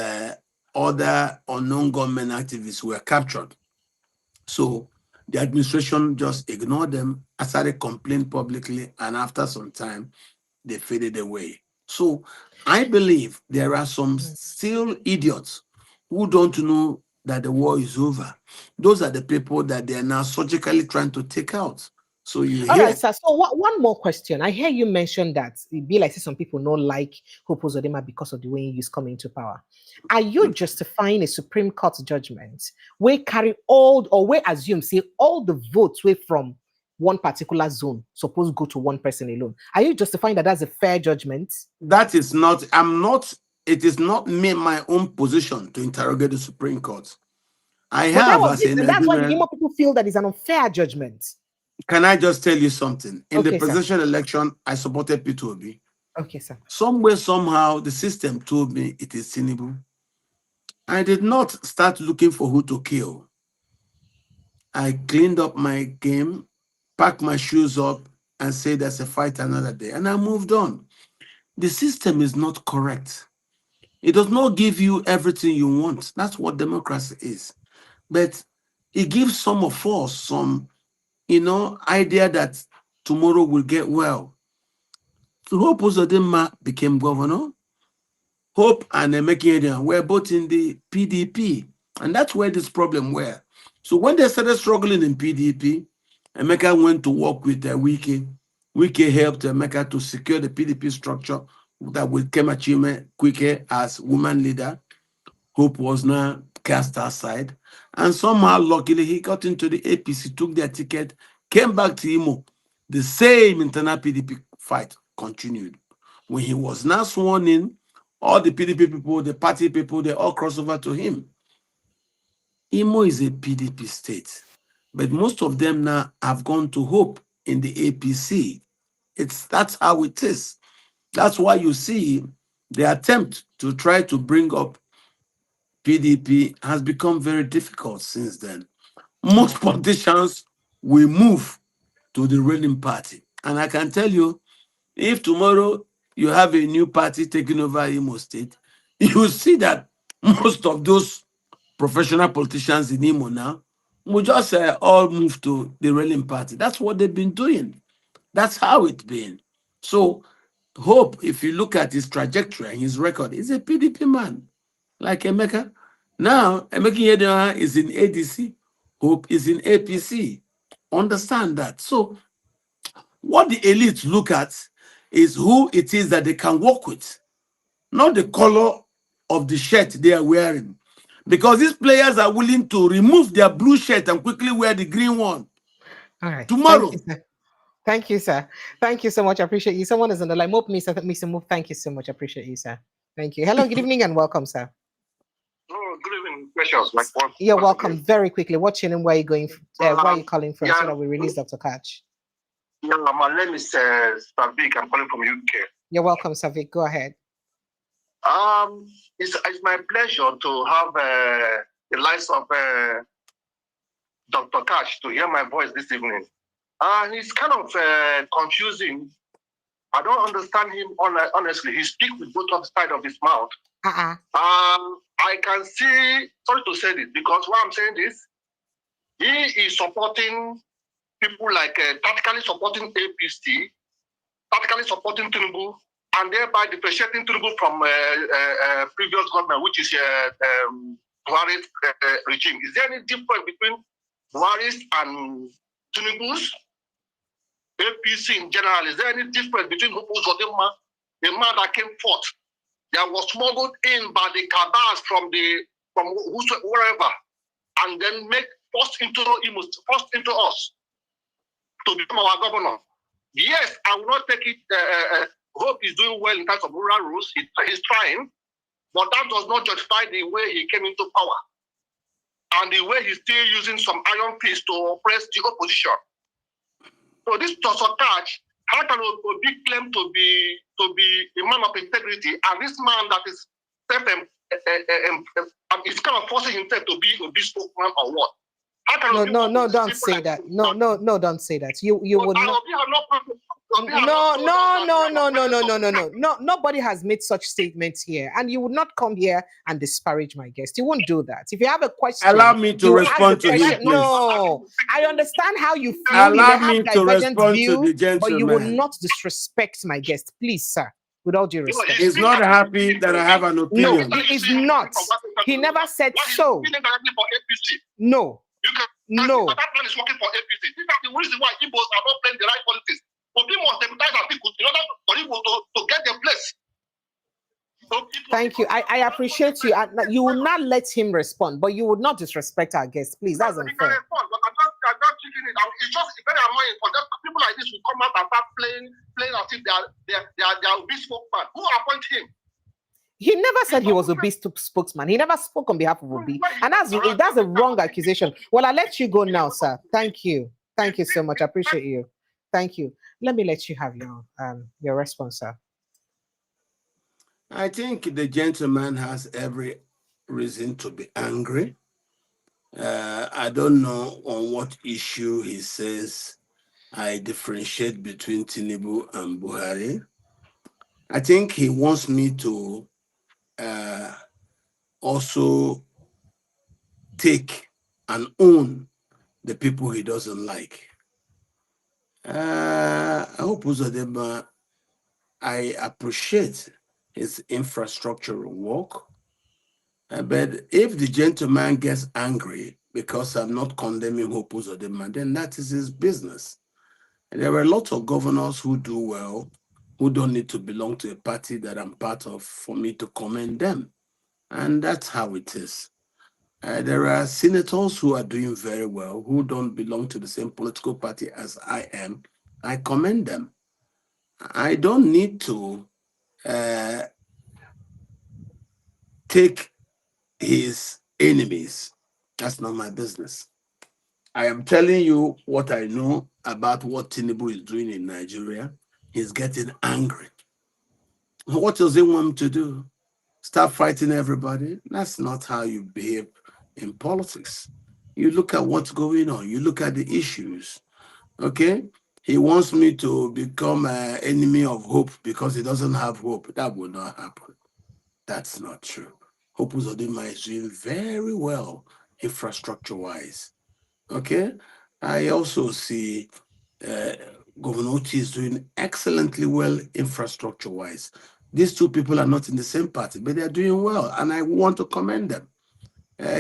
other unknown government activists were captured. So the administration just ignored them. Asari complained publicly, and after some time, they faded away. So I believe there are some still idiots who don't know that the war is over. Those are the people that they are now surgically trying to take out. So
all right, sir. So one more question. I hear you mention that it be like some people don't like Hope Uzodinma because of the way he's coming into power. Are you justifying a Supreme Court judgment where carry all or where assume say all the votes way from one particular zone supposed to go to one person alone? Are you justifying that that's a fair judgment?
That is not. It is not me my own position to interrogate the Supreme Court.
That's why the Imo people feel that it's an unfair judgment.
Can I just tell you something? In the presidential election, I supported Peter Obi.
Okay, sir.
Somewhere, somehow, the system told me it is Tinubu. I did not start looking for who to kill. I cleaned up my game, packed my shoes up, and said there's a fight another day. And I moved on. The system is not correct. It does not give you everything you want. That's what democracy is. But it gives some of us some idea that tomorrow will get well. So Hope Uzodinma became governor. Hope and Emekiedia were both in the PDP. And that's where this problem were. So when they started struggling in PDP, Emeka went to work with Wike. Wike helped Emeka to secure the PDP structure that with Kemachime Kwike as woman leader. Hope was now cast aside. And somehow, luckily, he got into the APC, took their ticket, came back to Imo. The same internal PDP fight continued. When he was now sworn in, all the PDP people, the party people, they all crossed over to him. Imo is a PDP state, but most of them now have gone to Hope in the APC. That's how it is. That's why you see the attempt to try to bring up PDP has become very difficult since then. Most politicians will move to the ruling party. And I can tell you, if tomorrow you have a new party taking over Imo State, you will see that most of those professional politicians in Imo now will just all move to the ruling party. That's what they've been doing. That's how it's been. So Hope, if you look at his trajectory and his record, he's a PDP man, like Emeka. Now, Emeka Yedioha is in ADC, Hope is in APC. Understand that. So what the elites look at is who it is that they can work with, not the color of the shirt they are wearing. Because these players are willing to remove their blue shirt and quickly wear the green one.
All right.
Tomorrow.
Thank you, sir. Thank you so much. I appreciate you. Someone is on the line. Mr. Move. Thank you so much. I appreciate you, sir. Thank you. Hello, good evening and welcome, sir.
Oh, good evening. Questions.
You're welcome. Very quickly. What's your name? Where are you going? Where are you calling from? So that we release Dr. Catch.
Yeah, my name is Savik. I'm calling from UK.
You're welcome, Savik. Go ahead.
It's my pleasure to have the likes of Dr. Cash to hear my voice this evening. He's kind of confusing. I don't understand him honestly. He speaks with both of sides of his mouth. I can see, sorry to say this, because why I'm saying this, he is supporting people like tactically supporting APC, tactically supporting Tinubu, and thereby differentiating Tinubu from previous government, which is Buhari's regime. Is there any difference between Buhari's and Tinubu's? APC in general, is there any difference between Uzodinma, the man that came forth, that was smuggled in by the cabals from wherever, and then forced into us to become our governor? Yes, I will not take it. Hope is doing well in terms of rural rules. He's trying, but that does not justify the way he came into power and the way he's still using some iron fist to oppress the opposition. So this Dr. Catch, how can Obi claim to be a man of integrity, and this man that is is kind of forcing himself to be a spokesman or what?
No, don't say that. No, don't say that. You would not. No. Nobody has made such statements here, and you would not come here and disparage my guest. You won't do that. If you have a question,
allow me to respond to him.
No, I understand how you feel.
Allow me to respond to the gentleman.
But you will not disrespect my guest, please, sir. With all due respect,
he's not happy that I have an opinion.
No, he is not. He never said so. No. No.
That man is working for APC. This is the reason why Igbos are not playing the right politics. But we must deputize our people in order for people to get their place.
Thank you. I appreciate you. You will not let him respond, but you would not disrespect our guest. Please, that's unfair.
I'm just thinking it. It's just very annoying for them. People like this will come out and start playing as if they are a big spokesman. Who appoint him?
He never said he was Obi's spokesman. He never spoke on behalf of Obi. And that's a wrong accusation. Well, I'll let you go now, sir. Thank you. Thank you so much. I appreciate you. Thank you. Let me let you have your response, sir.
I think the gentleman has every reason to be angry. I don't know on what issue he says I differentiate between Tinubu and Buhari. I think he wants me to also take and own the people he doesn't like. I hope Uzodinma, I appreciate his infrastructural work. But if the gentleman gets angry because I'm not condemning Hope Uzodinma, then that is his business. And there are a lot of governors who do well, who don't need to belong to a party that I'm part of for me to commend them. And that's how it is. There are senators who are doing very well, who don't belong to the same political party as I am. I commend them. I don't need to take his enemies. That's not my business. I am telling you what I know about what Tinubu is doing in Nigeria. He's getting angry. What does he want him to do? Start fighting everybody? That's not how you behave in politics. You look at what's going on. You look at the issues. Okay? He wants me to become an enemy of hope because he doesn't have hope. That will not happen. That's not true. Hope Uzodinma is doing very well infrastructure-wise. Okay? I also see Governor Oti is doing excellently well infrastructure-wise. These two people are not in the same party, but they're doing well, and I want to commend them.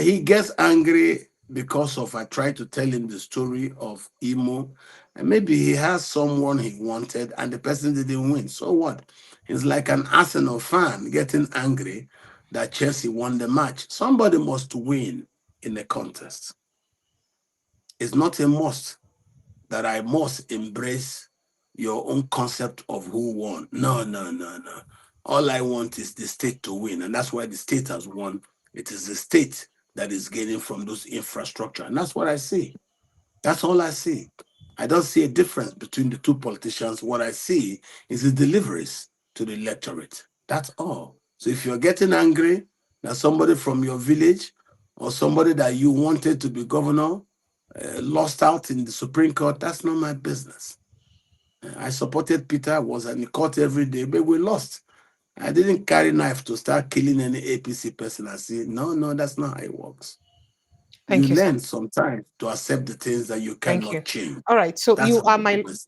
He gets angry because of I tried to tell him the story of Imo, and maybe he has someone he wanted, and the person didn't win. So what? He's like an Arsenal fan getting angry that Chelsea won the match. Somebody must win in the contest. It's not a must that I must embrace your own concept of who won. No. All I want is the state to win, and that's why the state has won. It is the state that is gaining from those infrastructure, and that's what I see. That's all I see. I don't see a difference between the two politicians. What I see is the deliveries to the electorate. That's all. So if you're getting angry that somebody from your village or somebody that you wanted to be governor lost out in the Supreme Court, that's not my business. I supported Peter, was in the court every day, but we lost. I didn't carry knife to start killing any APC person. I say, no, that's not how it works. You learn sometimes to accept the things that you cannot change.
All right, so that's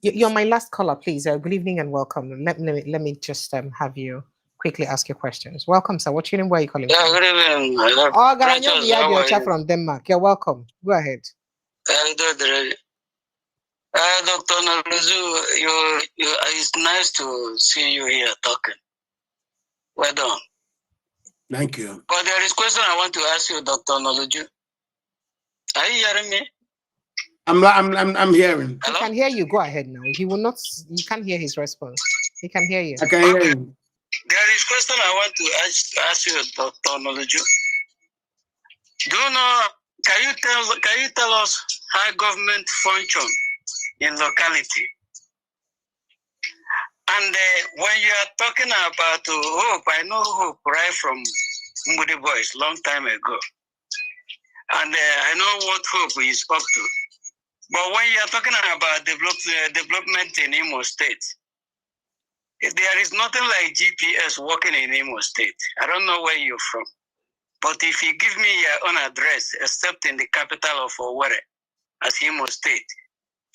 you're my last caller, please. Good evening and welcome. Let me just have you quickly ask your questions. Welcome, sir. What's your name? Where are you calling from?
Good evening.
Garanya from Denmark. You're welcome. Go ahead.
Dr. Noluju, it's nice to see you here talking. Well done.
Thank you.
But there is a question I want to ask you, Dr. Noluju. Are you hearing me?
I'm hearing.
Hello? He can hear you. Go ahead now. He will not. You can't hear his response. He can hear you.
I can hear you.
There is a question I want to ask you, Dr. Noluju. Do you know? Can you tell us how government function in locality? And when you are talking about hope, I know hope right from Moody Boys long time ago. And I know what hope is up to. But when you are talking about development in Imo State, there is nothing like GPS working in Imo State. I don't know where you're from. But if you give me your own address, except in the capital of Owerri, as Imo State,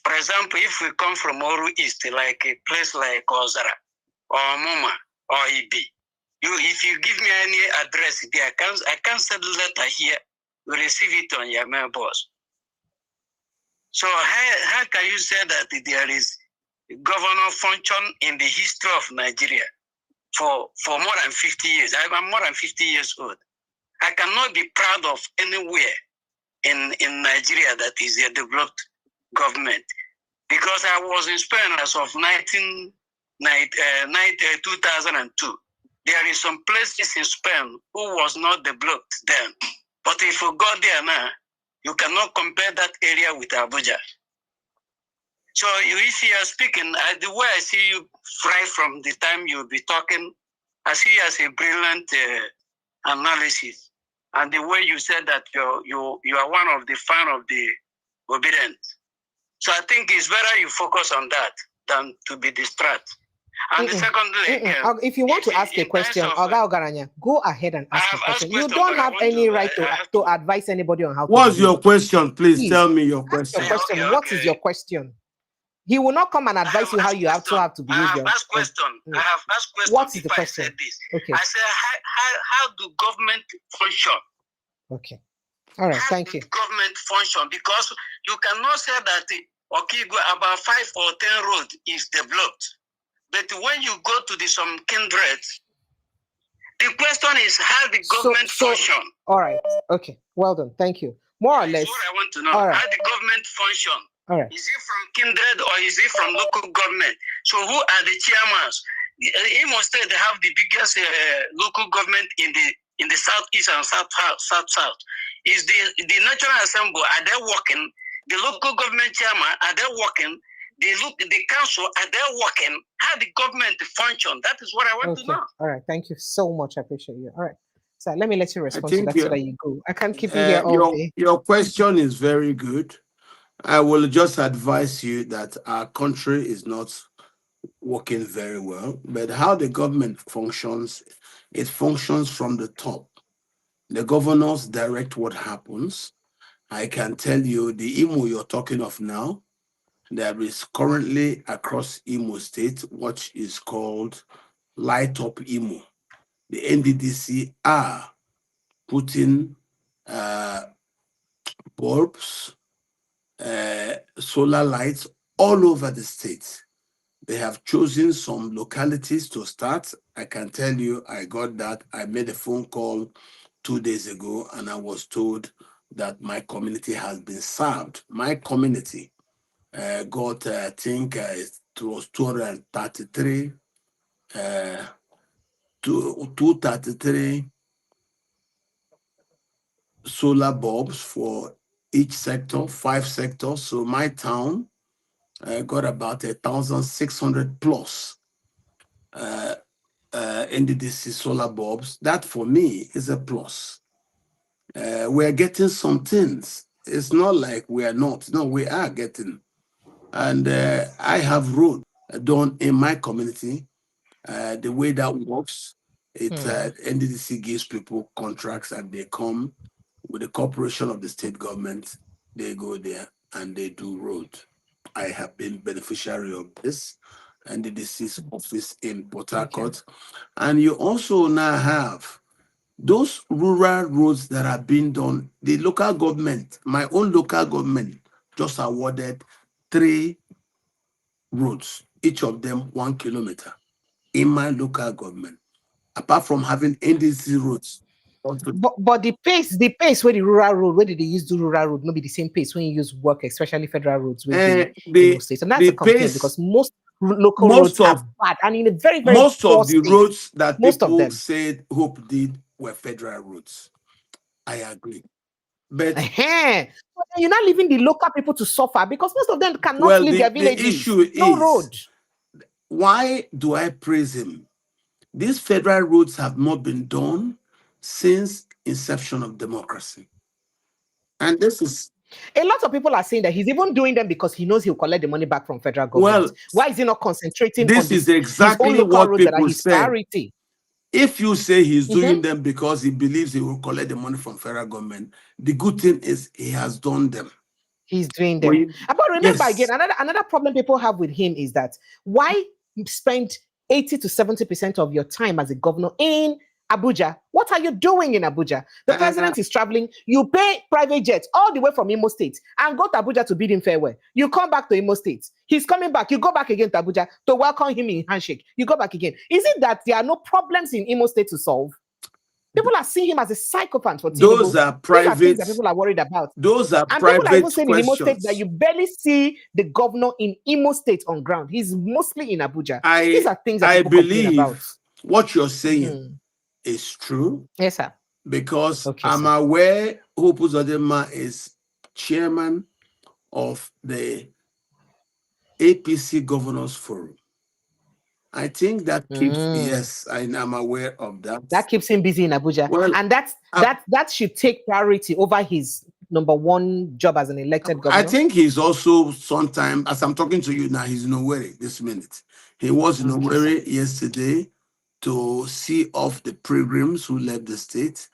for example, if we come from Oru East, like a place like Ozara, or Moma, or Ibi, if you give me any address there, I can send a letter here, you receive it on your mailbox. So how can you say that there is governor function in the history of Nigeria for more than 50 years? I'm more than 50 years old. I cannot be proud of anywhere in Nigeria that is a developed government, because I was in Spain as of 2002. There is some places in Spain who was not developed then, but if you go there now, you cannot compare that area with Abuja. So if you are speaking, the way I see you right from the time you'll be talking, I see you as a brilliant analysis. And the way you said that you are one of the fan of the obedient. So I think it's better you focus on that than to be distracted. And the second thing,
if you want to ask a question, Oga Ogaranya, go ahead and ask a question. You don't have any right to advise anybody on how to.
What's your question? Please tell me your question.
What is your question? He will not come and advise you how you have to behave.
I have asked question. I have asked question.
What is the question?
I said this.
Okay.
I said, how do government function?
Okay. All right. Thank you.
Government function, because you cannot say that about 5 or 10 roads is developed, but when you go to some kindred, the question is how the government function.
All right. Okay. Well done. Thank you. More or less.
What I want to know.
Right.
How the government function.
All right.
Is it from kindred or is it from local government? So who are the chairmen? Imo State, they have the biggest local government in the southeast and south. Is the National Assembly, are they working? The local government chairman, are they working? The council, are they working? How the government function? That is what I want to know.
All right. Thank you so much. I appreciate you. All right. So let me let you respond to that so that you go. I can't keep you here all day.
Your question is very good. I will just advise you that our country is not working very well, but how the government functions, it functions from the top. The governors direct what happens. I can tell you the Imo you're talking of now, there is currently across Imo State what is called Light Up Imo. The NDDC are putting bulbs, solar lights all over the state. They have chosen some localities to start. I can tell you, I got that. I made a phone call 2 days ago and I was told that my community has been served. My community got, I think it was 233, 233 solar bulbs for each sector, 5 sectors. So my town got about 1,600 plus NDDC solar bulbs. That for me is a plus. We're getting some things. It's not like we are not. No, we are getting. And I have road done in my community. The way that works, NDDC gives people contracts and they come with the corporation of the state government. They go there and they do road. I have been beneficiary of this, and the NDDC's office in Port Harcourt. And you also now have those rural roads that are being done. The local government, my own local government, just awarded 3 roads, each of them 1 kilometer in my local government, apart from having NDC roads.
But the pace where the rural road, where did they use the rural road? Not be the same pace when you use work, especially federal roads with the states. And that's a complaint because most local roads are bad and in a very, very
most of the
state.
roads that people said Hope did were federal roads. I agree. But
you're not leaving the local people to suffer because most of them cannot leave their villages.
The issue
no
is
road.
Why do I praise him? These federal roads have not been done since inception of democracy. And this is...
A lot of people are saying that he's even doing them because he knows he'll collect the money back from federal government. Well, why is he not concentrating on
this? Is exactly
his own
what
roads
people
that are his priority?
If you say he's doing them because he believes he will collect the money from federal government, the good thing is he has done them.
He's doing them. But remember again, another problem people have with him is that why you spend 80 to 70% of your time as a governor in Abuja? What are you doing in Abuja? The president is traveling. You pay private jets all the way from Imo State and go to Abuja to bid him farewell. You come back to Imo State. He's coming back. You go back again to Abuja to welcome him in handshake. You go back again. Is it that there are no problems in Imo State to solve? People are seeing him as a psychopath for Tinubu.
Those are private.
These are things that people are worried about.
Those are
and
private
people are even saying
questions.
in Imo State that you barely see the governor in Imo State on ground. He's mostly in Abuja. These are things that people complain about.
What you're saying is true.
Yes, sir.
Because I'm aware Hope Uzodinma is chairman of the APC Governors Forum. I think that keeps yes, I'm aware of that.
That keeps him busy in Abuja. Well, and that should take priority over his #1 job as an elected governor.
I think he's also sometimes, as I'm talking to you now, he's in Owerri this minute. He was in Owerri yesterday to see off the pilgrims who left the state.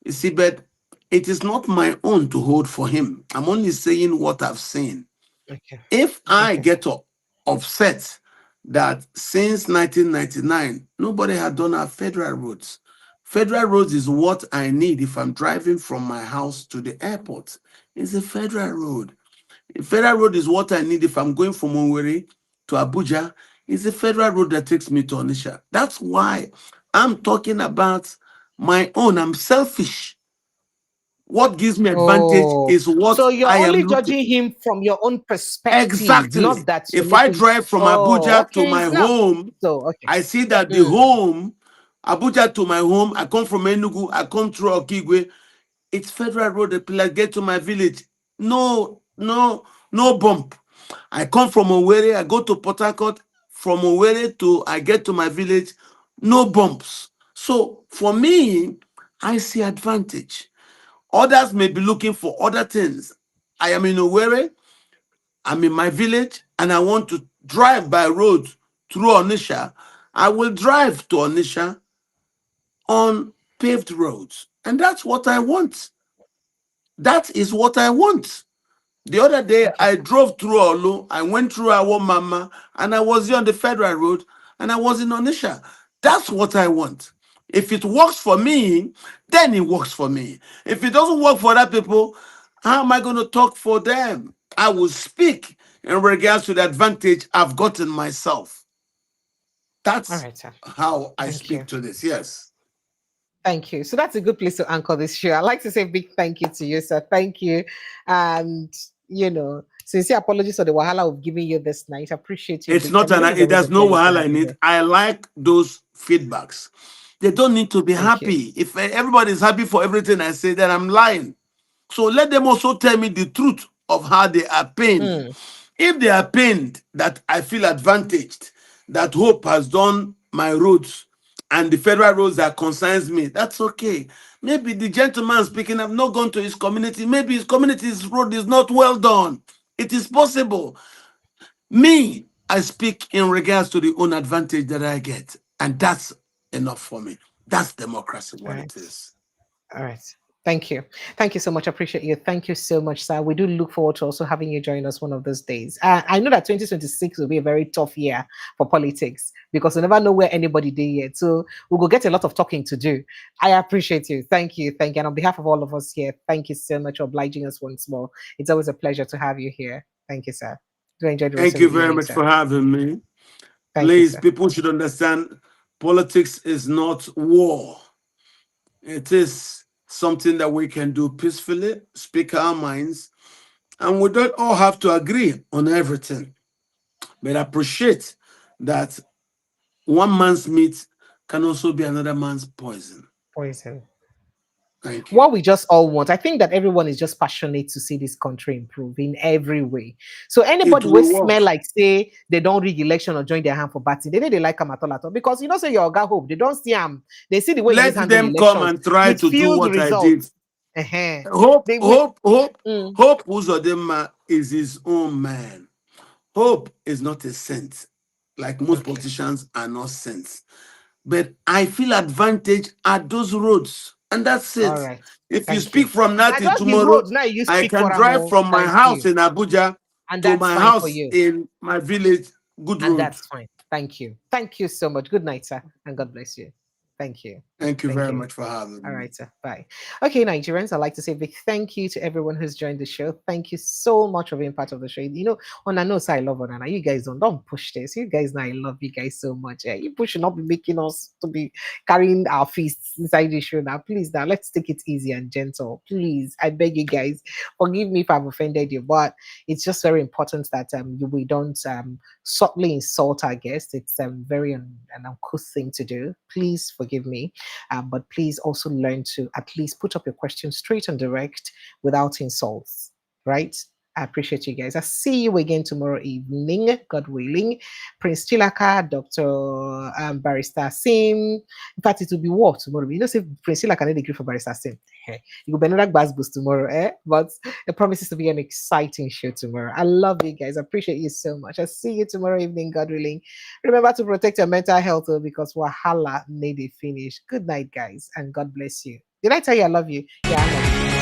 You see, but it is not my own to hold for him. I'm only saying what I've seen. If I get up upset that since 1999, nobody had done our federal roads. Federal roads is what I need if I'm driving from my house to the airport. It's a federal road. A federal road is what I need if I'm going from Owerri to Abuja. It's a federal road that takes me to Onitsha. That's why I'm talking about my own. I'm selfish. What gives me advantage is what
so you're
I am
only
looking.
judging him from your own perspective,
Exactly.
not that
If I drive from Abuja to my home, I see that the home, Abuja to my home, I come from Enugu, I come through Okigwe, it's federal road, I get to my village. No bump. I come from Owerri, I go to Port Harcourt, from Owerri to I get to my village, no bumps. So for me, I see advantage. Others may be looking for other things. I am in Owerri, I'm in my village, and I want to drive by road through Onitsha. I will drive to Onitsha on paved roads. And that's what I want. That is what I want. The other day, I drove through Olu, I went through our mama, and I was here on the federal road, and I was in Onitsha. That's what I want. If it works for me, then it works for me. If it doesn't work for other people, how am I going to talk for them? I will speak in regards to the advantage I've gotten myself. That's how I speak to this. Yes.
Thank you. So that's a good place to anchor this show. I'd like to say a big thank you to you, sir. Thank you. And, sincere apologies for the wahala of giving you this night. I appreciate you.
It's not there's no wahala in it. I like those feedbacks. They don't need to be happy. If everybody's happy for everything I say, then I'm lying. So let them also tell me the truth of how they are pained. If they are pained that I feel advantaged, that Hope has done my roads and the federal roads that concerns me, that's okay. Maybe the gentleman speaking, I've not gone to his community. Maybe his community's road is not well done. It is possible. Me, I speak in regards to the own advantage that I get. And that's enough for me. That's democracy, what it is.
All right. Thank you. Thank you so much. I appreciate you. Thank you so much, sir. We do look forward to also having you join us one of those days. I know that 2026 will be a very tough year for politics because we never know where anybody did yet. So we will get a lot of talking to do. I appreciate you. Thank you. Thank you. And on behalf of all of us here, thank you so much for obliging us once more. It's always a pleasure to have you here. Thank you, sir. Do enjoy the rest
Thank you very much for having me. Please, people should understand politics is not war. It is something that we can do peacefully, speak our minds, and we don't all have to agree on everything. But I appreciate that one man's meat can also be another man's poison. Thank you.
What we just all want, I think that everyone is just passionate to see this country improve in every way. So anybody will smell like say they don't rig election or join their hand for batting, they like them at all. Because say your guy Hope, they don't see them. They see the way
let them come and try to do what results. I did. Hope Uzodinma is his own man. Hope is not a saint. Like most politicians are not saints. But I feel advantage at those roads. And that's it. Right. If you speak from now till tomorrow, I can drive from my house in Abuja to my house in my village. Good road.
And that's fine. Thank you. Thank you so much. Good night, sir. And God bless you. Thank you.
Thank you very much for having me.
All right, sir. Bye. Okay, Nigerians, I'd like to say a big thank you to everyone who's joined the show. Thank you so much for being part of the show. On I know, I love Onana. You guys don't push this. You guys know I love you guys so much. You should not be making us to be carrying our fists inside the show now. Please, now let's take it easy and gentle. Please, I beg you guys. Forgive me if I've offended you, but it's just very important that we don't subtly insult our guests. It's very an uncouth thing to do. Please forgive me, but please also learn to at least put up your questions straight and direct without insults, right? I appreciate you guys. I'll see you again tomorrow evening, God willing. Prince Chilaka, Dr. Barrister Sim. In fact, it will be war tomorrow. Say Prince Chilaka need a for Barrister Sim. You will be another buzz boost tomorrow, But it promises to be an exciting show tomorrow. I love you guys. I appreciate you so much. I'll see you tomorrow evening, God willing. Remember to protect your mental health because wahala need a finish. Good night, guys, and God bless you. Did I tell you I love you? Yeah, I love you.